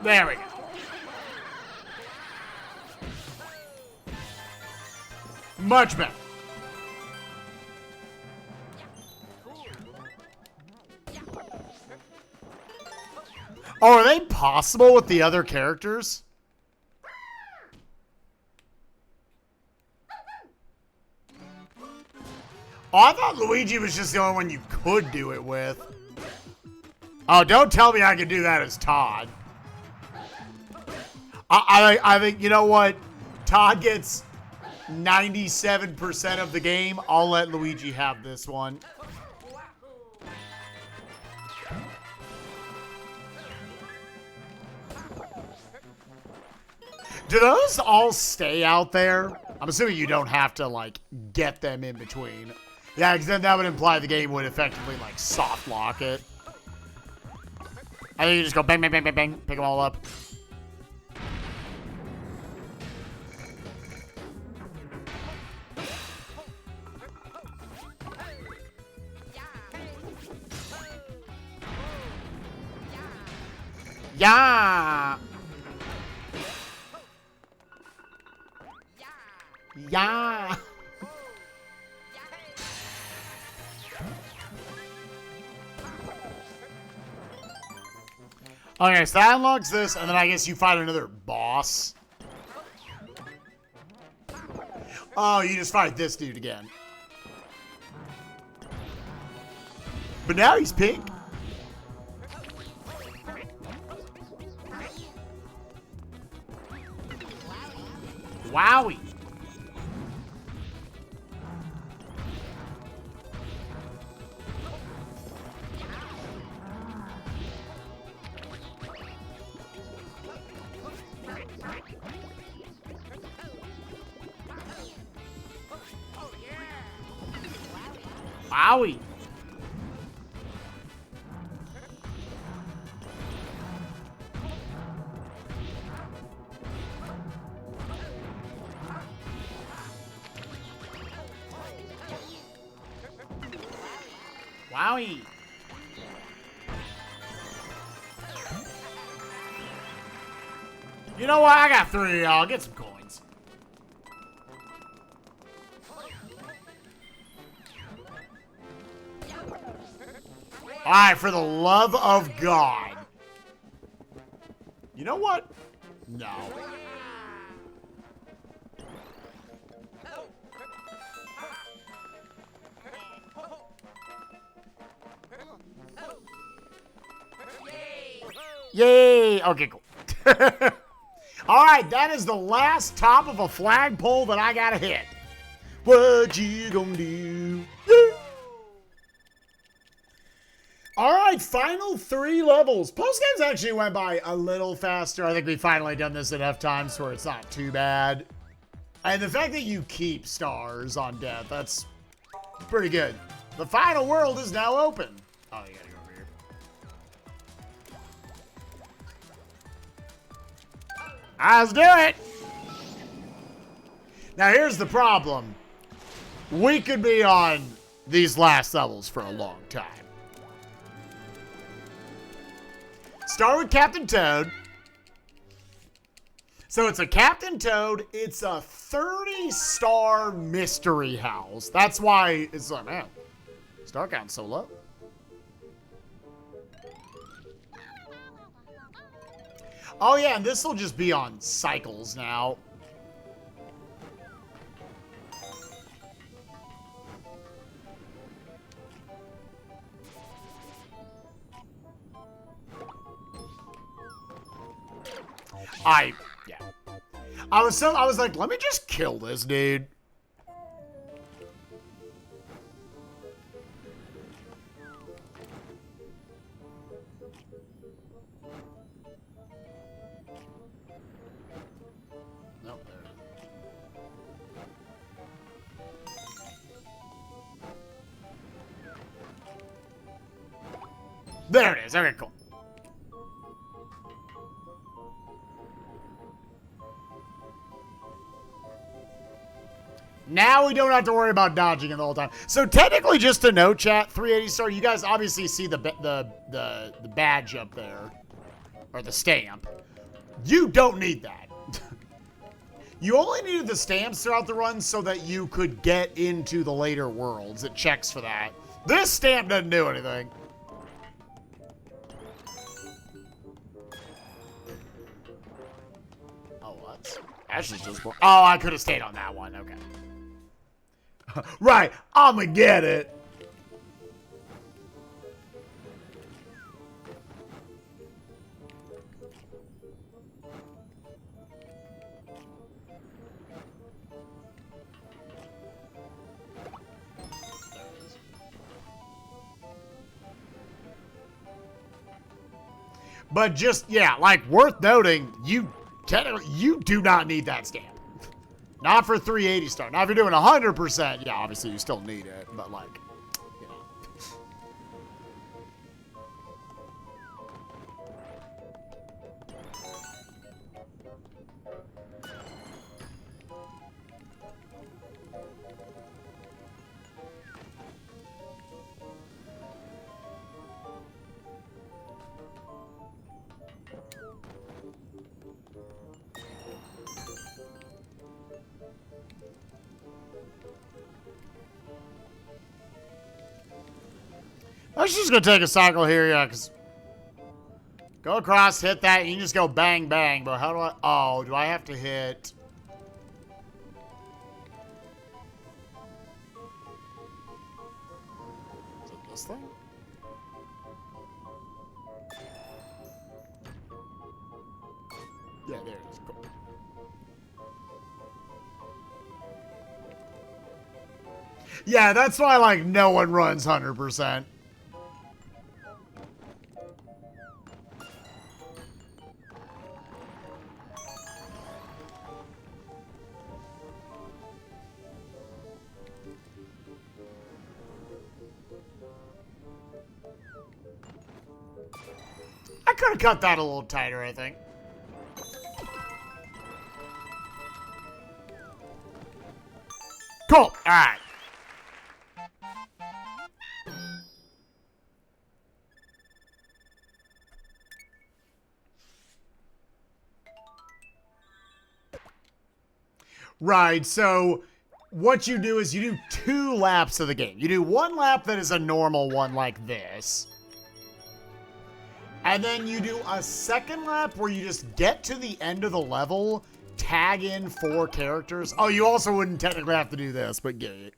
There we go. Much better. Oh, are they possible with the other characters? Oh, I thought Luigi was just the only one you could do it with. Oh, don't tell me I can do that as Todd. I think, you know what? Todd gets 97% of the game. I'll let Luigi have this one. Do those all stay out there? I'm assuming you don't have to, like, get them in between. Yeah, because then that would imply the game would effectively, like, soft lock it. I think you just go bang, bang, bang, bang, bang, pick them all up. Yeah. Yeah. Okay, so that unlocks this, and then I guess you fight another boss. Oh, you just fight this dude again. But now he's pink. Wowie. Wowie. Wowie. You know what? I got 3 of y'all. Get some coins. Alright, for the love of God. You know what? No. Yay! Okay, cool. Alright, that is the last top of a flagpole that I gotta hit. What you gonna do? Alright, final 3 levels. Post games actually went by a little faster. I think we've finally done this enough times where it's not too bad. And the fact that you keep stars on death, that's pretty good. The final world is now open. Oh, you gotta go over here. Let's do it. Now here's the problem. We could be on these last levels for a long time. Start with Captain Toad. So it's a Captain Toad. It's a 30-star mystery house. That's why it's like, man, star count's so low. Oh yeah, and this will just be on cycles now. Yeah. I was like, let me just kill this dude. Nope, there it is. Okay, cool. Now we don't have to worry about dodging it the whole time. So technically, just to note, chat, 380 star. You guys obviously see the badge up there, or the stamp. You don't need that. You only needed the stamps throughout the run so that you could get into the later worlds. It checks for that. This stamp doesn't do anything. Oh, what? Actually, just oh, I could have stayed on that one. Okay. Right, I'ma get it. But just, yeah, like, worth noting, you technically, you do not need that stamp. Not for 380 star. Now, if you're doing 100%, yeah, obviously you still need it, but like, you know. I'm just gonna take a cycle here, yeah, because go across, hit that, and you just go bang, bang. But how do I? Oh, do I have to hit? Is it this thing? Yeah, there it is. Cool. Yeah, that's why like no one runs 100%. I could have cut that a little tighter, I think. Cool. All right. Right, so what you do is you do 2 laps of the game. You do 1 lap that is a normal one like this. And then you do a 2nd lap where you just get to the end of the level, tag in 4 characters. Oh, you also wouldn't technically have to do this, but get it.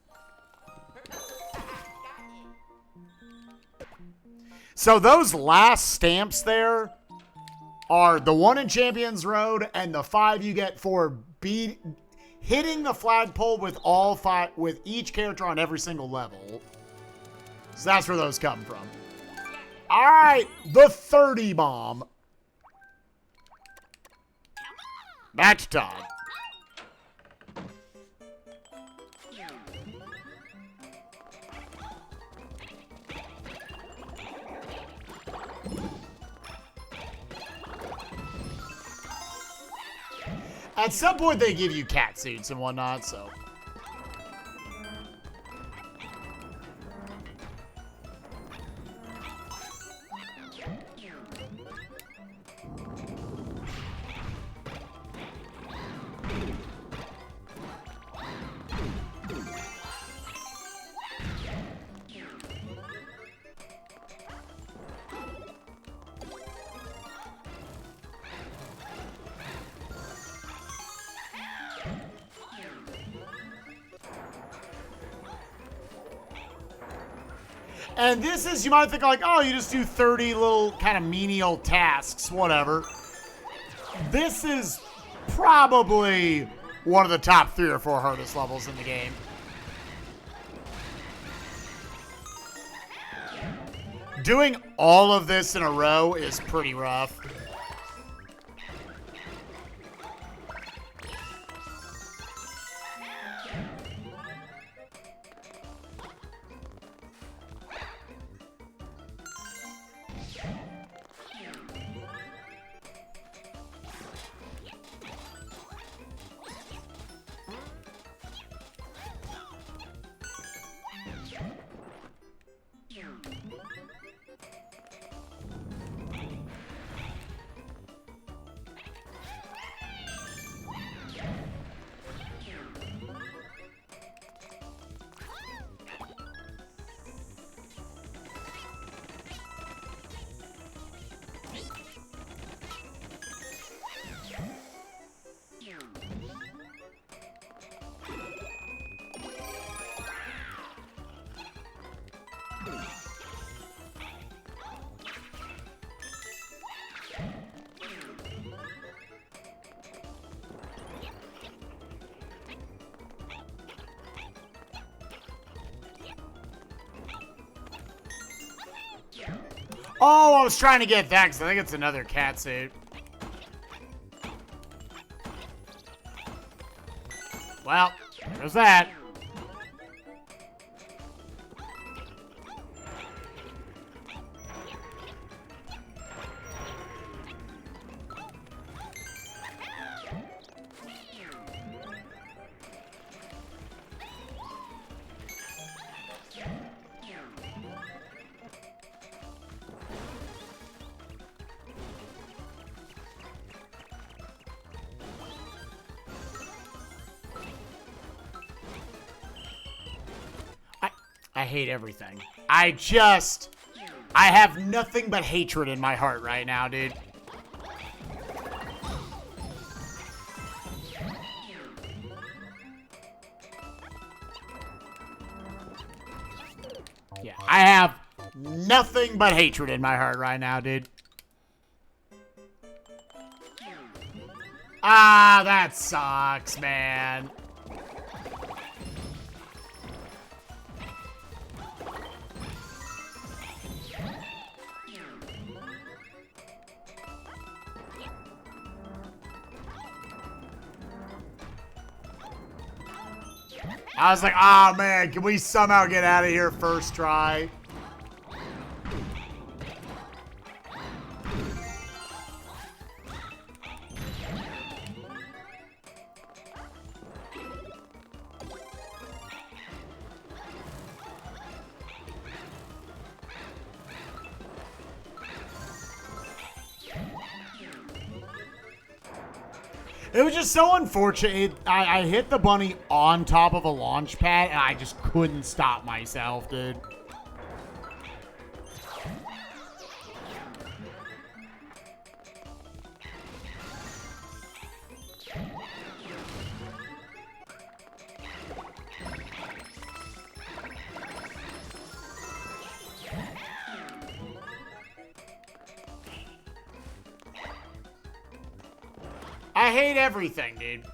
So those last stamps there are the 1 in Champions Road and the 5 you get for hitting the flagpole with all 5, with each character on every single level. So that's where those come from. All right, the 30 bomb. Match time. At some point, they give you cat suits and whatnot, so. And this is, you might think like, oh, you just do 30 little kind of menial tasks, whatever. This is probably one of the top 3 or 4 hardest levels in the game. Doing all of this in a row is pretty rough. Oh, I was trying to get that because I think it's another cat suit. Well, there's that. I hate everything. I have nothing but hatred in my heart right now, dude. Yeah, I have nothing but hatred in my heart right now, dude. Ah, that sucks, man. I was like, oh man, can we somehow get out of here first try? It was just so unfortunate. I hit the bunny on top of a launch pad, and I just couldn't stop myself, dude. I hate everything, dude.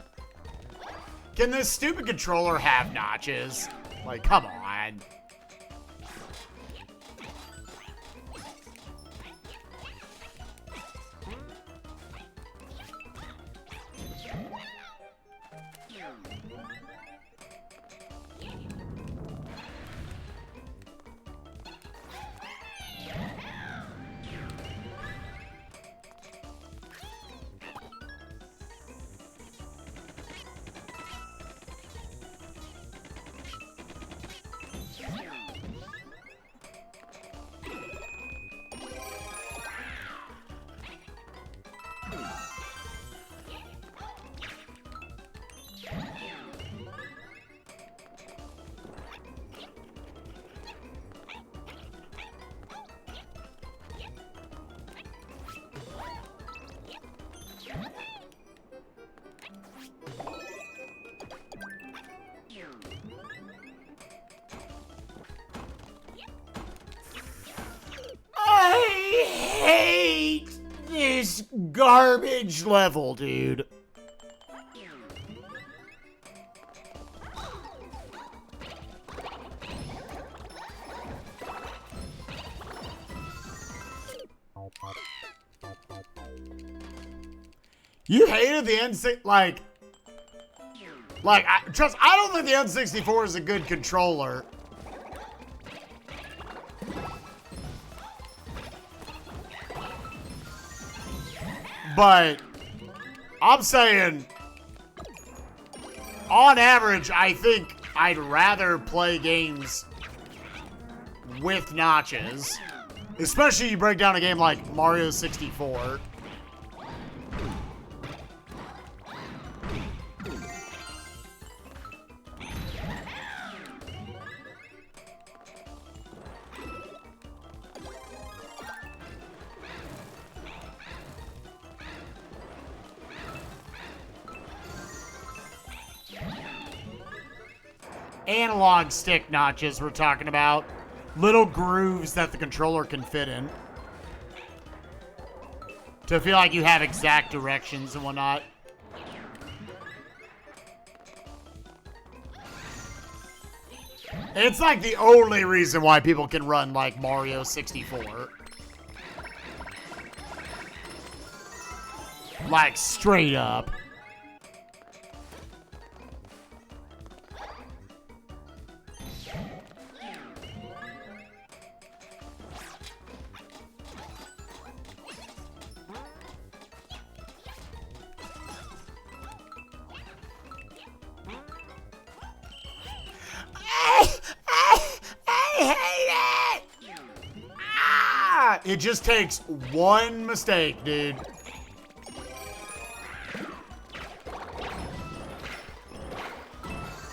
Can this stupid controller have notches? Like, come on. I hate this garbage level, dude. You hated the N6, like, trust, I don't think the N64 is a good controller. But I'm saying, on average, I think I'd rather play games with notches. Especially you break down a game like Mario 64. Analog stick notches we're talking about. Little grooves that the controller can fit in. To feel like you have exact directions and whatnot. It's like the only reason why people can run like Mario 64. Like straight up. It just takes one mistake, dude.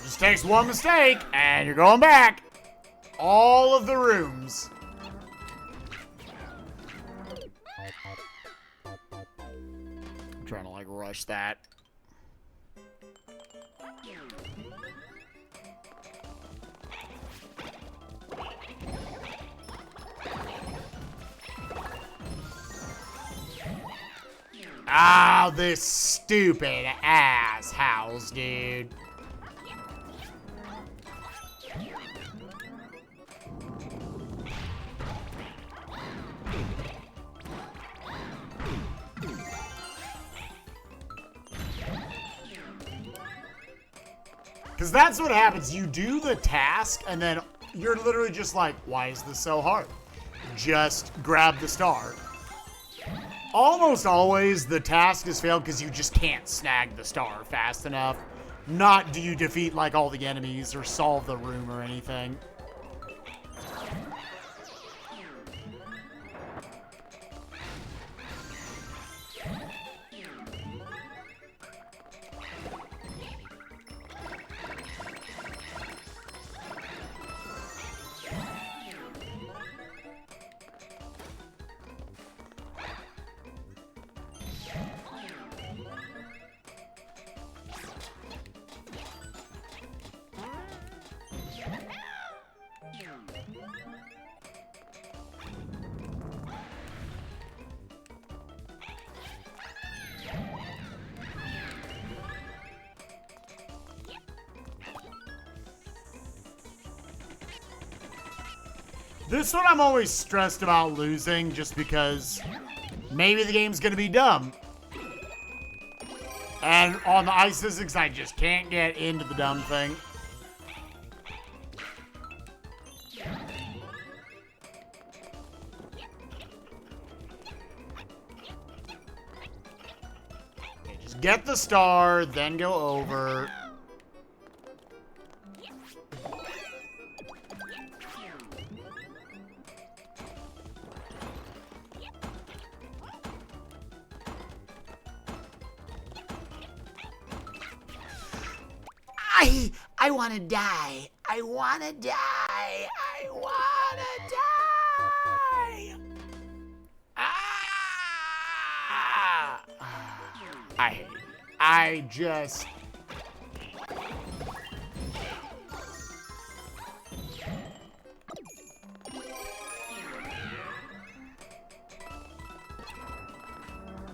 Just takes one mistake, and you're going back. All of the rooms. I'm trying to, like, rush that. Ah, this stupid ass house, dude. Because that's what happens. You do the task, and then you're literally just like, why is this so hard? Just grab the star. Almost always, the task is failed because you just can't snag the star fast enough. Not do you defeat, like, all the enemies or solve the room or anything. This one I'm always stressed about losing just because maybe the game's gonna be dumb. And on the ice physics, I just can't get into the dumb thing. Okay, just get the star, then go over. I want to die. I want to die. I want to die. Ah! I hate it. I just...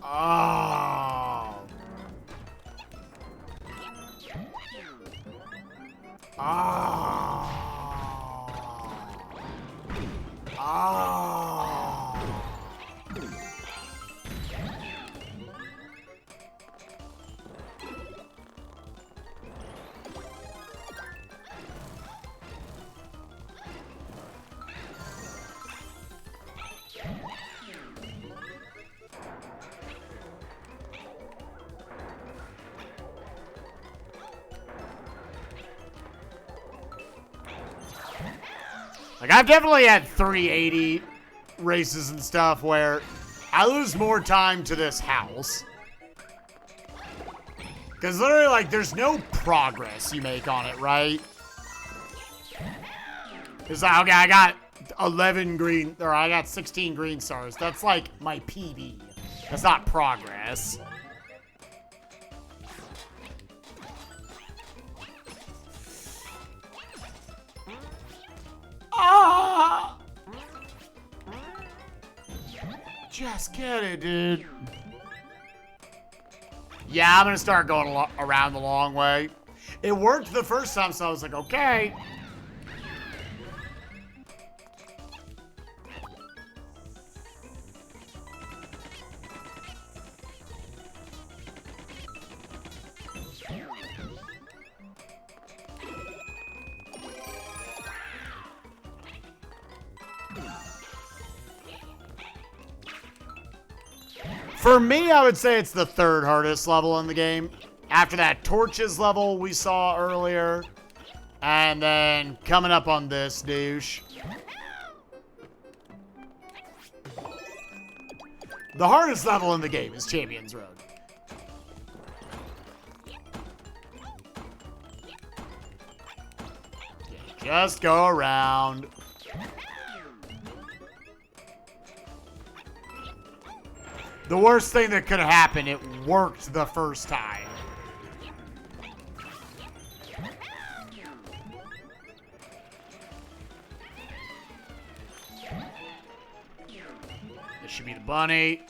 Oh. Oh. Oh. Like, I've definitely had 380 races and stuff where I lose more time to this house. Because literally, like, there's no progress you make on it, right? It's like, okay, I got 11 green, or I got 16 green stars. That's like my PB. That's not progress. Ah! Just get it, dude. Yeah, I'm gonna start going around the long way. It worked the first time, so I was like, okay. For me, I would say it's the third hardest level in the game. After that torches level we saw earlier. And then coming up on this douche. The hardest level in the game is Champions Road. Just go around. The worst thing that could have happened, it worked the first time. This should be the bunny.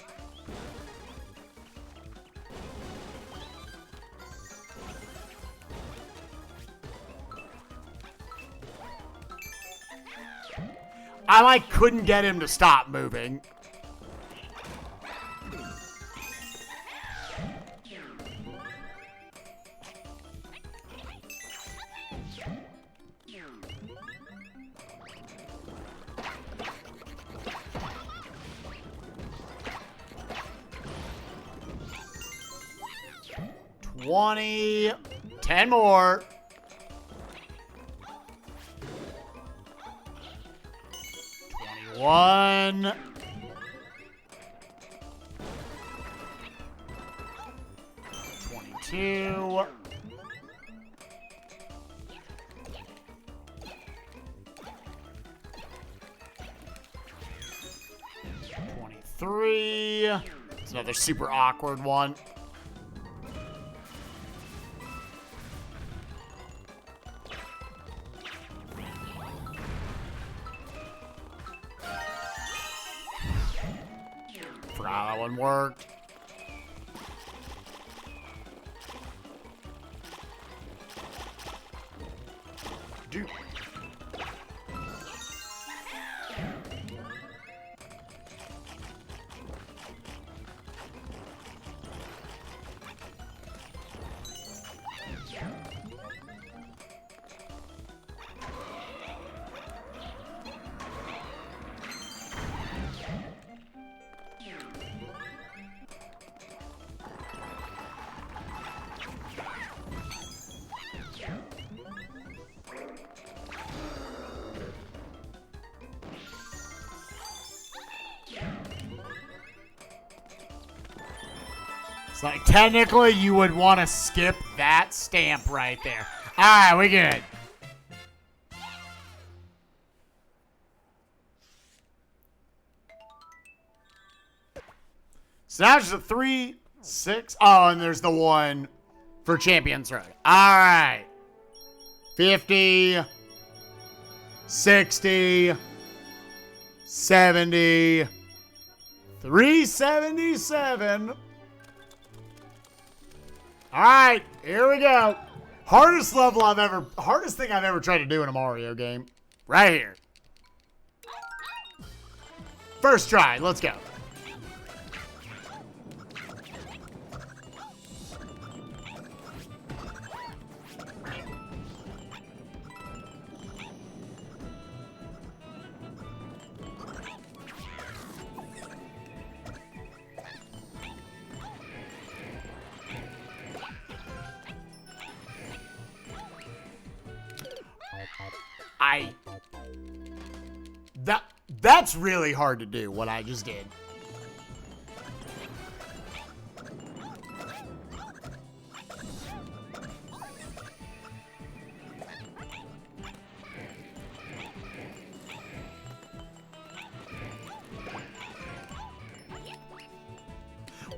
I like couldn't get him to stop moving. $20. 10 more. 21. 22. 23. It's another super awkward one. Forgot that one worked. Dude. It's like, technically, you would want to skip that stamp right there. All right, we good. So now it's a 3, 6. Oh, and there's the one for Champions Road. All right. 50, 60, 70, 377. All right, here we go. Hardest thing I've ever tried to do in a Mario game. Right here. First try, let's go. That's really hard to do, what I just did.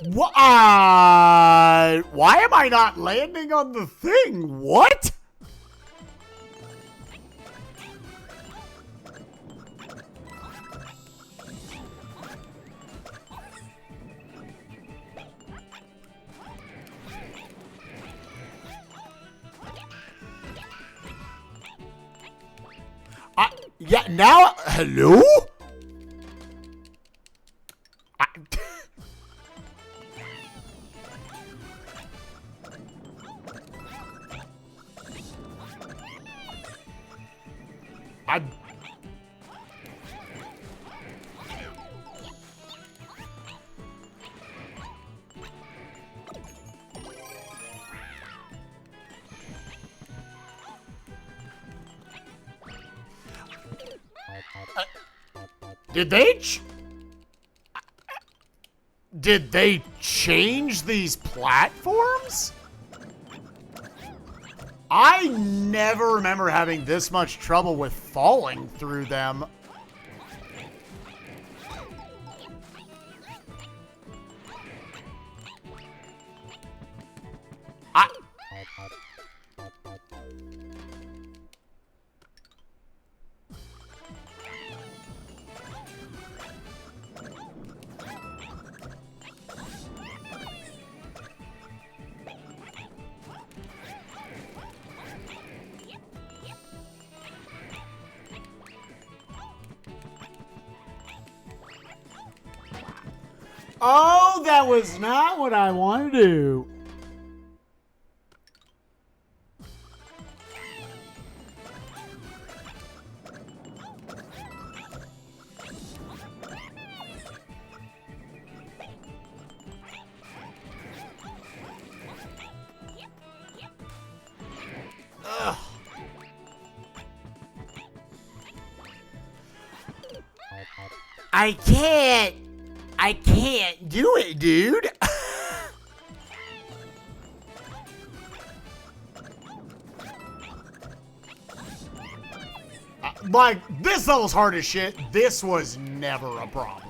What? Why am I not landing on the thing? What? Yeah, now, hello? Did they? Did they change these platforms? I never remember having this much trouble with falling through them. Oh, that was not what I wanted to do. Ugh. I can't do it, dude. Like, this level's hard as shit. This was never a problem.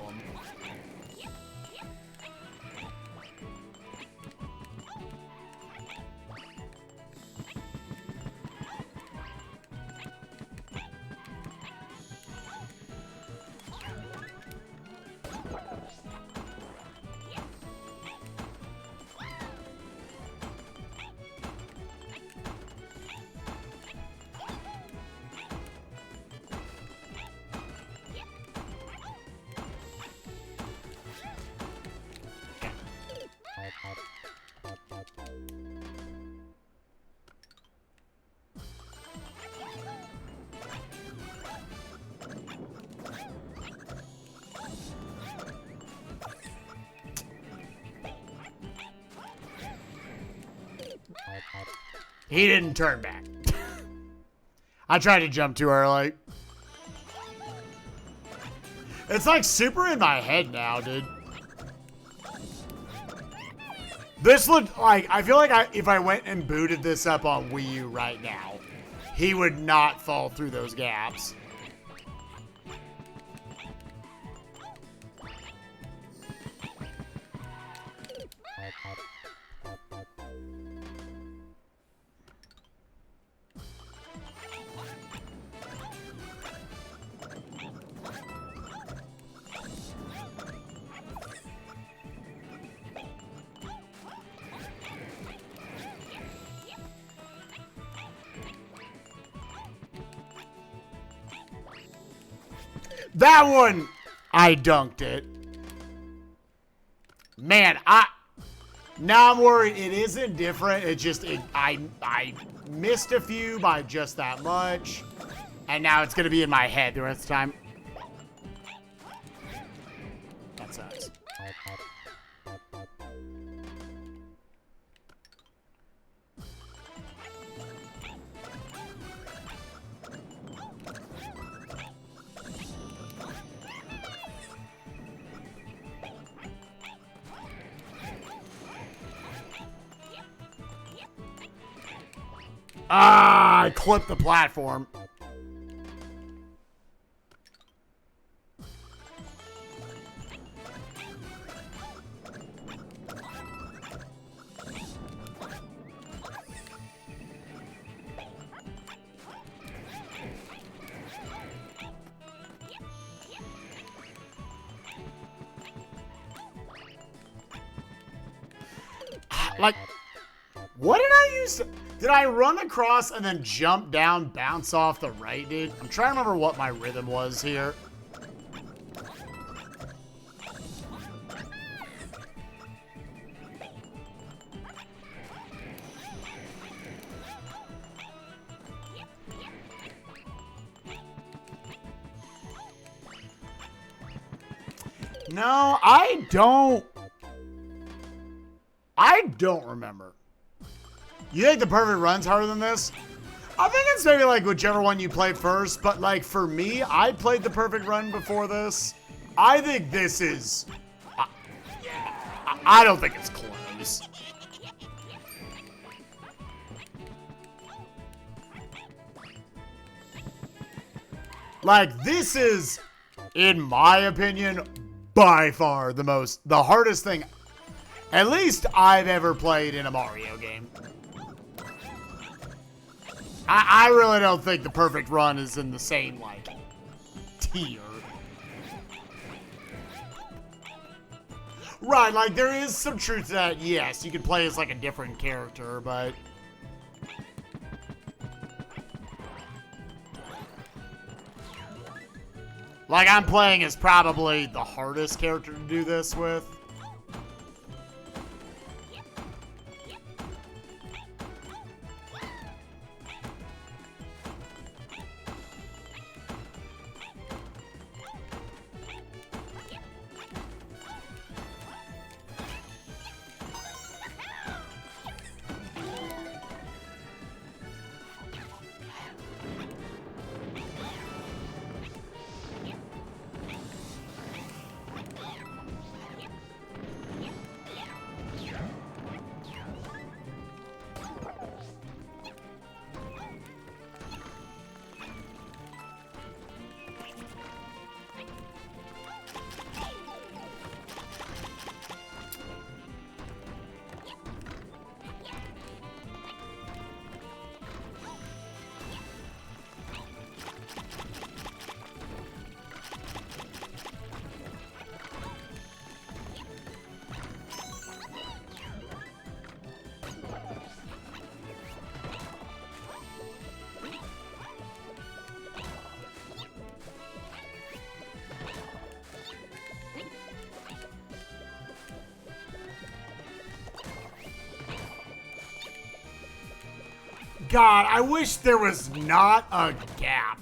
He didn't turn back. I tried to jump too early. It's like super in my head now, dude. This looked like, I feel like if I went and booted this up on Wii U right now, he would not fall through those gaps. That one, I dunked it. Man, now I'm worried it isn't different. It just, I missed a few by just that much. And now it's going to be in my head the rest of the time. That sucks. Ah, I clipped the platform. Like, what did I use? Did I run across and then jump down, bounce off the right, dude? I'm trying to remember what my rhythm was here. No, I don't remember. You think the perfect run's harder than this? I think it's maybe like whichever one you play first, but like for me, I played the perfect run before this. I think this is... yeah. I don't think it's close. Like, this is, in my opinion, by far the hardest thing, at least I've ever played in a Mario game. I really don't think the perfect run is in the same, like, tier. Right, like, there is some truth to that. Yes, you can play as, like, a different character, but... Like, I'm playing as probably the hardest character to do this with. God, I wish there was not a gap.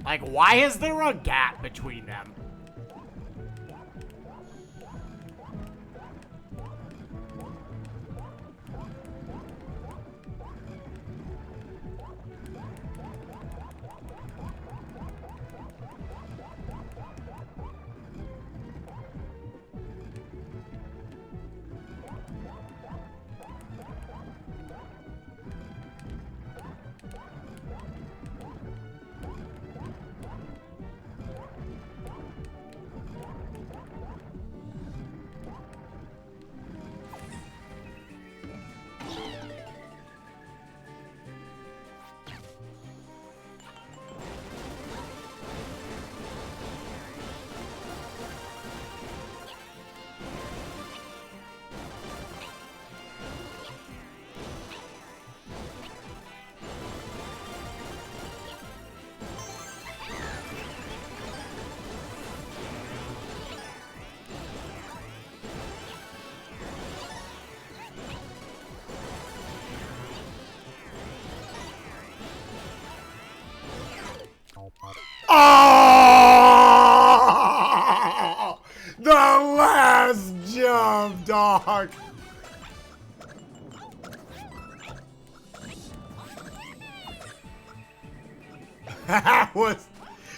Like, why is there a gap between them? Oh! The last jump, dog. That was,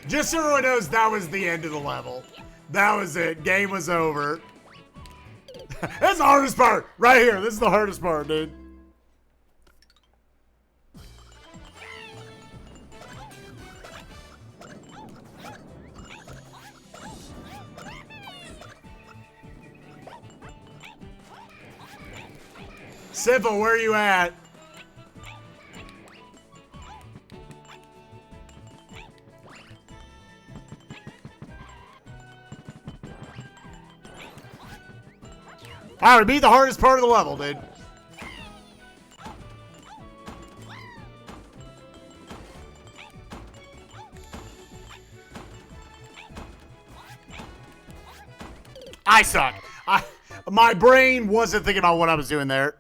just so everyone knows, that was the end of the level. That was it. Game was over. That's the hardest part. Right here. This is the hardest part, dude. Simple, where are you at? Alright, beat the hardest part of the level, dude. I suck. My brain wasn't thinking about what I was doing there.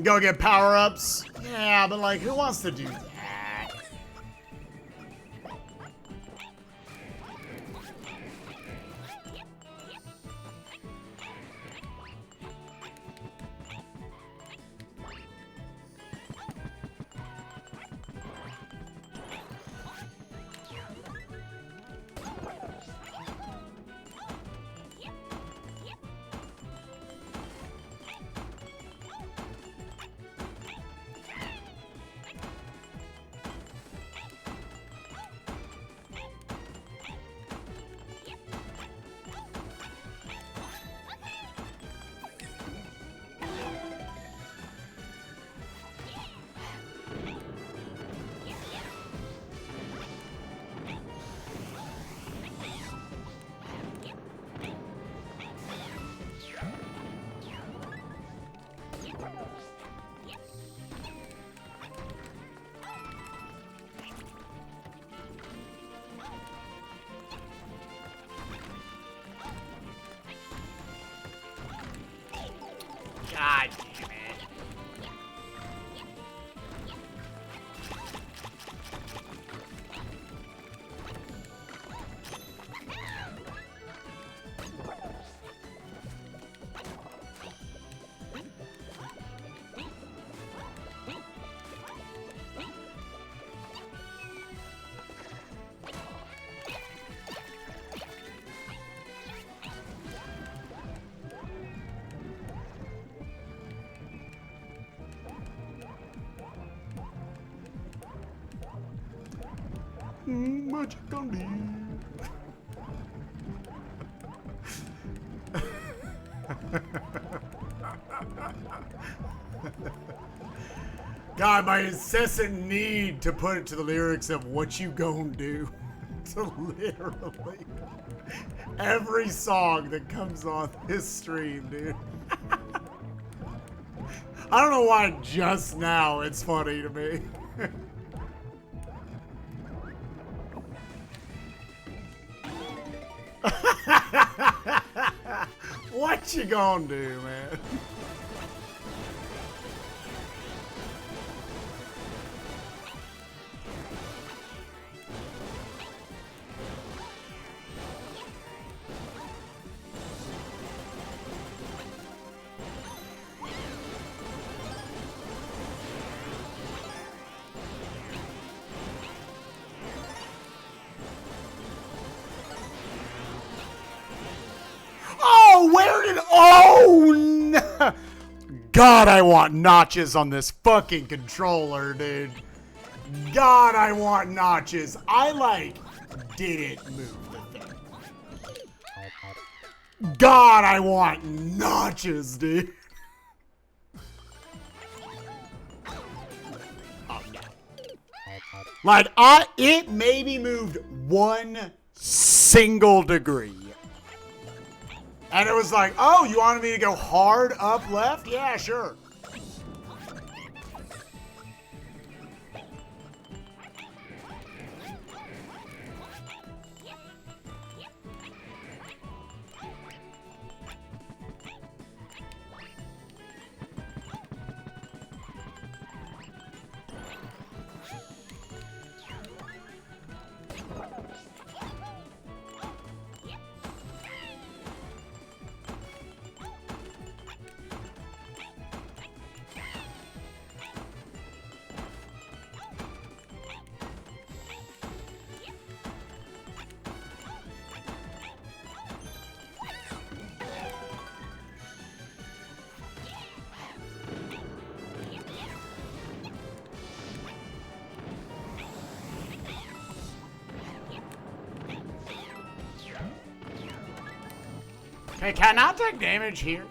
Go get power-ups. Yeah, but like, who wants to do that? God damn it. What you gonna do? God, my incessant need to put it to the lyrics of what you gonna do to literally every song that comes on this stream, dude. I don't know why just now it's funny to me. What you gonna do, man? Oh, where did... Oh, no. God, I want notches on this fucking controller, dude. God, I want notches. I, like, didn't move the thing. God, I want notches, dude. Oh, no. Like, it maybe moved 1 single degree. And it was like, oh, you wanted me to go hard up left? Yeah, sure. Hey, can I take damage here?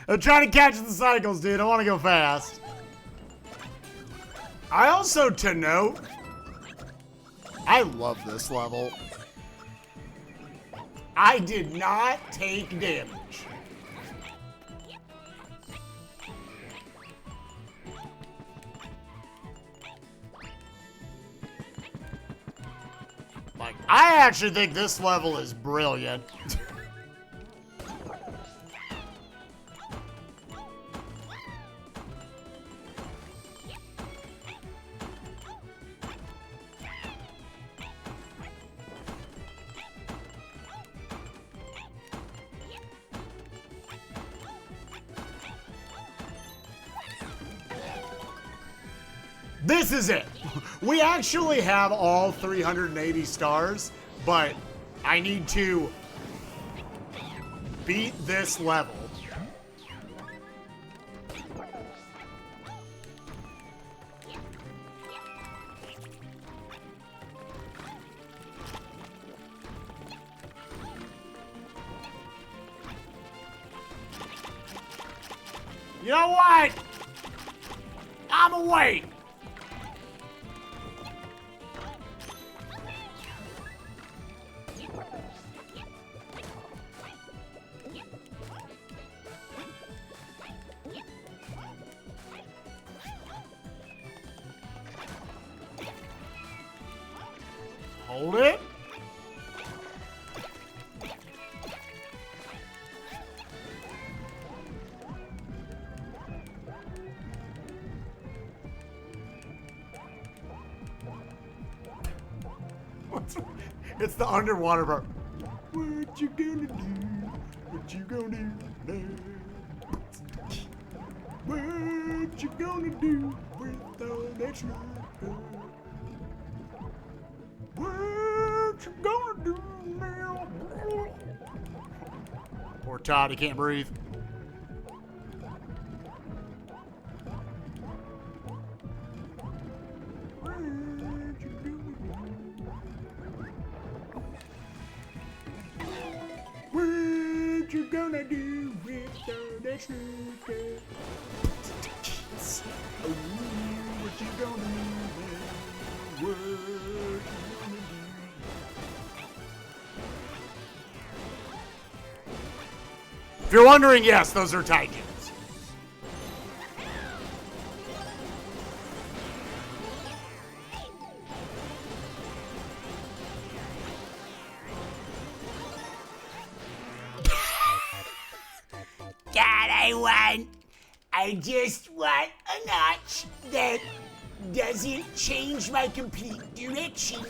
I'm trying to catch the cycles, dude. I want to go fast. I also, to note, I love this level. I did not take damage. Like, I actually think this level is brilliant. This is it. We actually have all 380 stars, but I need to beat this level. You know what? I'ma wait. It's the underwater part. What you gonna do? What you gonna do now? What you gonna do with all that sugar? What you gonna do now? Poor Todd, he can't breathe. What you gonna do with all that sugar? Oh, what you gonna do now? What you gonna do? If you're wondering, yes, those are Titans. God, I just want a notch that doesn't change my complete direction.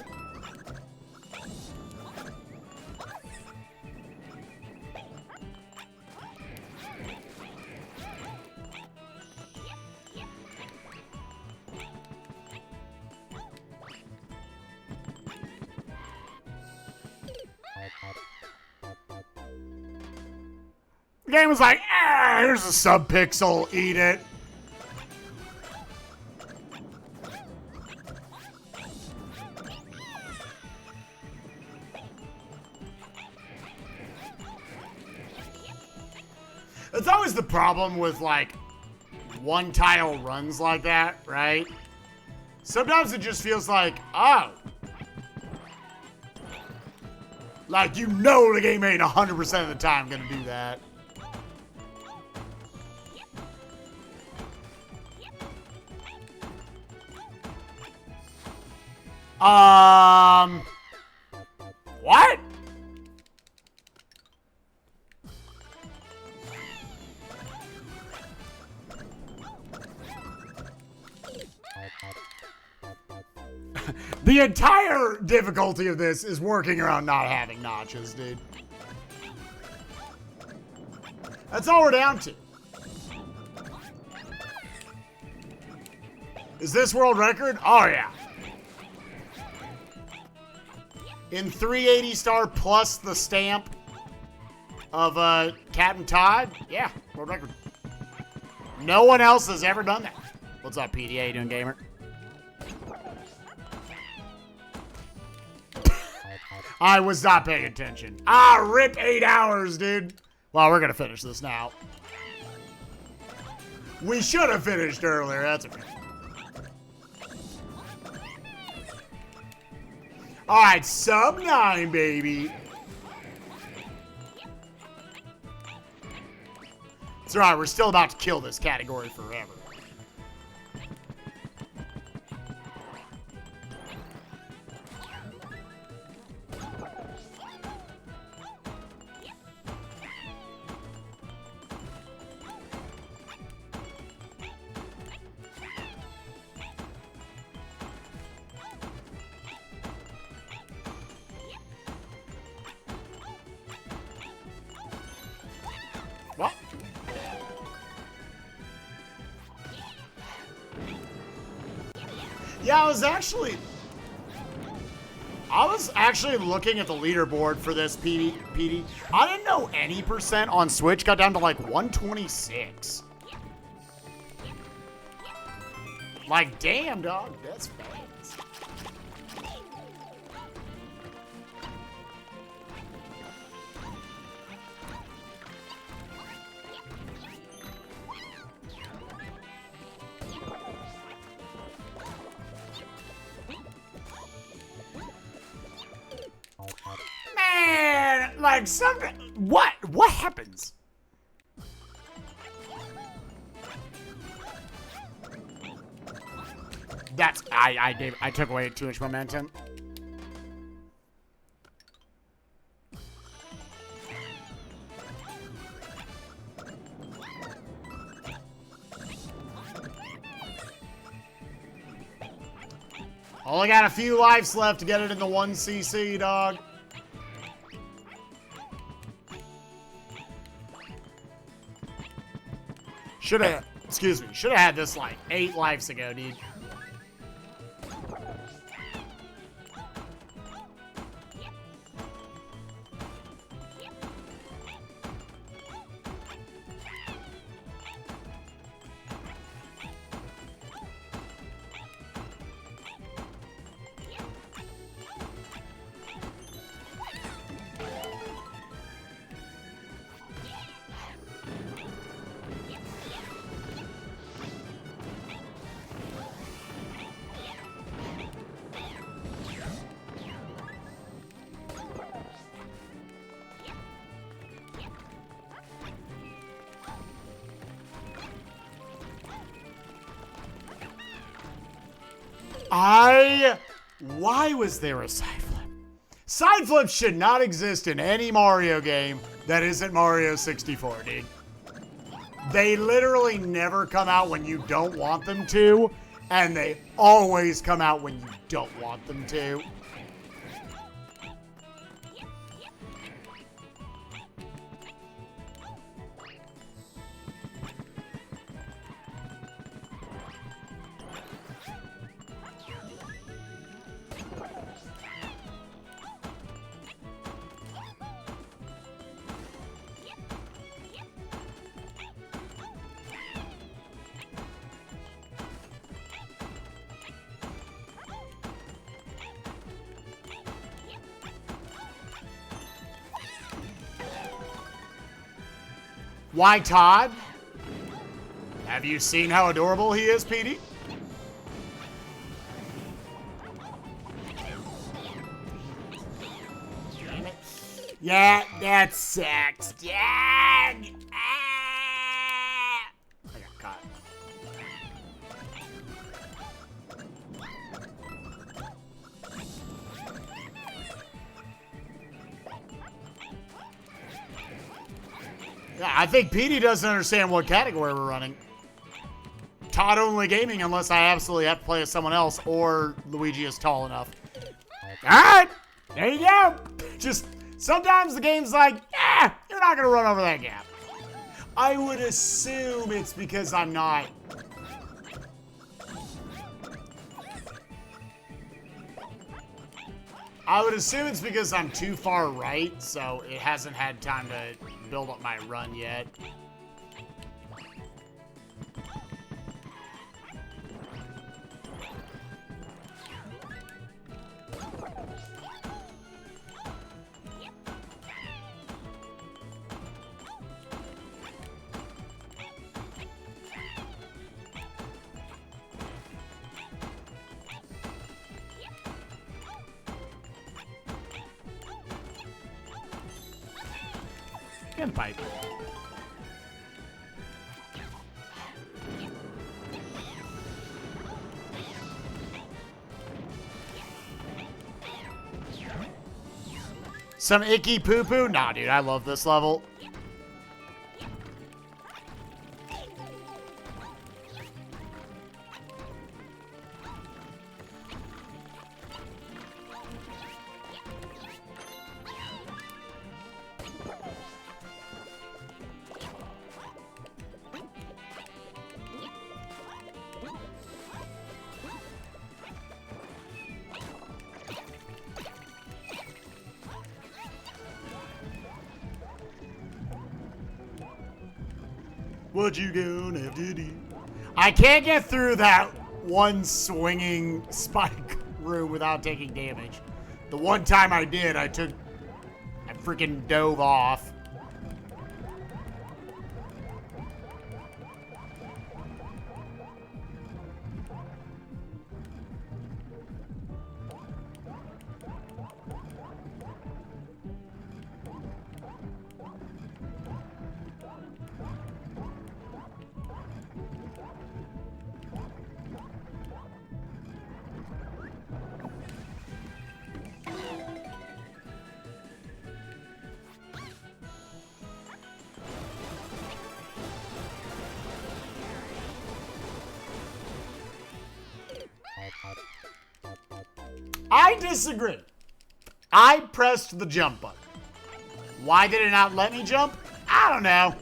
The game was like, here's a sub-pixel, eat it. That's always the problem with, like, one-tile runs like that, right? Sometimes it just feels like, oh. Like, you know the game ain't 100% of the time gonna do that. What? The entire difficulty of this is working around not having notches, dude. That's all we're down to. Is this world record? Oh, yeah. In 380 star plus the stamp of Captain Todd, yeah, world record. No one else has ever done that. What's up, PDA? You doing, gamer? I was not paying attention. Ah, rip 8 hours, dude. Well, we're gonna finish this now. We should have finished earlier. That's okay. All right, sub 9, baby. It's all right. We're still about to kill this category forever. What? Yeah, I was actually looking at the leaderboard for this PD. I didn't know any percent on Switch got down to like 126. Like, damn, dog, that's fast. Man, like something. What happens? That's I took away too much momentum. Only got a few lives left to get it in the 1cc, dog. Should have had this like 8 lives ago, dude. Why was there a side flip? Side flips should not exist in any Mario game that isn't Mario 64, dude. They literally never come out when you don't want them to, and they always come out when you don't want them to. Why, Todd? Have you seen how adorable he is, Petey? Yeah, that sucks. Yeah. I got caught. Yeah, I think Petey doesn't understand what category we're running. Todd only gaming unless I absolutely have to play with someone else or Luigi is tall enough. All right, there you go. Just sometimes the game's like, you're not going to run over that gap. I would assume it's because I'm not. I would assume it's because I'm too far right, so it hasn't had time to build up my run yet. And pipe. Some icky poo-poo? Nah, dude, I love this level. What you gonna have to do? I can't get through that one swinging spike room without taking damage. The one time I did, I freaking dove off. I disagree. I pressed the jump button. Why did it not let me jump? I don't know.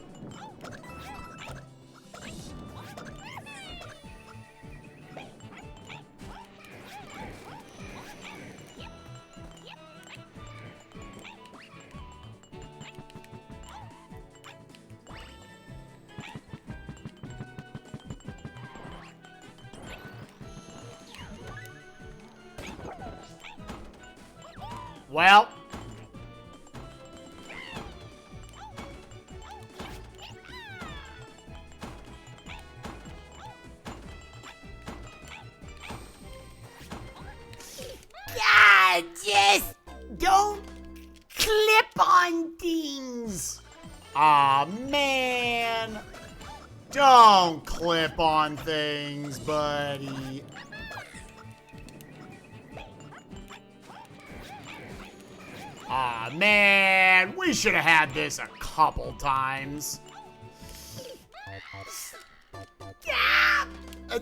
Well, God, just don't clip on things. aw, man. Don't clip on things, buddy. Aw, man. We should have had this a couple times.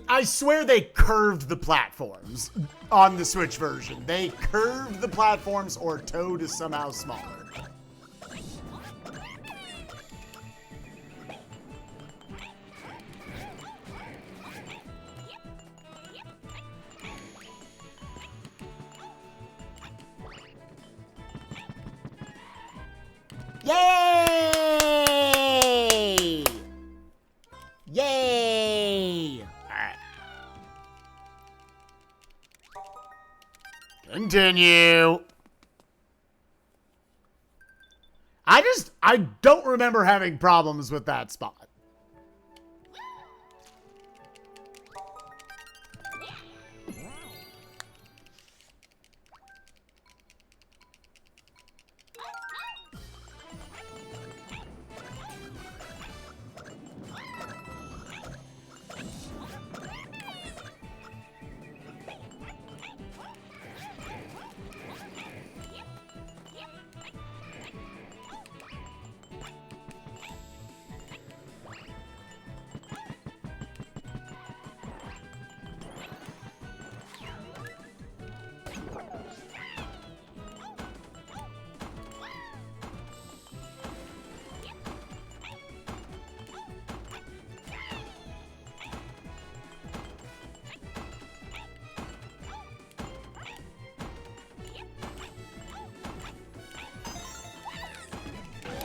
I swear they curved the platforms on the Switch version. They curved the platforms, or Toad is somehow smaller. Yay! Yay! Alright. Continue. I don't remember having problems with that spot.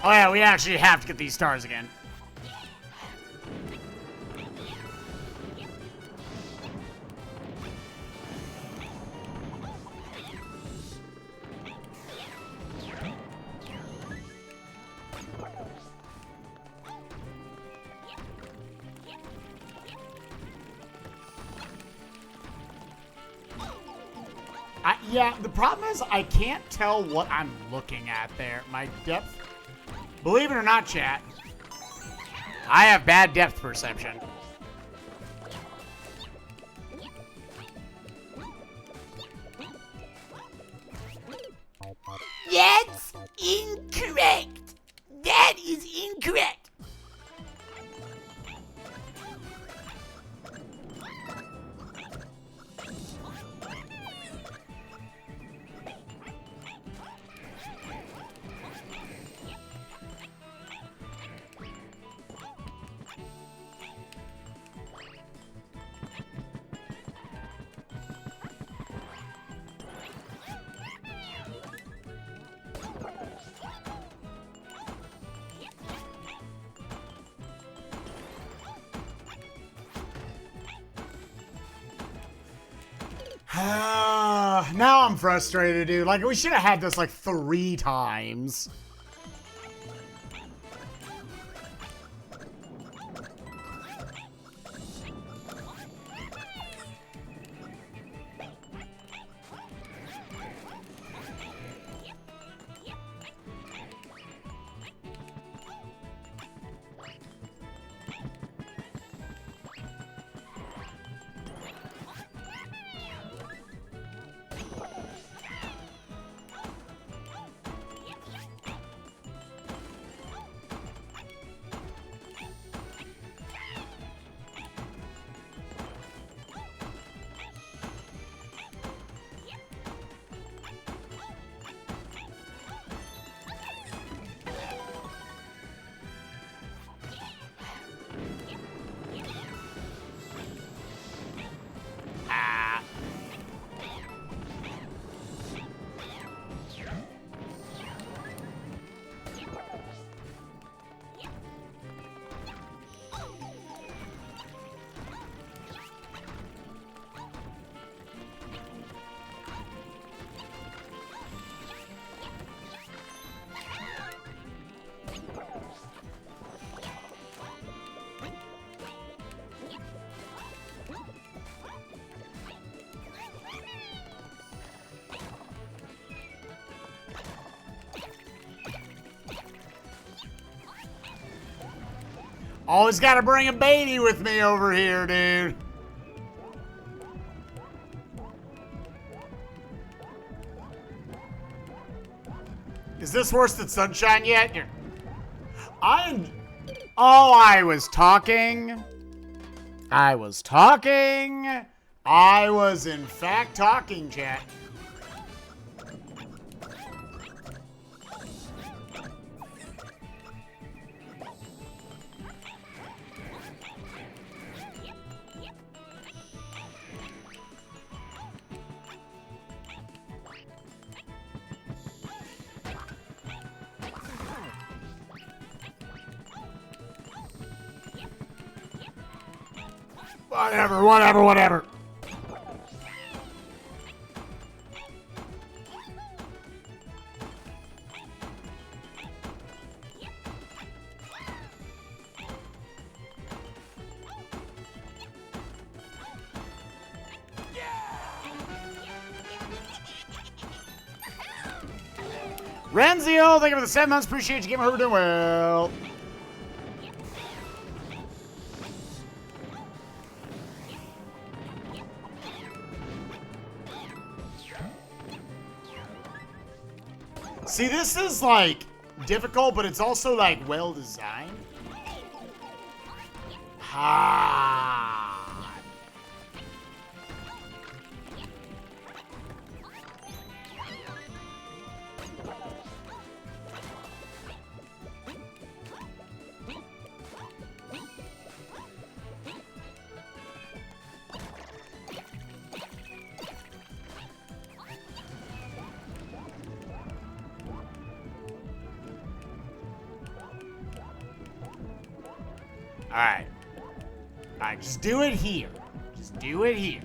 Oh yeah, we actually have to get these stars again. Yeah, the problem is I can't tell what I'm looking at there. My depth... Believe it or not, chat, I have bad depth perception. That's incorrect. That is incorrect. Now I'm frustrated, dude. Like, we should have had this like 3 times. Always got to bring a baby with me over here, dude. Is this worse than Sunshine yet? I was talking. I was in fact talking, chat. Whatever. Renzio, thank you for the 7 months. Appreciate you. Game over doing well. See, this is like difficult, but it's also like well designed. Ha. Alright. Alright, just do it here. Just do it here.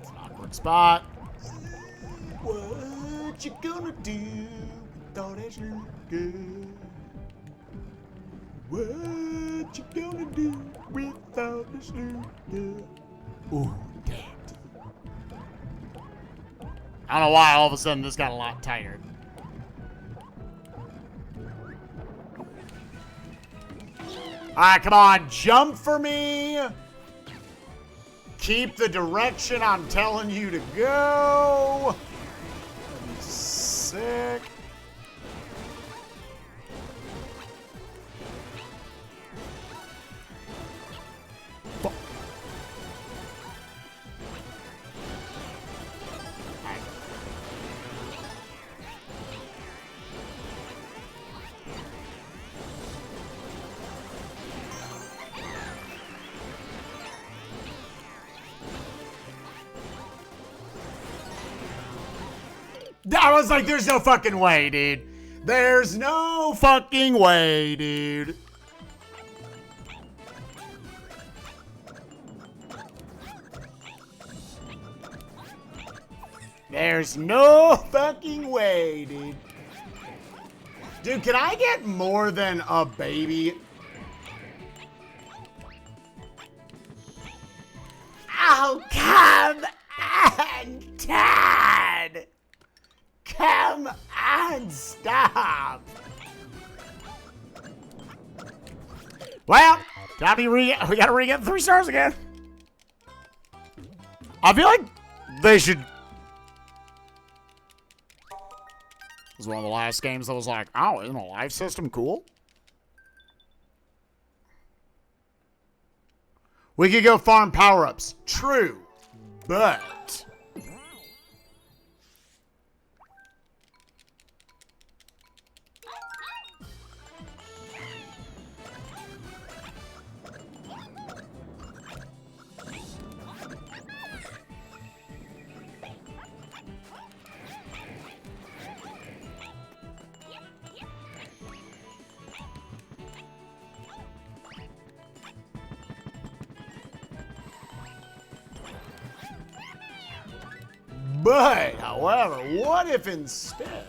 It's an awkward spot. What you gonna do with all that sugar? What you gonna do with all the sugar? Ooh, damn. I don't know why all of a sudden this got a lot tighter. Alright, come on, jump for me. Keep the direction I'm telling you to go. That'd be sick. I was like, there's no fucking way, dude. There's no fucking way, dude. There's no fucking way, dude. Dude, can I get more than a baby? Oh, come on, Dad. Come on, stop. Well, we gotta re-get 3 stars again. I feel like they should. It was one of the last games that was like, oh, isn't a life system cool? We could go farm power-ups. True, but however, what if instead?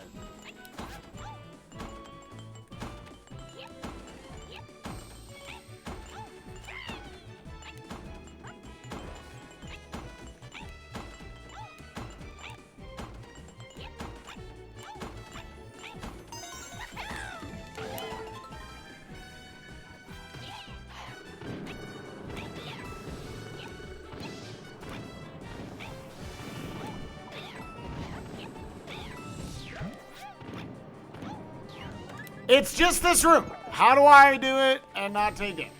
It's just this room. How do I do it and not take damage?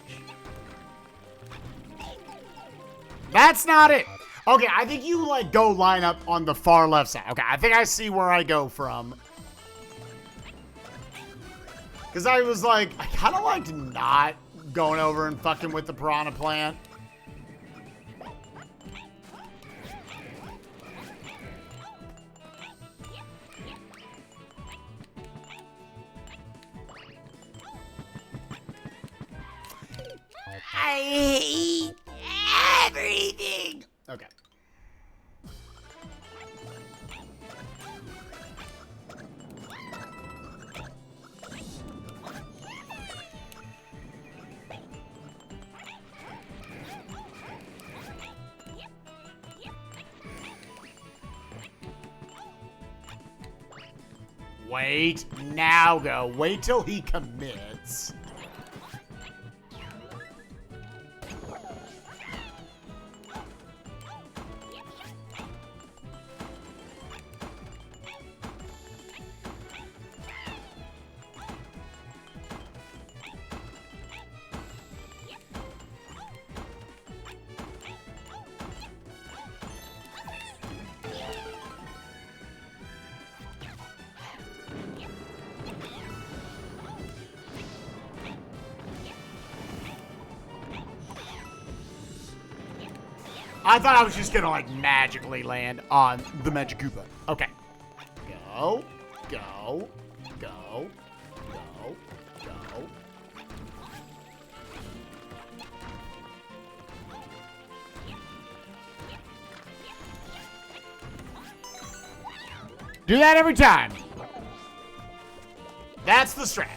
That's not it. Okay, I think you, like, go line up on the far left side. Okay, I think I see where I go from. Because I was like, I kind of liked not going over and fucking with the piranha plant. I hate everything. Okay. Wait, now go. Wait till he commits. I thought I was just gonna, like, magically land on the Magikoopa. Okay. Go, go, go, go, go. Do that every time. That's the strat.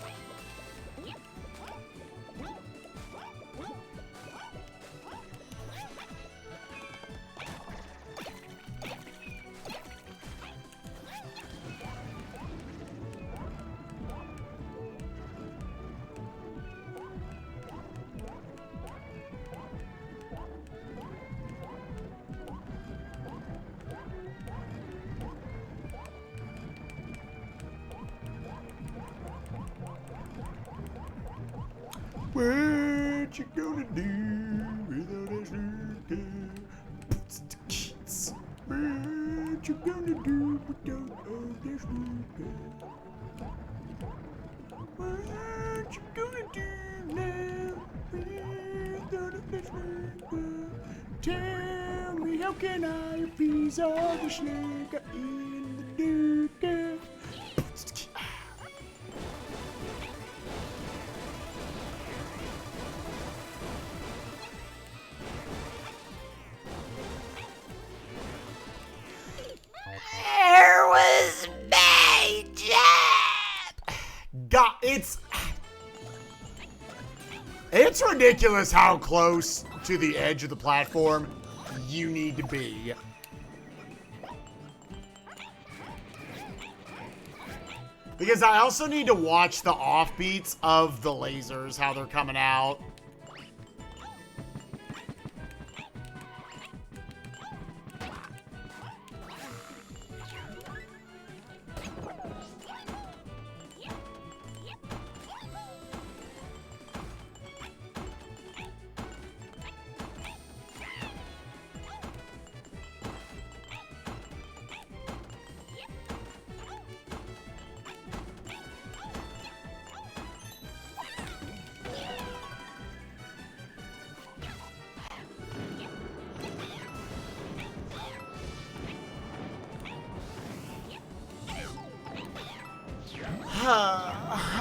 What you gonna do without a sugar? What you gonna do without a sugar? What you gonna do now without a sugar? Tell me, how can I appease all the sugar in the dark? Where was my job? God, it's ridiculous how close to the edge of the platform you need to be. Because I also need to watch the offbeats of the lasers, how they're coming out.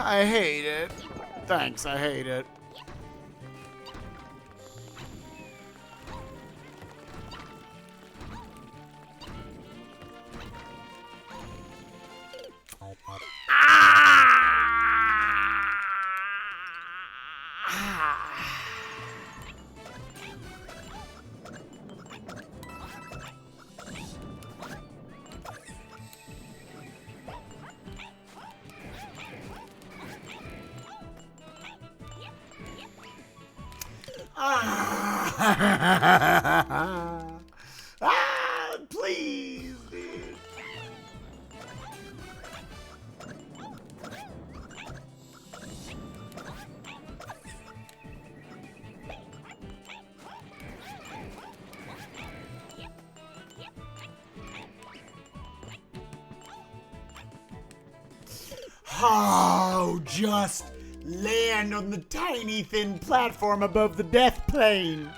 I hate it. Thanks, I hate it. Please, dude. Oh, just land on the tiny thin platform above the death plane.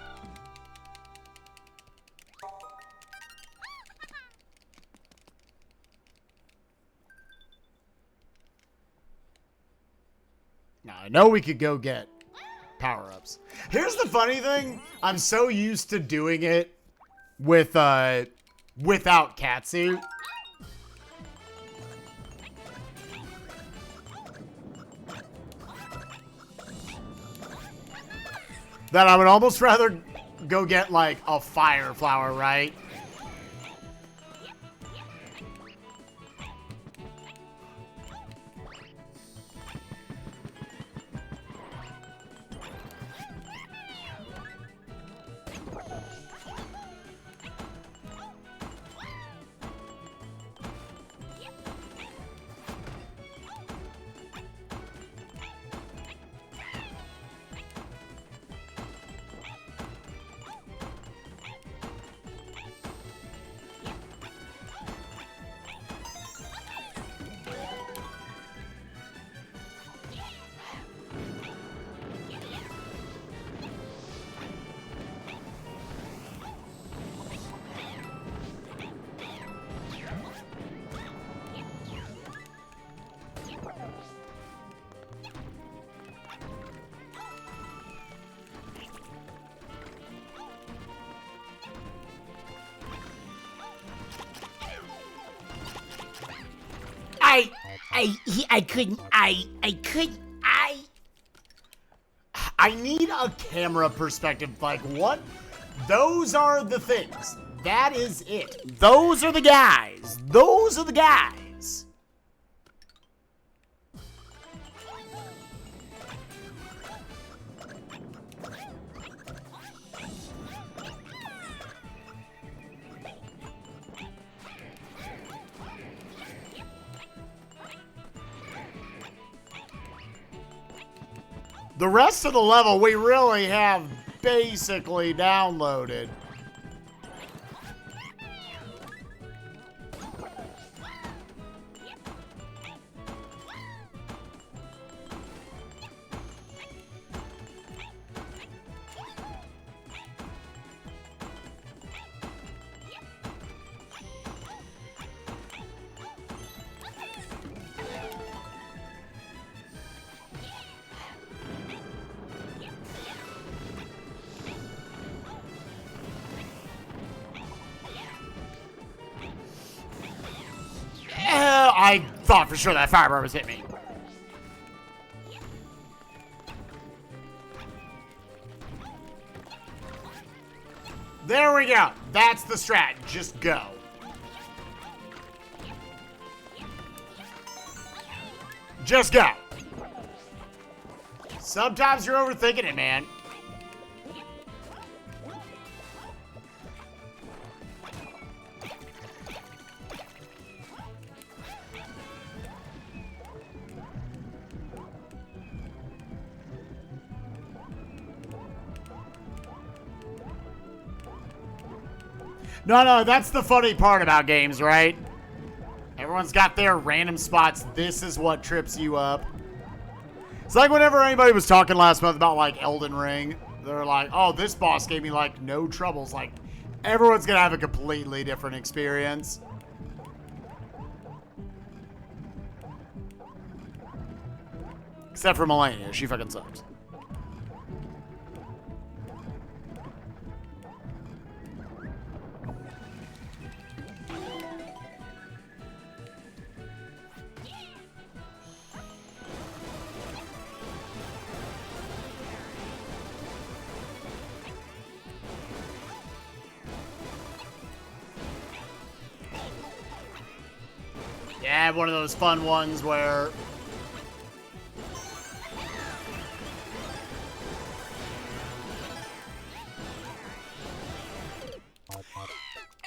Now, I know we could go get power-ups. Here's the funny thing. I'm so used to doing it with, without catsuit. That I would almost rather go get, like, a fire flower, right? I need a camera perspective. Like, what? Those are the things. That is it. Those are the guys. Those are the guys. The rest of the level we really have basically downloaded. I thought for sure that fireball was hit me. There we go. That's the strat. Just go. Just go. Sometimes you're overthinking it, man. No, that's the funny part about games, right? Everyone's got their random spots. This is what trips you up. It's like whenever anybody was talking last month about, like, Elden Ring, they're like, oh, this boss gave me, like, no troubles. Like, everyone's gonna have a completely different experience. Except for Melania. She fucking sucks. Yeah, one of those fun ones where...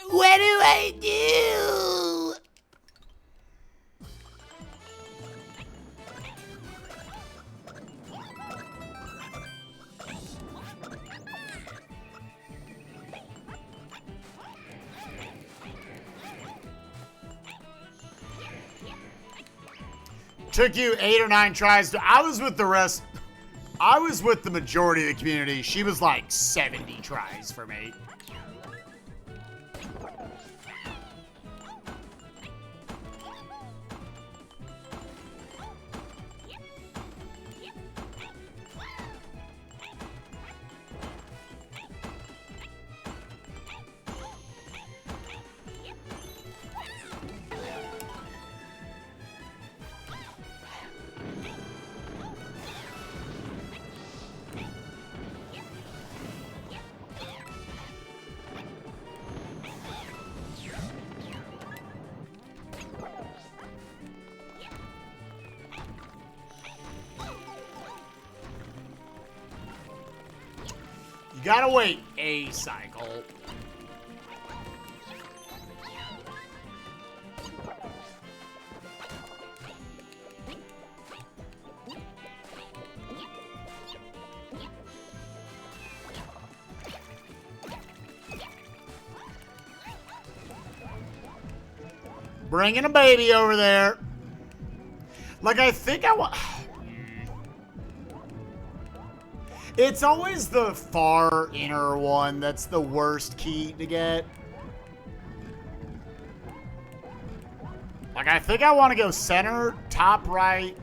What do I do? Took you 8 or 9 tries. I was with the rest. I was with the majority of the community. She was like 70 tries for me. You gotta wait a cycle. Bringing a baby over there. Like, I think I want... It's always the far inner one that's the worst key to get. Like, I think I want to go center, top right,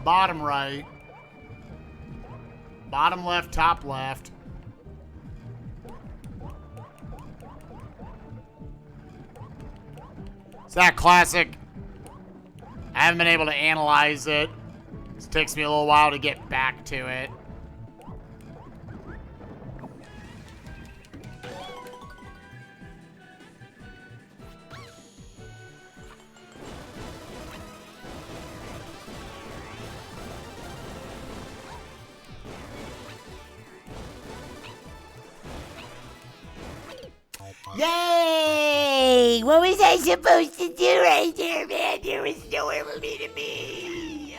bottom right, bottom left, top left. It's that classic. I haven't been able to analyze it. It takes me a little while to get back to it. Yay! What was I supposed to do right there, man? There was nowhere for me to be.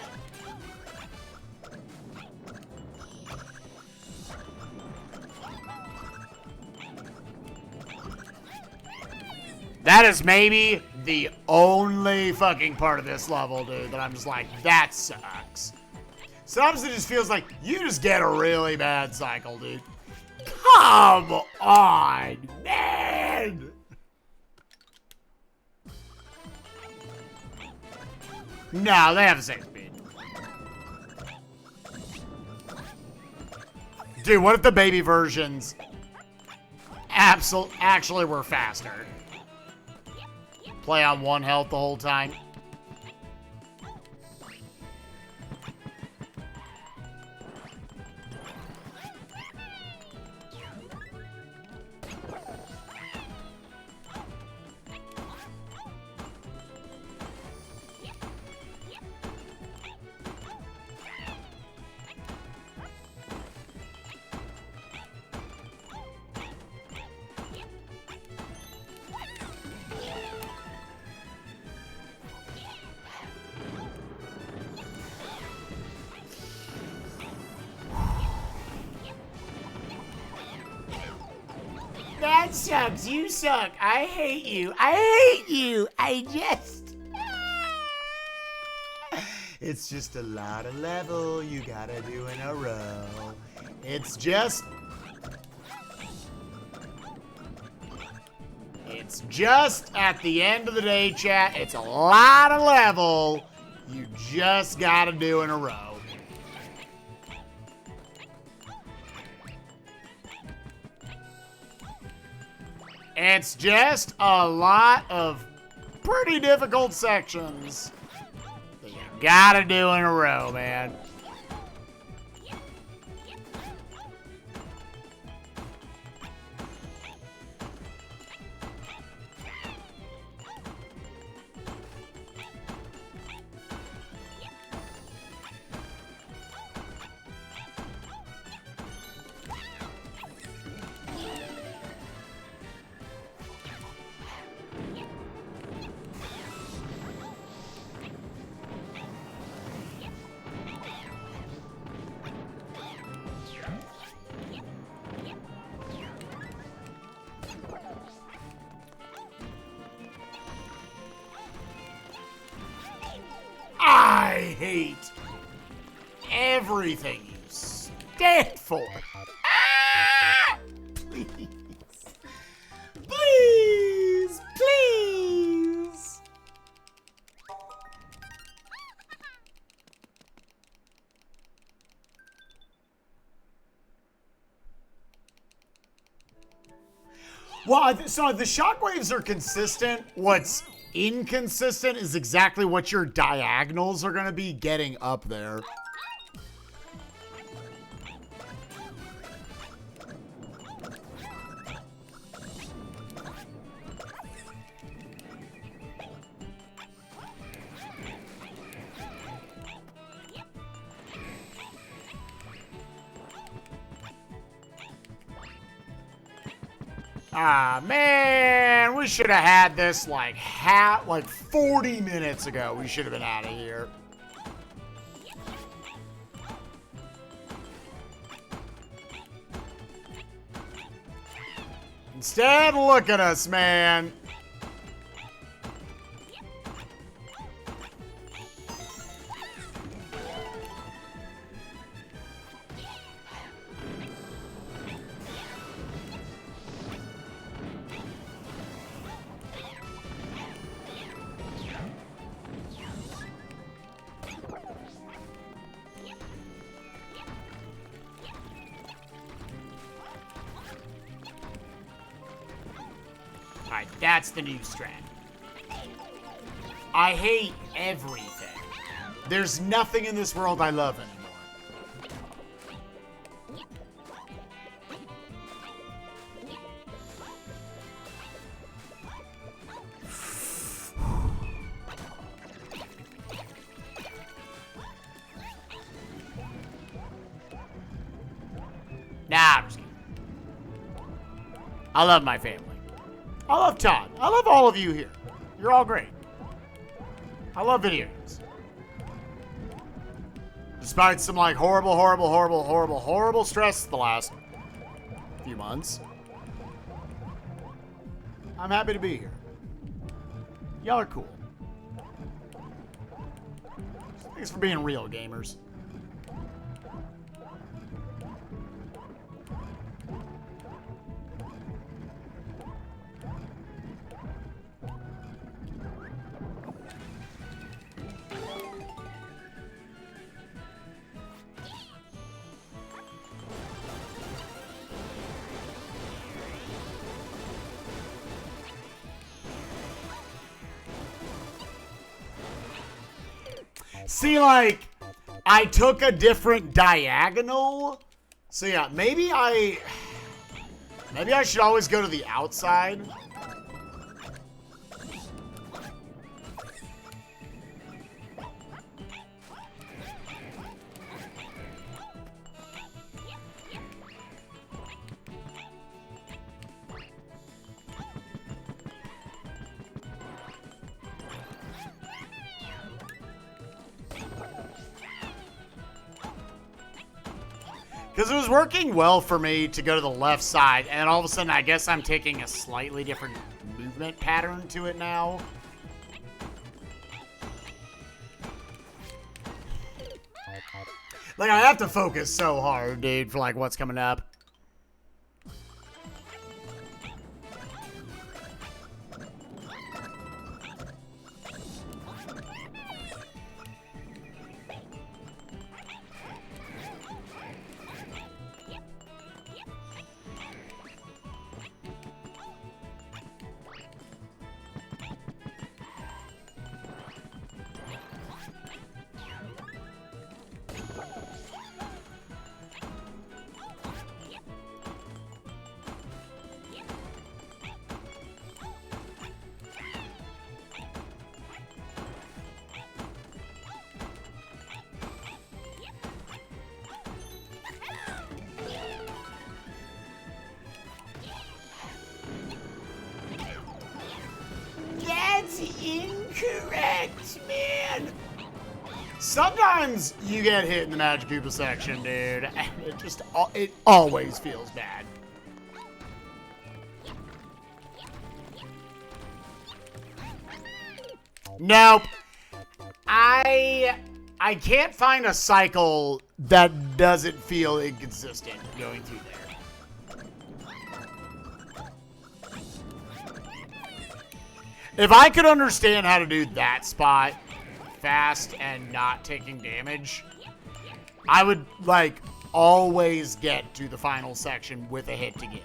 That is maybe the only fucking part of this level, dude, that I'm just like, that sucks. Sometimes it just feels like you just get a really bad cycle, dude. Come on, man! No, they have the same speed. Dude, what if the baby versions actually were faster? Play on 1 health the whole time. That sucks. You suck. I hate you. I hate you. I just... It's just a lot of level you gotta do in a row. It's just at the end of the day, chat, it's a lot of level you just gotta do in a row. It's just a lot of pretty difficult sections that you gotta do in a row, man. hate everything you stand for. Ah! Please. Please. Please. Well, so the shockwaves are consistent. What's inconsistent is exactly what your diagonals are going to be getting up there. Ah, man, we should have had this like 40 minutes ago. We should have been out of here. Instead, look at us, man. Alright, that's the new strat. I hate everything. There's nothing in this world I love anymore. Nah, I'm just kidding. I love my family. I love Todd. I love all of you here. You're all great. I love video games. Despite some like horrible stress the last few months, I'm happy to be here. Y'all are cool. Thanks for being real, gamers. See, like, I took a different diagonal. So yeah, maybe I should always go to the outside. Because it was working well for me to go to the left side, and all of a sudden, I guess I'm taking a slightly different movement pattern to it now. Like, I have to focus so hard, dude, for, like, what's coming up. That's incorrect, man. Sometimes you get hit in the Magic Koopa section, dude, and it always feels bad. Nope. I can't find a cycle that doesn't feel inconsistent going through there. If I could understand how to do that spot fast and not taking damage, I would, like, always get to the final section with a hit to give.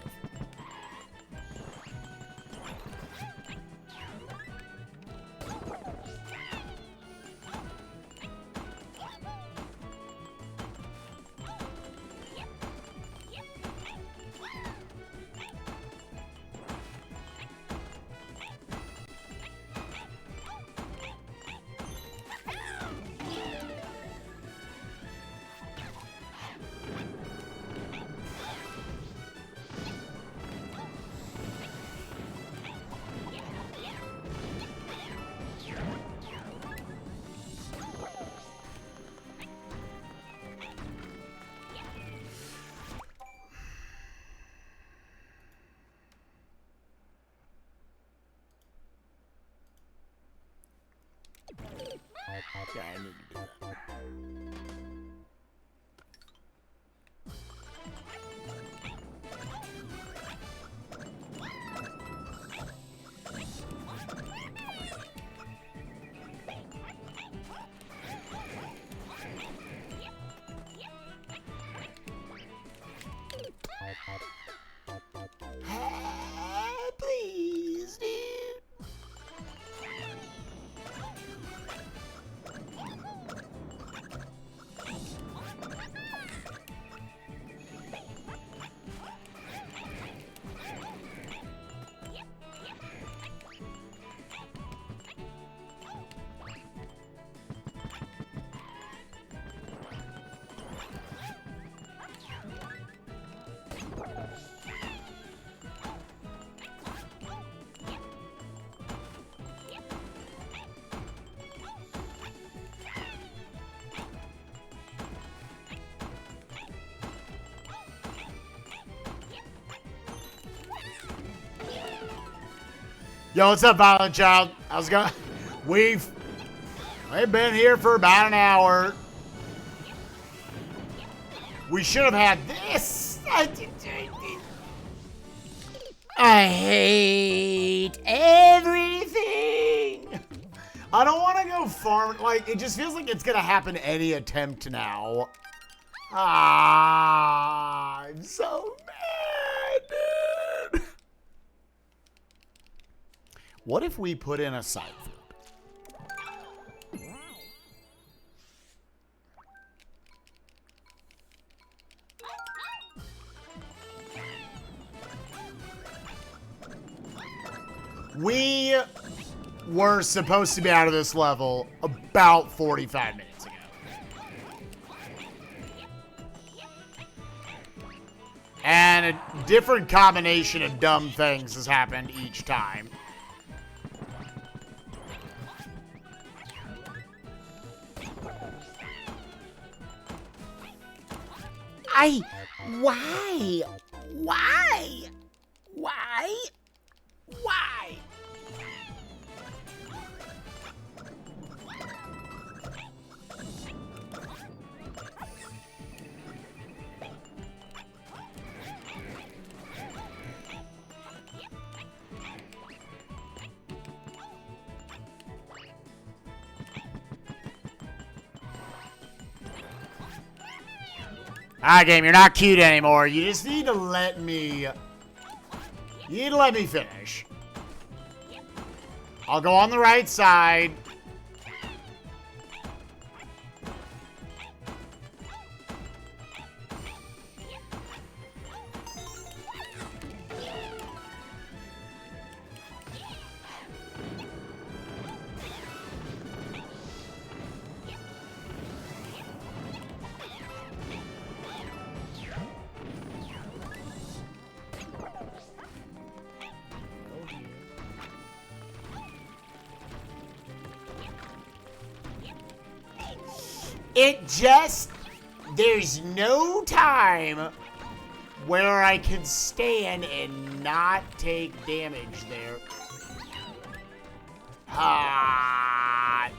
Yeah, I need to do that. Please, dude. Yo, what's up, Violent Child? How's it going? We've been here for about an hour. We should have had this. I hate everything. I don't want to go farm. Like, it just feels like it's going to happen any attempt now. I'm so mad, dude. What if we put in a side food? We were supposed to be out of this level about 45 minutes ago. And a different combination of dumb things has happened each time. Why? Alright, game, you're not cute anymore. You just need to let me... You need to let me finish. I'll go on the right side. It just, there's no time where I can stand and not take damage there. Ah.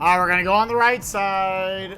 All right, we're going to go on the right side.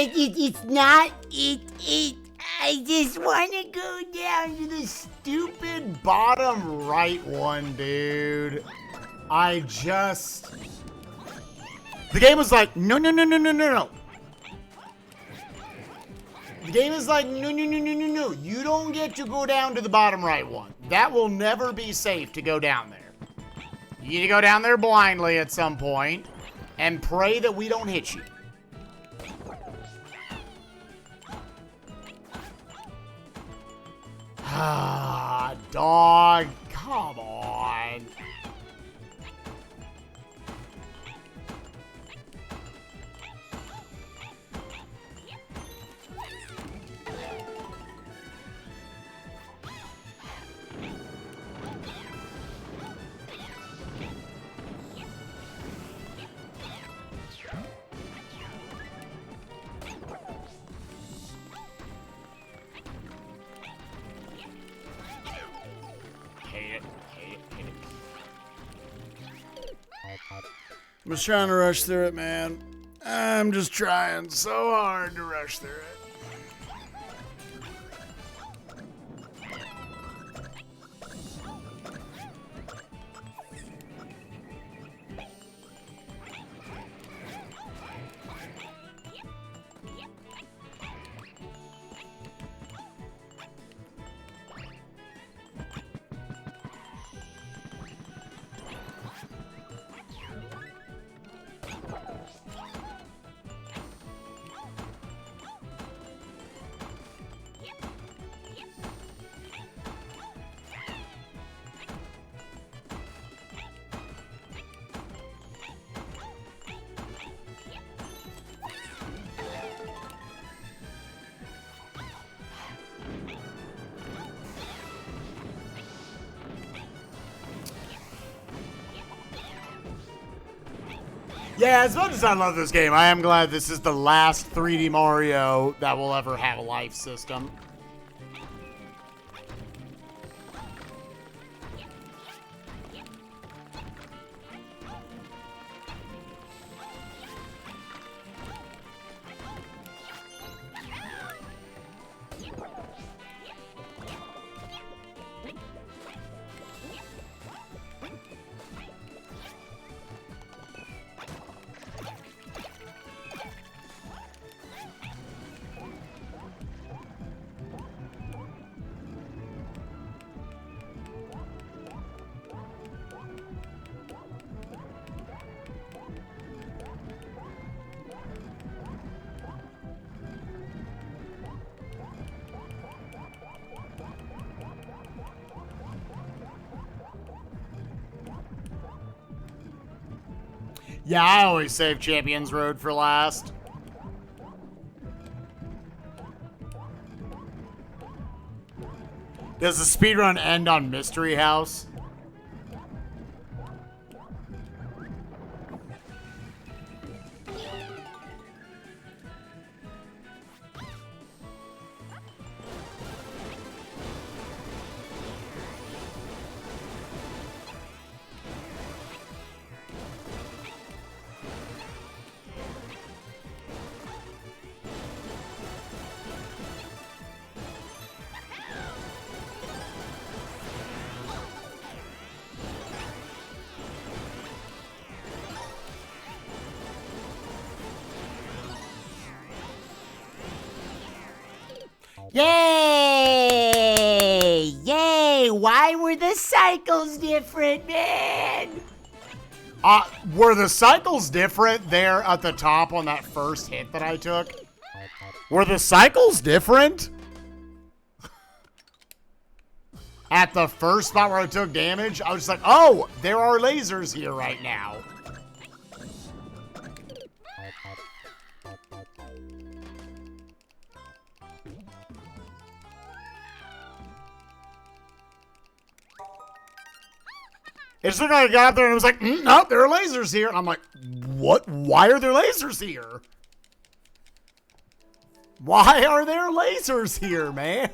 It's not. I just want to go down to the Stupid bottom right one, dude. The game was like, no. The game is like, no. You don't get to go down to the bottom right one. That will never be safe to go down there. You need to go down there blindly at some point and pray that we don't hit you. Ah, dog. Come on. I'm just trying to rush through it, man. I'm just trying so hard to rush through it. Yeah, as much as I love this game, I am glad this is the last 3D Mario that will ever have a life system. Yeah, I always save Champions Road for last. Does the speedrun end on Mystery House? Yay! Yay! Why were the cycles different, man? Were the cycles different there at the top on that first hit that I took? Were the cycles different? At the first spot where I took damage, I was just like, oh, there are lasers here right now. It's like I got up there and it was like, no, there are lasers here. And I'm like, what? Why are there lasers here? Why are there lasers here, man?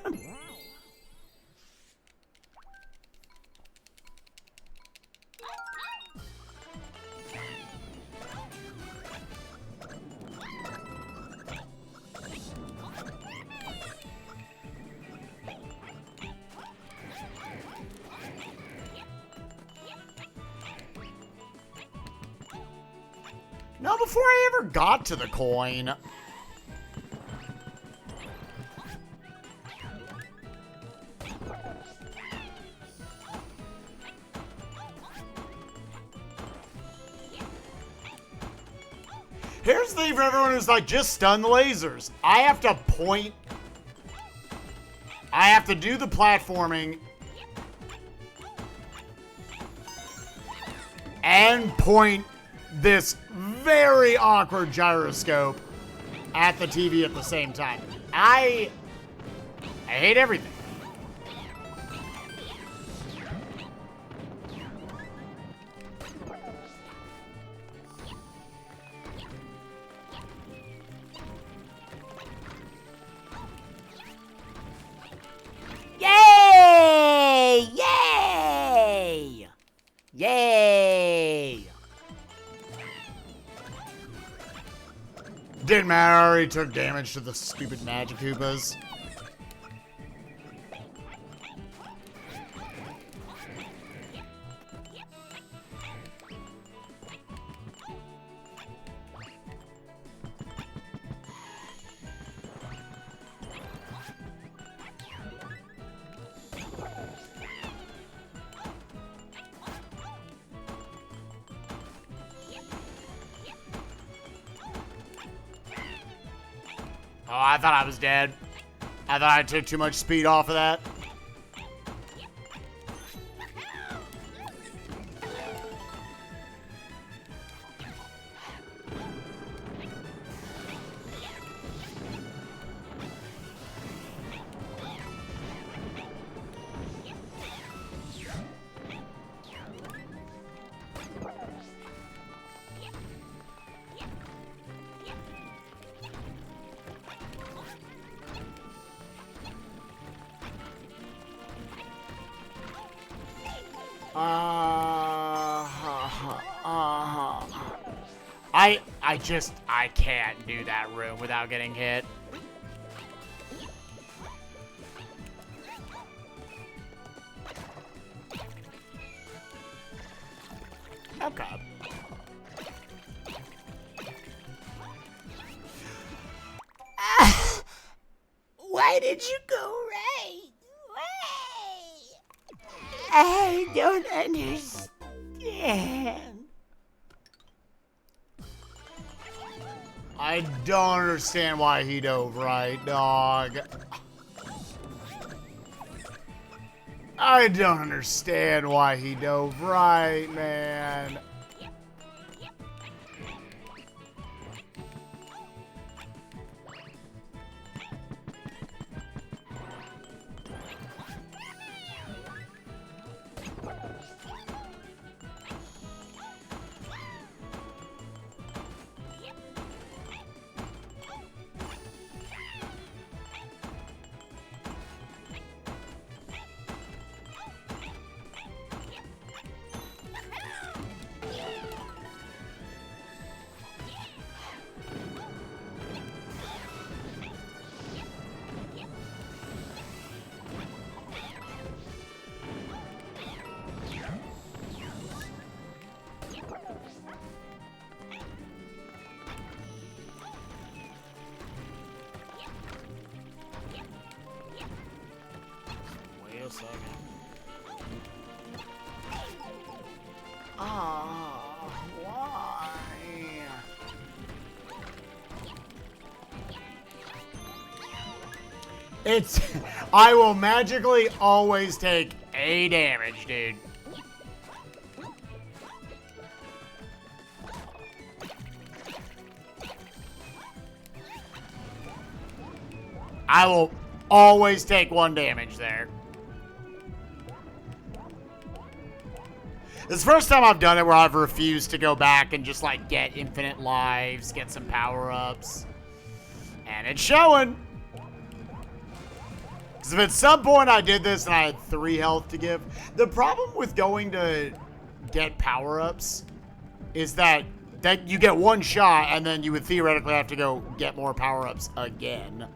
No, before I ever got to the coin. Here's the thing for everyone who's like, just stun the lasers. I have to point. I have to do the platforming. And point this very awkward gyroscope at the TV at the same time. I hate everything. Yay! Yay! Yay! Didn't matter, I already took damage to the stupid magic Koopas. Oh, I thought I was dead. I thought I took too much speed off of that. I can't do that room without getting hit. Okay. Why did you go right? Why? I don't understand. I don't understand why he dove right, dog. I don't understand why he dove right, man. Wait a second. Ah. It's... I will magically always take a damage, dude. I will always take 1 damage there. This is the first time I've done it where I've refused to go back and just, like, get infinite lives, get some power-ups. And it's showing. Because if at some point I did this and I had 3 health to give, the problem with going to get power-ups is that you get 1 shot and then you would theoretically have to go get more power-ups again.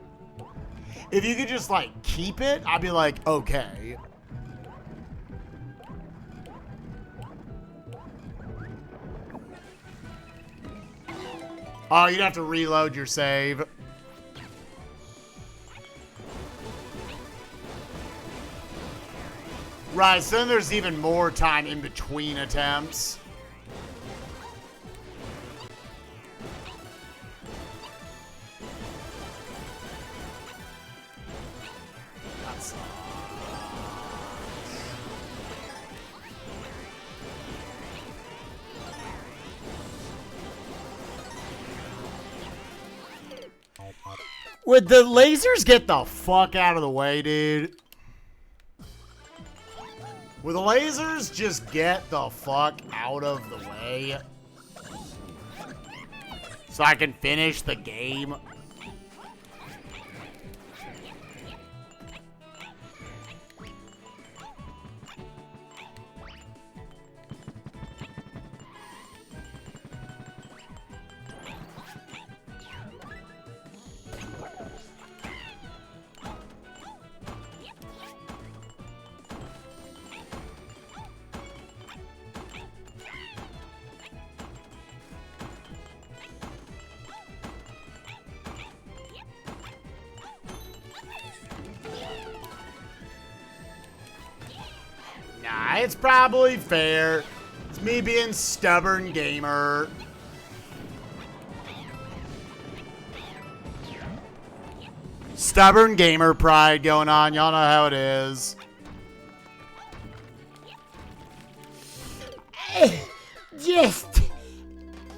If you could just, like, keep it, I'd be like, okay. Oh, you'd have to reload your save. Right, so then there's even more time in between attempts. That's... Would the lasers get the fuck out of the way, dude? Would the lasers just get the fuck out of the way? So I can finish the game? Nah, it's probably fair. It's me being stubborn gamer. Stubborn gamer pride going on. Y'all know how it is. Just...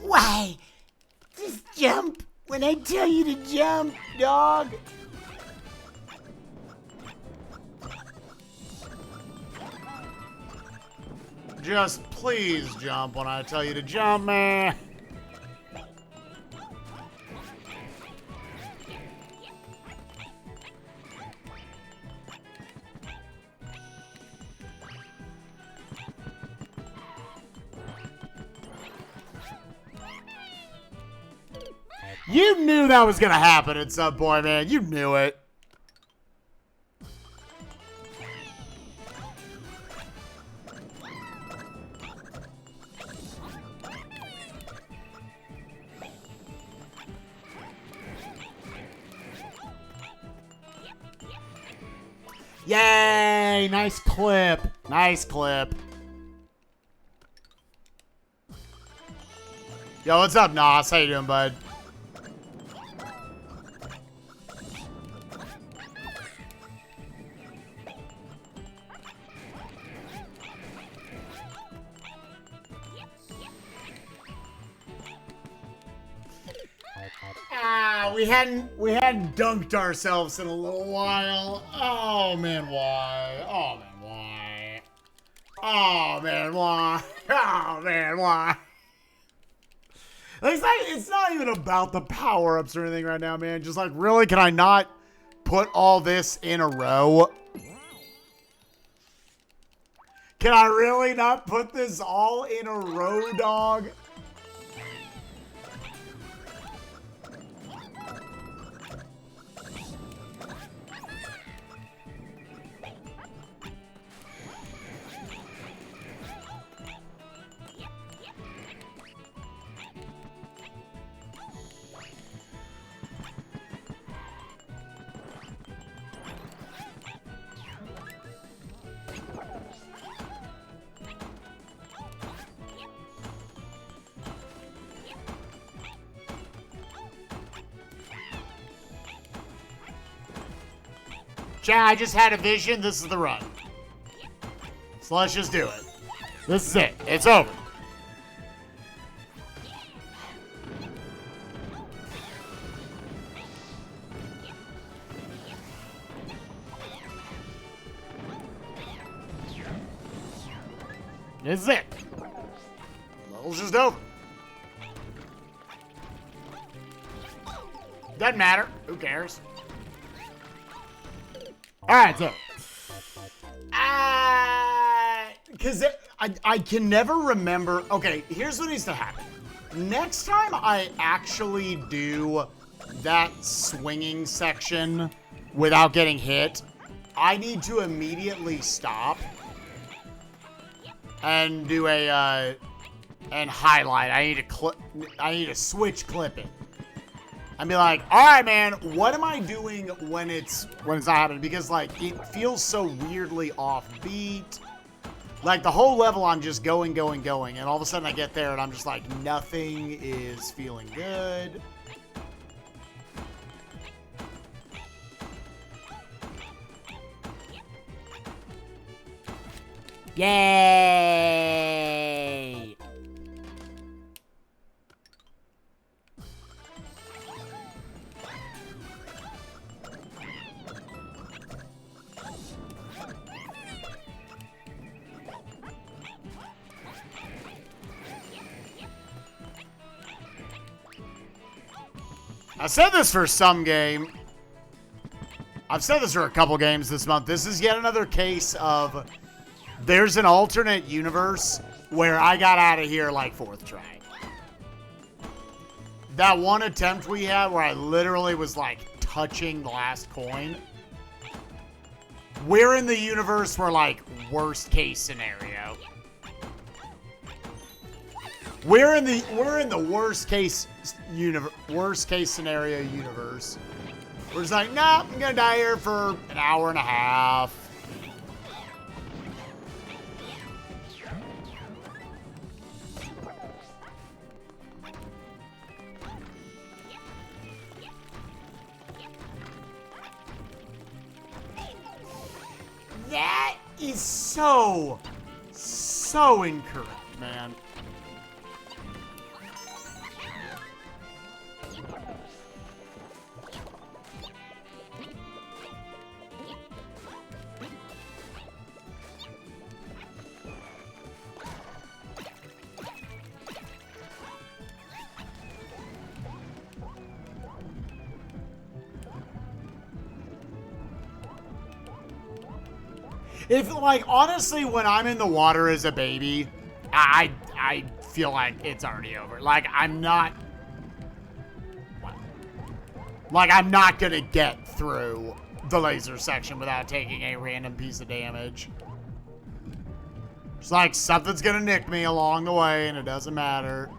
Why? Just jump when I tell you to jump, dog. Just please jump when I tell you to jump, man. You knew that was gonna happen at some point, man. You knew it. Yay! Nice clip. Nice clip. Yo, what's up, Nos? How you doing, bud? We hadn't dunked ourselves in a little while. Oh man, why? Oh man, why? Oh man, why? Oh man, why? It's not even about the power-ups or anything right now, man. Just like, really, can I not put all this in a row? Can I really not put this all in a row, dog? Chat, I just had a vision. This is the run. So let's just do it. This is it. It's over. This is it. Level's just over. Doesn't matter. Who cares? Alright, so. Because I can never remember. Okay, here's what needs to happen. Next time I actually do that swinging section without getting hit, I need to immediately stop and do a and highlight. I need to switch clipping. And be like, all right, man, what am I doing when it's not happening? Because like it feels so weirdly offbeat. Like the whole level, I'm just going, and all of a sudden I get there and I'm just like, nothing is feeling good. Yay! I said this for some game. I've said this for a couple games this month. This is yet another case of there's an alternate universe where I got out of here like 4th try. That one attempt we had where I literally was like touching the last coin. We're in the universe where like worst case scenario. We're in the worst case scenario universe. We're just like, nah, I'm gonna die here for an hour and a half. That is so incorrect, man. If, like, honestly, when I'm in the water as a baby, I feel like it's already over. Like, I'm not gonna get through the laser section without taking a random piece of damage. It's like something's gonna nick me along the way, and it doesn't matter.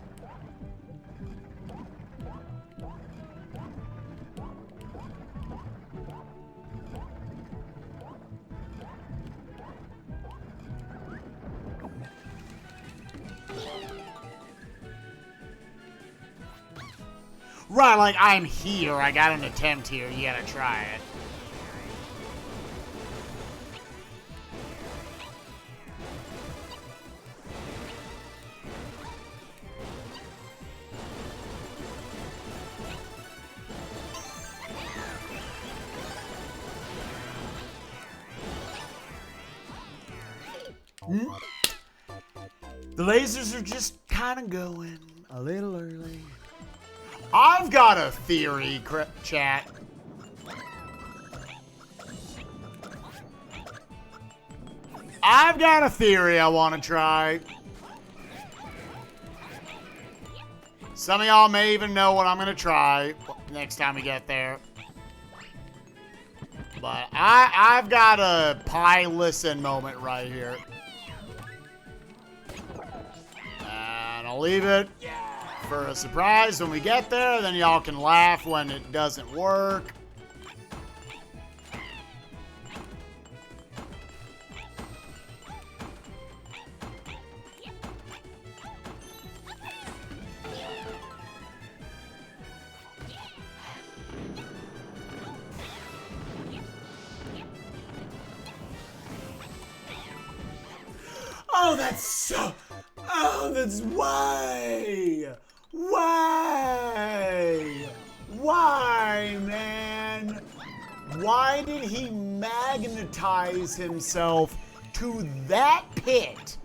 Right, like, I'm here. I got an attempt here. You gotta try it. The lasers are just kind of going a little early. I've got a theory, chat. I've got a theory I want to try. Some of y'all may even know what I'm going to try next time we get there. But I've got a pie listen moment right here. And I'll leave it for a surprise when we get there. Then y'all can laugh when it doesn't work. Oh, that's so... Oh, that's why. Why? Why, man? Why did he magnetize himself to that pit?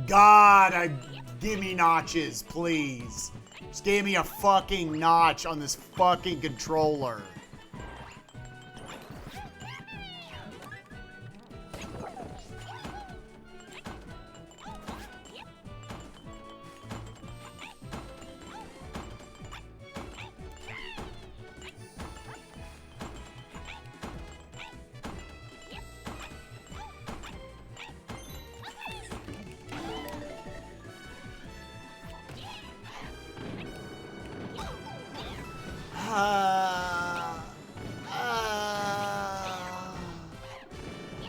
God, give me notches, please. Just give me a fucking notch on this fucking controller.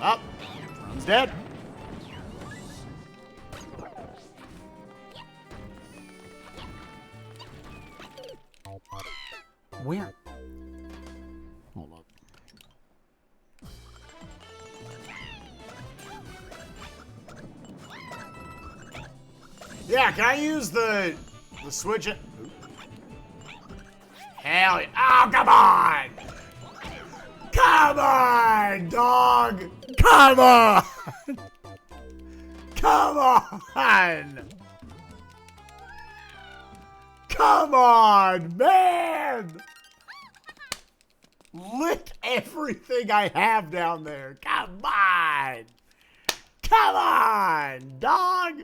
Up. He's dead. Where? Hold up. Yeah, can I use the switch? Hell yeah. Oh, come on! Come on, dog! Come on! Come on! Come on, man! Lick everything I have down there. Come on! Come on, dog!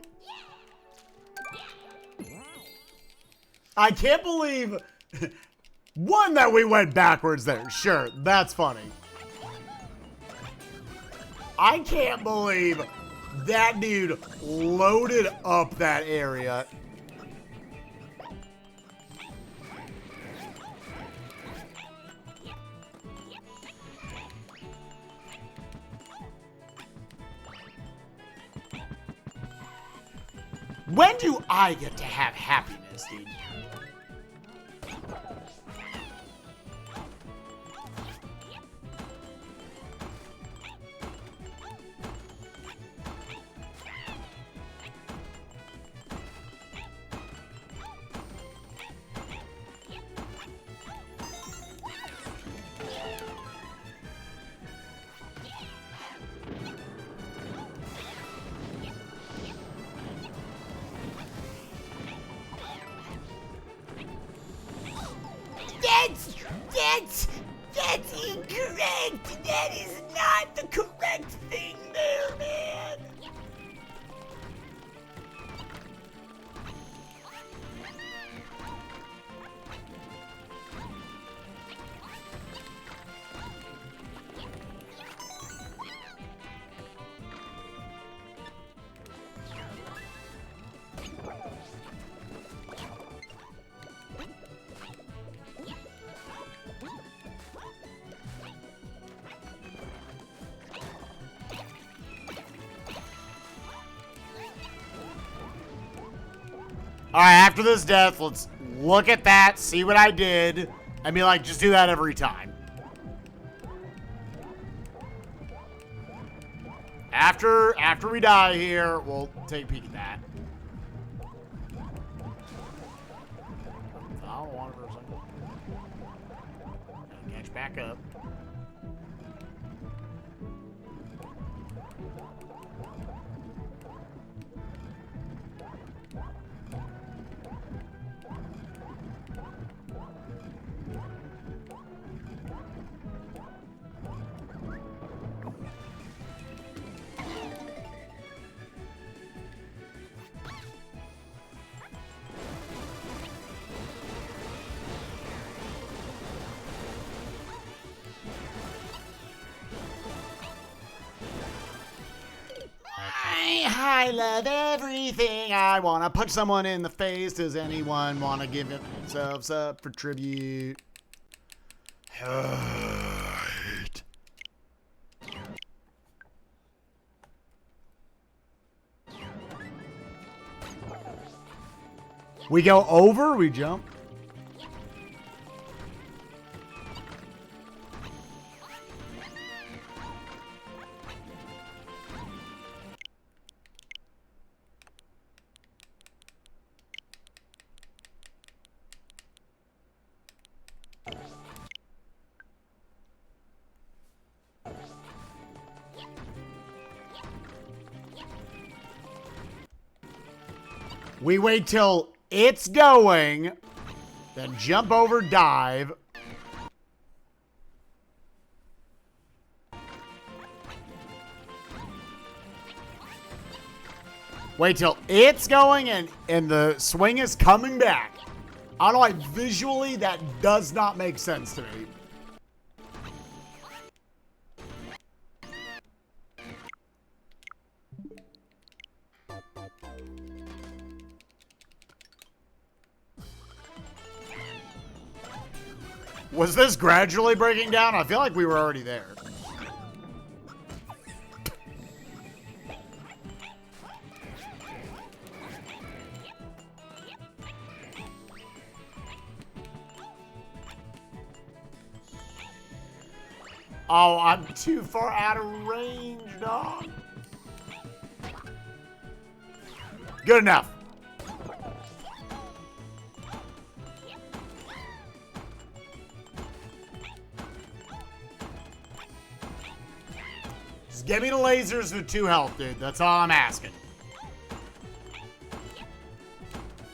I can't believe... One, that we went backwards there. Sure, that's funny. I can't believe that dude loaded up that area. When do I get to have happiness, dude? That's incorrect. That is not the correct thing there, man. All right, after this death, let's look at that, see what I did. I mean, like, just do that every time. After we die here, we'll take a peek at that. I don't want it for a second. Catch back up. I love everything. I want to punch someone in the face. Does anyone want to give themselves up for tribute? We go over, we jump. We wait till it's going, then jump over, dive. Wait till it's going and the swing is coming back. I don't know why visually that does not make sense to me. Was this gradually breaking down? I feel like we were already there. Oh, I'm too far out of range, dog. Good enough. Just give me the lasers with 2 health, dude. That's all I'm asking.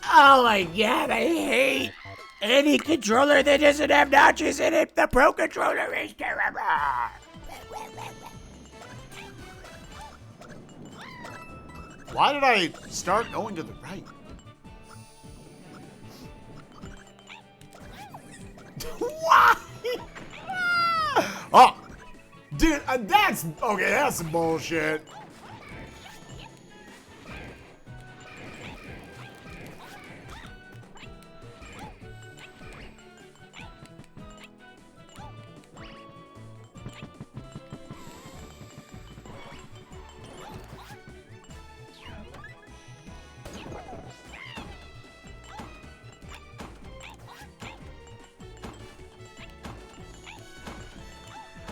Oh my god, I hate any controller that doesn't have notches in it. The Pro Controller is terrible. Why did I start going to the right? Why? Oh, dude, that's okay. That's some bullshit.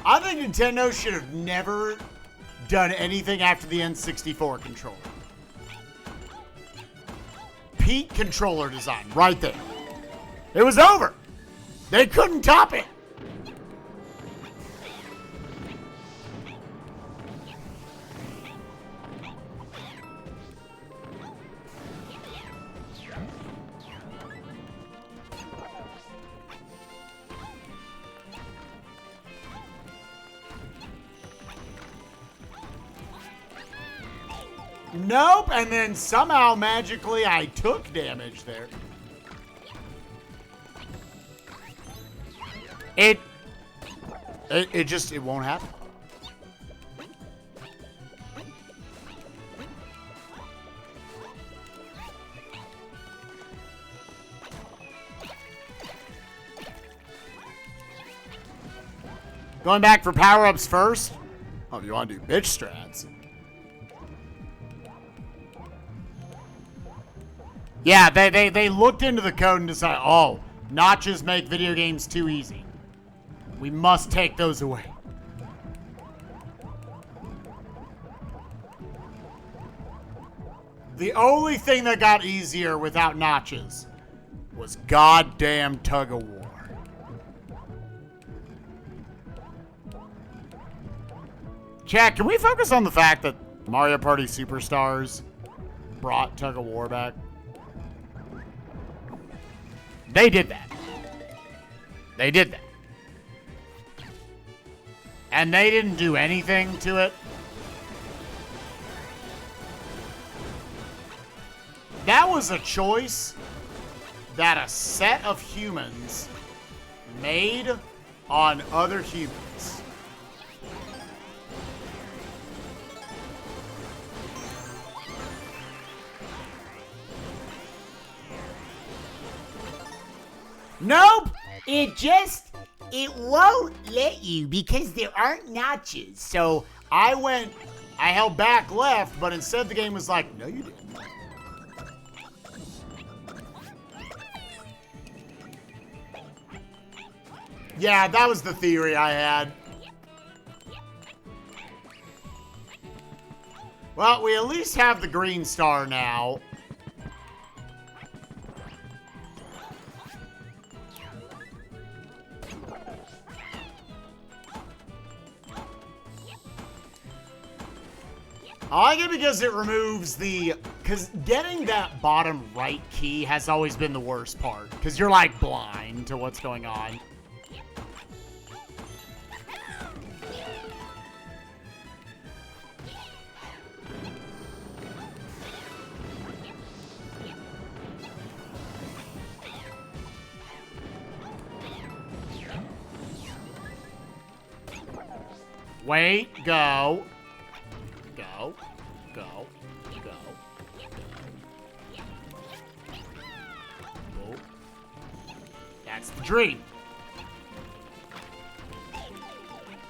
I think Nintendo should have never done anything after the N64 controller. Peak controller design, right there. It was over. They couldn't top it. Nope, and then somehow magically I took damage there. It won't happen. Going back for power-ups first? Oh, you want to do bitch strats? Yeah, they looked into the code and decided, oh, notches make video games too easy. We must take those away. The only thing that got easier without notches was goddamn tug of war. Chat, can we focus on the fact that Mario Party Superstars brought tug of war back? They did that. They did that. And they didn't do anything to it. That was a choice that a set of humans made on other humans. Nope! It won't let you because there aren't notches. So I held back left, but instead the game was like, no, you didn't. Yeah, that was the theory I had. Well, we at least have the green star now. I like it because it removes the Because getting that bottom right key has always been the worst part. Because you're like blind to what's going on. Wait, go. Go. Go. Go. Go. That's the dream.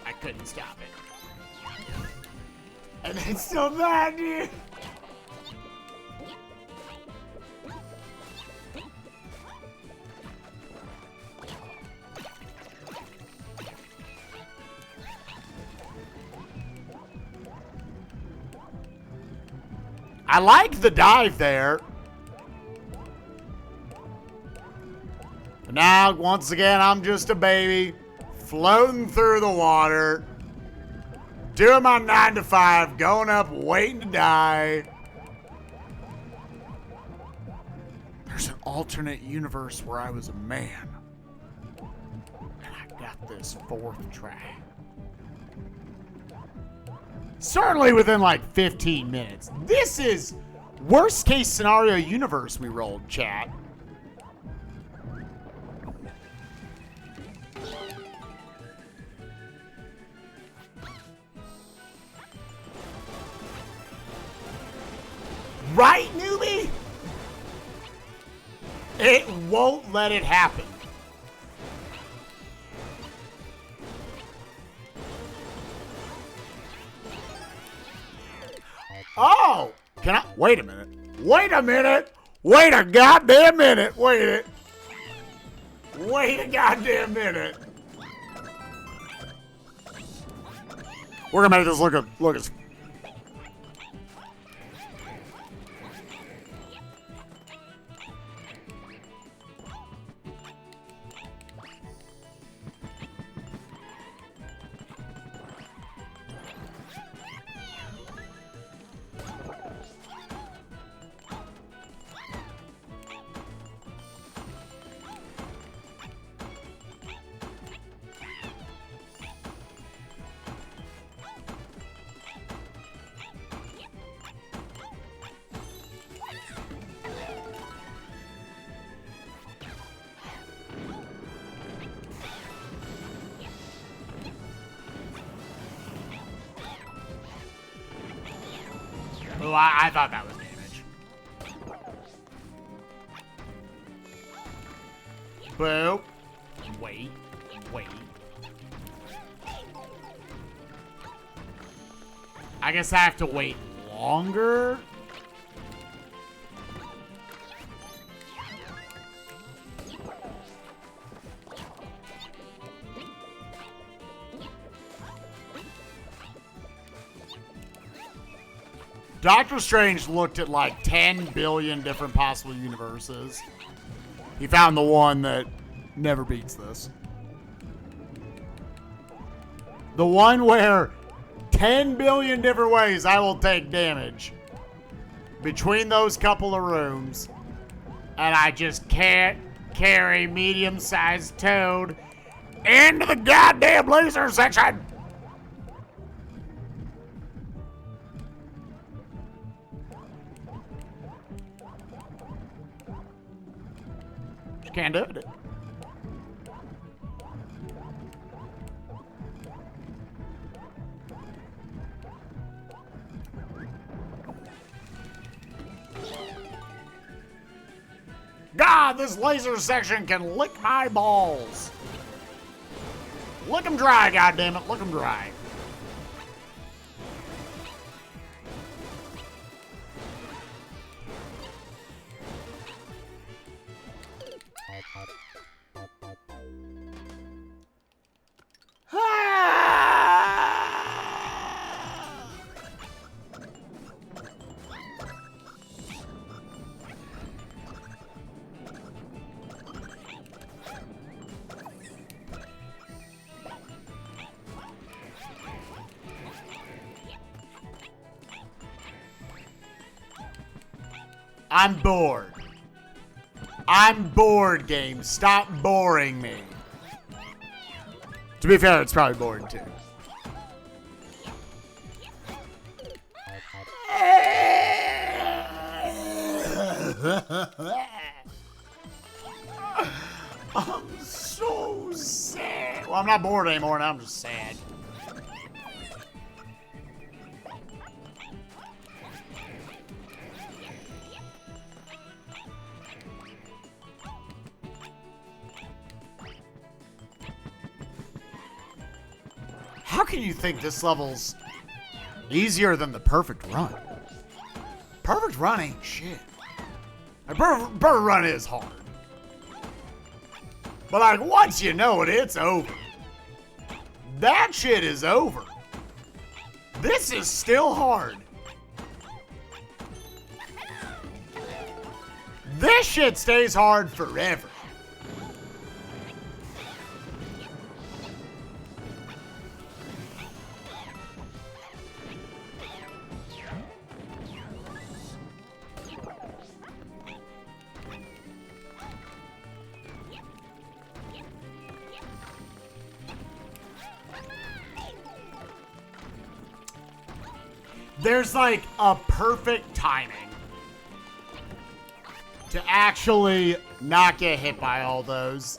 I couldn't stop it. And it's so bad, dude. I like the dive there. But now, once again, I'm just a baby floating through the water, doing my 9 to 5, going up, waiting to die. There's an alternate universe where I was a man. And I got this 4th try. Certainly within like 15 minutes. This is worst case scenario universe we rolled, chat. Right, newbie? It won't let it happen. Oh! Can I? Wait a minute. Wait a minute! Wait a goddamn minute! Wait it! Wait a goddamn minute! We're gonna make this look as... Oh, I thought that was damage. Boop. Wait. Wait. I guess I have to wait longer? Doctor Strange looked at like 10 billion different possible universes. He found the one that never beats this. The one where 10 billion different ways I will take damage between those couple of rooms, and I just can't carry medium-sized Toad into the goddamn laser section. Can't do it. God, this laser section can lick my balls. Lick them dry, goddammit. Lick them dry. I'm bored. I'm bored, game. Stop boring me. To be fair, it's probably boring too. I'm so sad. Well, I'm not bored anymore, now I'm just sad. How can you think this level's easier than the perfect run? Perfect run ain't shit. A perfect run is hard. But like, once you know it, it's over. That shit is over. This is still hard. This shit stays hard forever. There's like a perfect timing to actually not get hit by all those.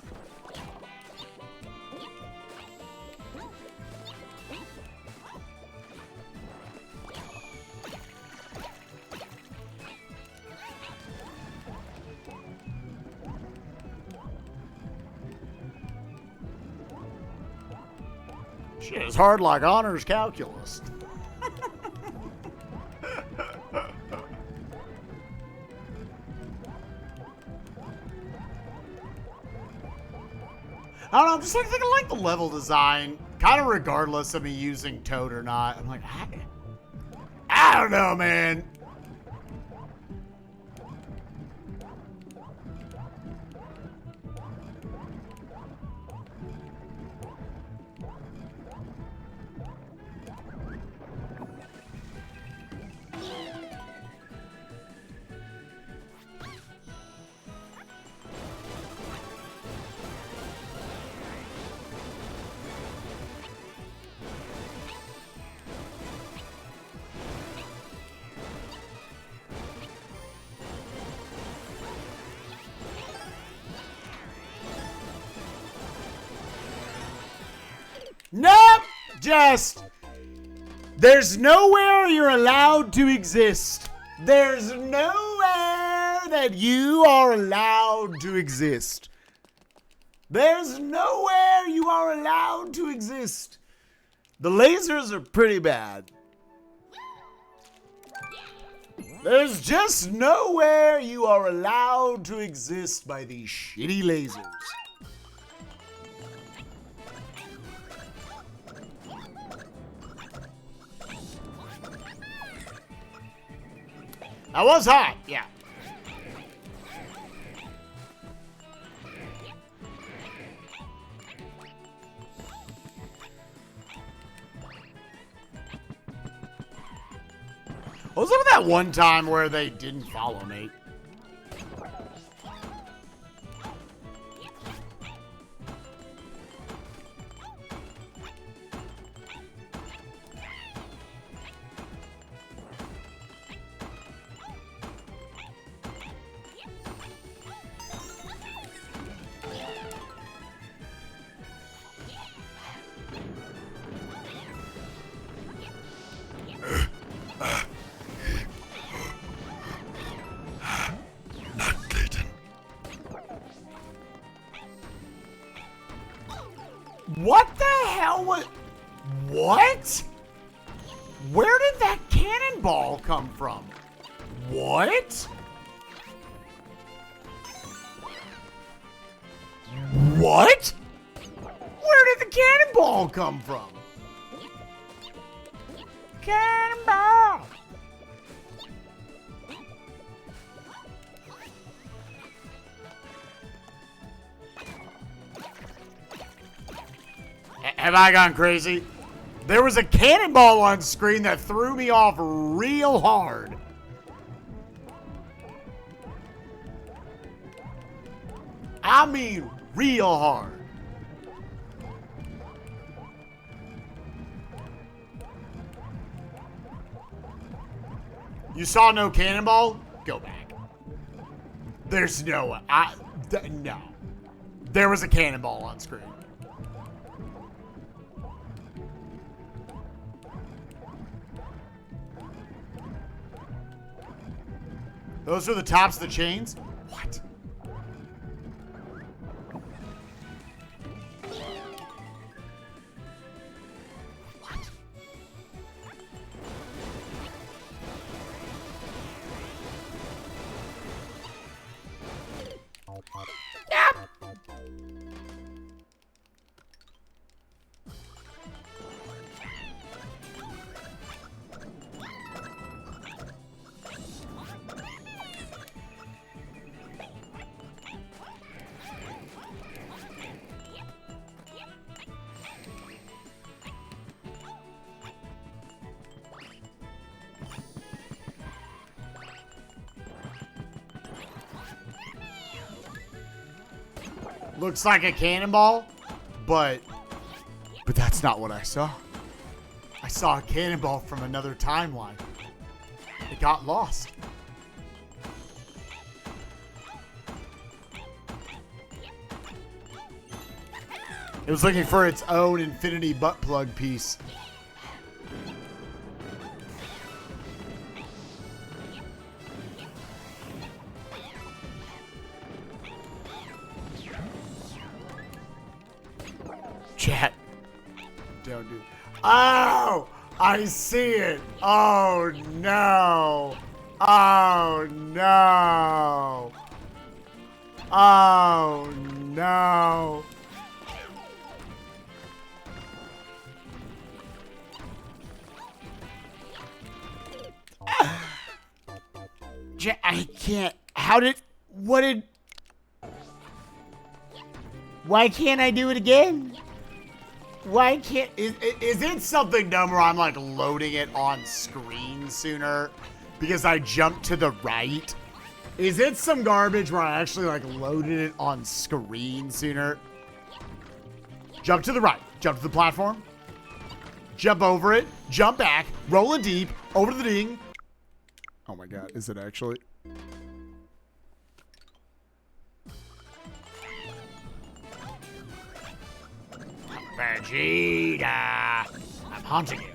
Shit is hard like honors calculus. I don't know, I'm just like thinking like the level design, kind of regardless of me using Toad or not. I'm like, I don't know, man. Nope! There's nowhere you're allowed to exist. There's nowhere that you are allowed to exist. There's nowhere you are allowed to exist. The lasers are pretty bad. There's just nowhere you are allowed to exist by these shitty lasers. I was hot, yeah. Was there that one time where they didn't follow me? What the hell was... What? Where did that cannonball come from? What? What? Where did the cannonball come from? Cannonball! Have I gone crazy? There was a cannonball on screen that threw me off real hard. I mean, real hard. You saw no cannonball? Go back. There's no way. No. There was a cannonball on screen. Those are the tops of the chains? What? Looks like a cannonball, but that's not what I saw. I saw a cannonball from another timeline. It got lost. It was looking for its own infinity butt plug piece. Chat. Don't do it. Oh! I see it. Oh no. Oh no. Oh no. I can't. Why can't I do it again? Why can't... Is it something dumb where I'm like loading it on screen sooner because I jumped to the right? Is it some garbage where I actually like loaded it on screen sooner? Jump to the right, jump to the platform, jump over it, jump back, roll it deep, over to the ding. Oh my god, is it actually? Vegeta! I'm haunting you.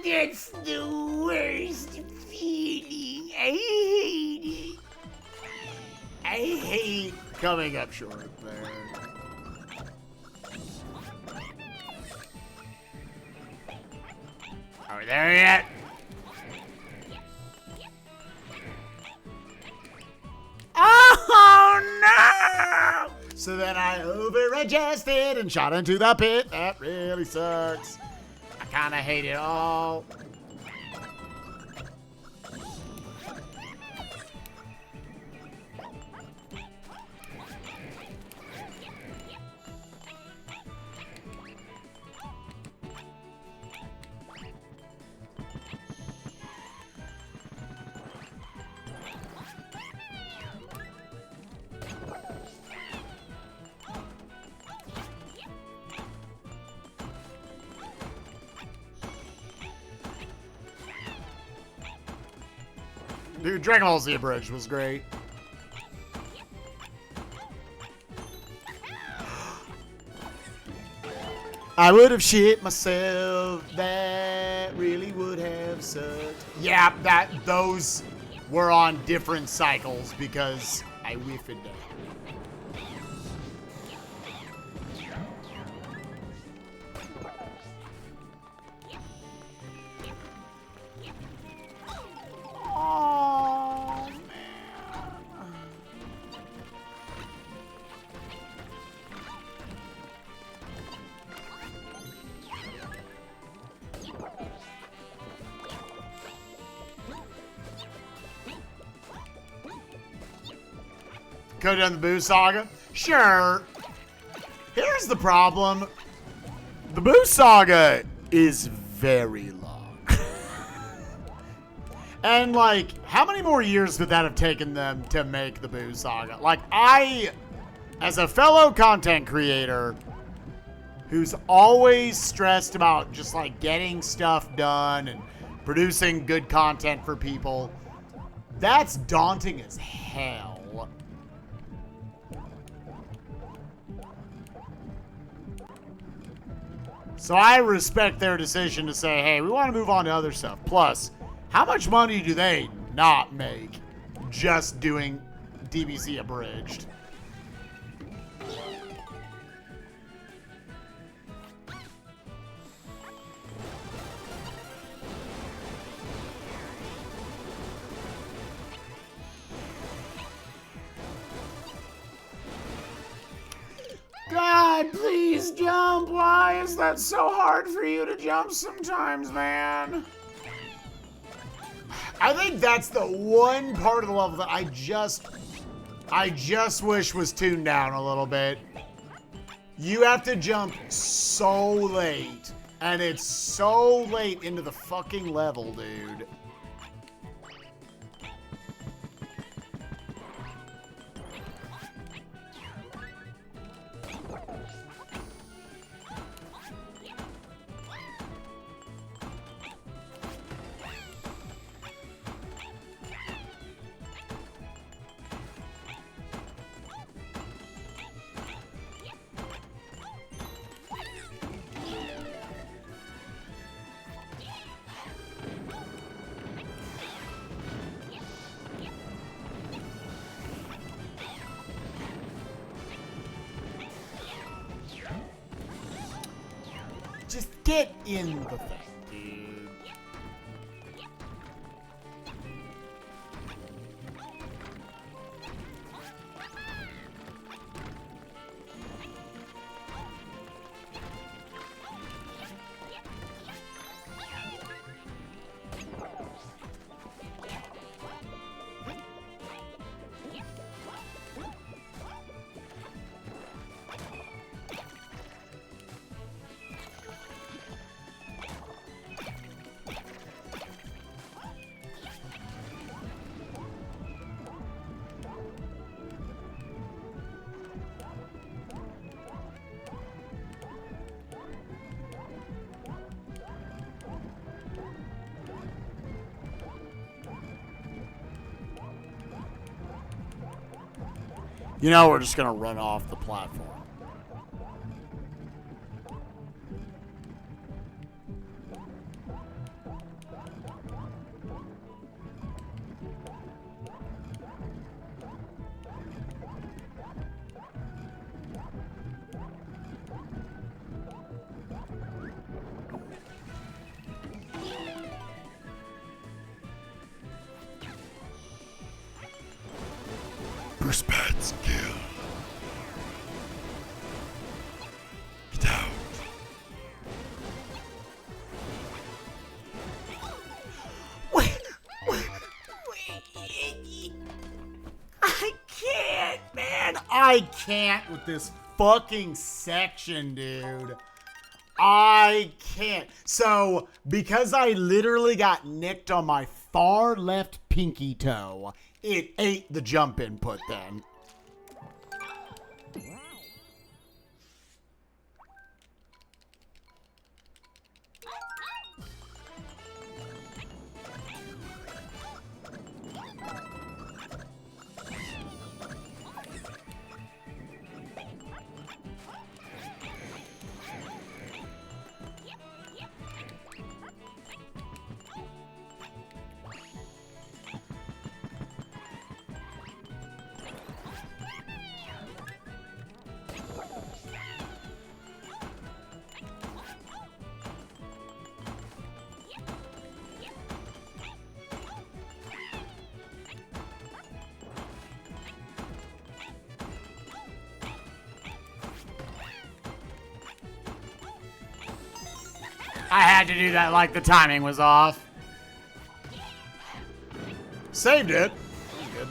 That's the worst feeling. I hate it. I hate coming up short there. Are we there yet? Oh no! So then I over-adjusted and shot into the pit. That really sucks. I kind of hate it all. Dude, Dragon Ball Z Bridge was great. I would have shit myself. That really would have sucked. Yeah, those were on different cycles because I whiffed them. Oh, man. Go down the Boo Saga? Sure. Here's the problem The Boo Saga is very long. And, like, how many more years would that have taken them to make the Boo Saga? Like, as a fellow content creator who's always stressed about just, like, getting stuff done and producing good content for people, that's daunting as hell. So I respect their decision to say, hey, we want to move on to other stuff. Plus, how much money do they not make just doing DBZ Abridged? God, please jump. Why is that so hard for you to jump sometimes, man? I think that's the one part of the level that I just wish was tuned down a little bit. You have to jump so late, and it's so late into the fucking level, dude. Just get in the thing, dude. You know, we're just gonna run off the platform. First bad skill. Get out. Wait. I can't, man. I can't with this fucking section, dude. I can't. So, because I literally got nicked on my far left pinky toe, it ate the jump input then. I had to do that like the timing was off. Saved it. Good.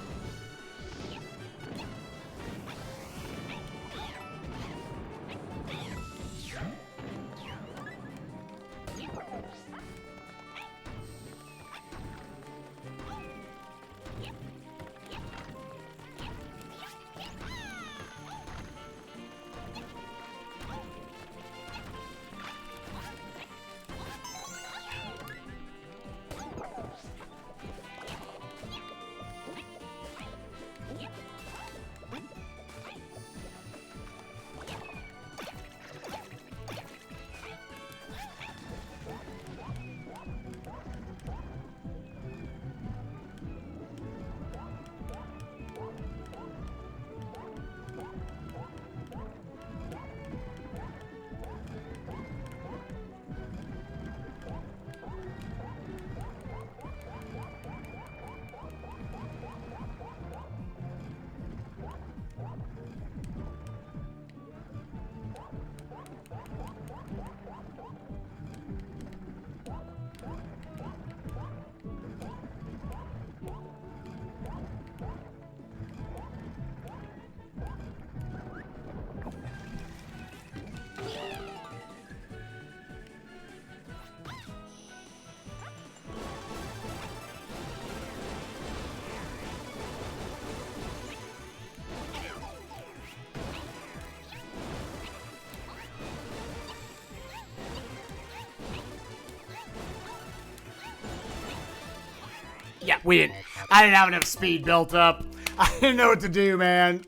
I didn't have enough speed built up. I didn't know what to do, man.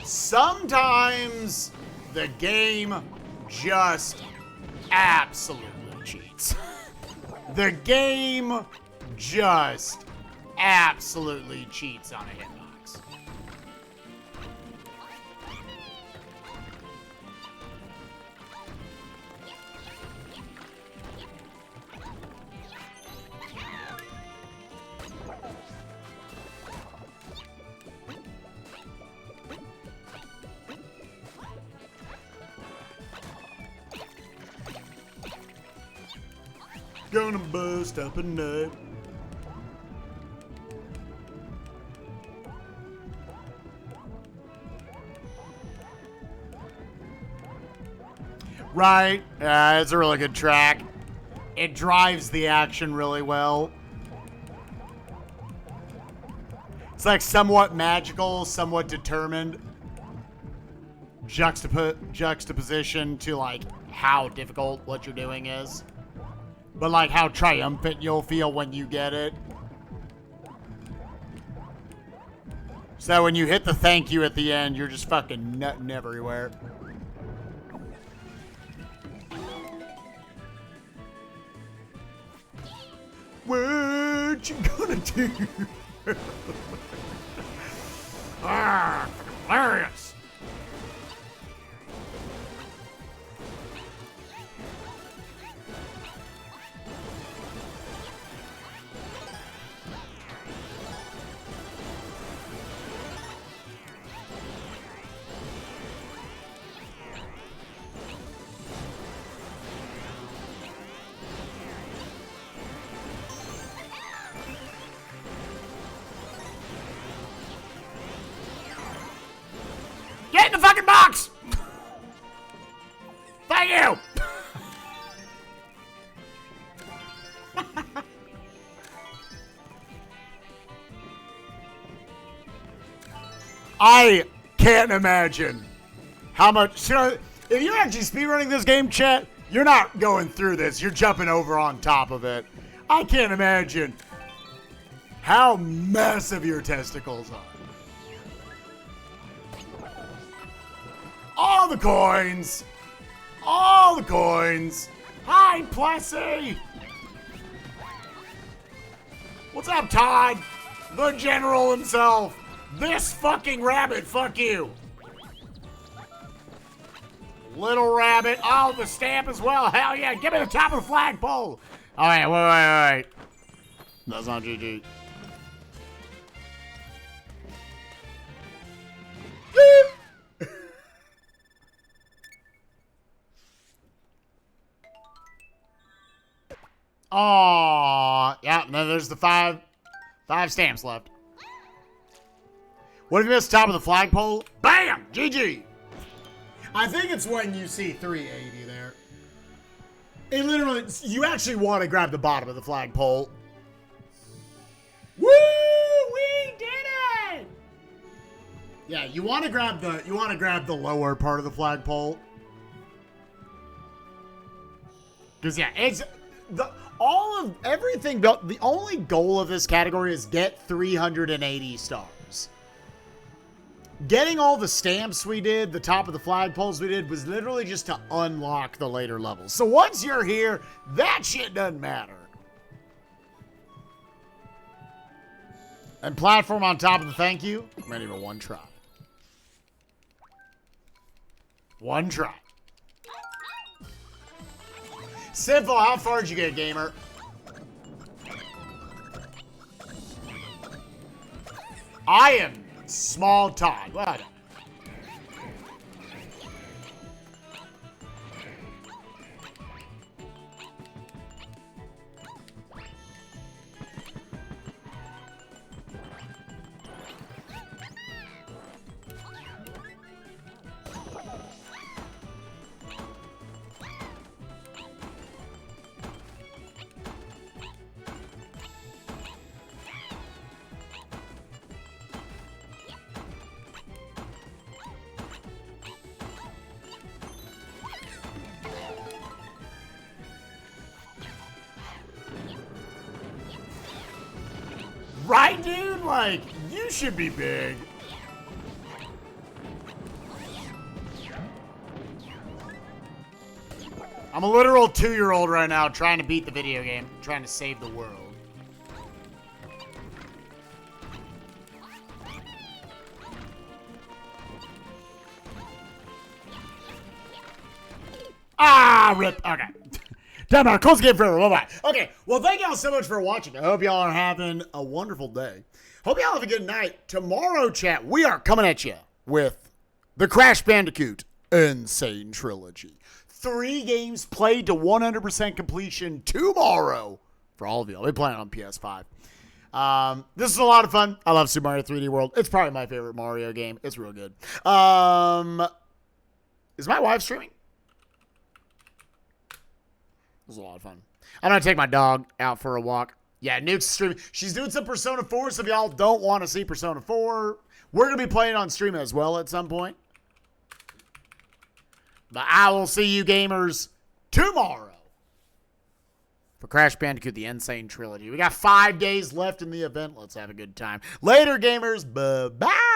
Sometimes the game just absolutely cheats. The game just absolutely cheats on a hitbox. Gonna bust up a nut. Right. Yeah, it's a really good track. It drives the action really well. It's like somewhat magical, somewhat determined. Juxtaposition to like how difficult what you're doing is. But like how triumphant you'll feel when you get it. So when you hit the thank you at the end, you're just fucking nutting everywhere. What you gonna do? Ah, hilarious. Get in the fucking box! Thank you! I can't imagine how much... You know, if you're actually speedrunning this game, chat, you're not going through this. You're jumping over on top of it. I can't imagine how massive your testicles are. All the coins! All the coins! Hi, Plessy! What's up, Todd? The general himself! This fucking rabbit, fuck you! Little rabbit. Oh, the stamp as well. Hell yeah, give me the top of the flagpole! Alright, wait. That's not GG. Aww. Yeah, then there's the five stamps left. What if you miss the top of the flagpole? Bam! GG! I think it's when you see 380 there. It literally, you actually want to grab the bottom of the flagpole. Woo! We did it! Yeah, you want to grab the lower part of the flagpole. Because yeah, it's everything built. The only goal of this category is get 380 stars. Getting all the stamps we did, the top of the flagpoles we did, was literally just to unlock the later levels. So once you're here, that shit doesn't matter. And platform on top of the thank you, not even one try. One try. Simple, how far did you get, gamer? I am small Todd. What? Right, dude? Like, you should be big. I'm a literal 2-year-old right now trying to beat the video game, trying to save the world. Ah, rip. Okay. Time out. Close the game forever. Bye-bye. Okay. Well, thank y'all so much for watching. I hope y'all are having a wonderful day. Hope y'all have a good night. Tomorrow, chat, we are coming at you with the Crash Bandicoot Insane Trilogy. 3 games played to 100% completion tomorrow for all of you. I'll be playing on PS5. This is a lot of fun. I love Super Mario 3D World. It's probably my favorite Mario game. It's real good. Is my wife streaming? It was a lot of fun. I'm going to take my dog out for a walk. Yeah, Nuke's streaming. She's doing some Persona 4, so if y'all don't want to see Persona 4, we're going to be playing on stream as well at some point. But I will see you gamers tomorrow for Crash Bandicoot, the Insane Trilogy. We got 5 days left in the event. Let's have a good time. Later, gamers. Bye-bye.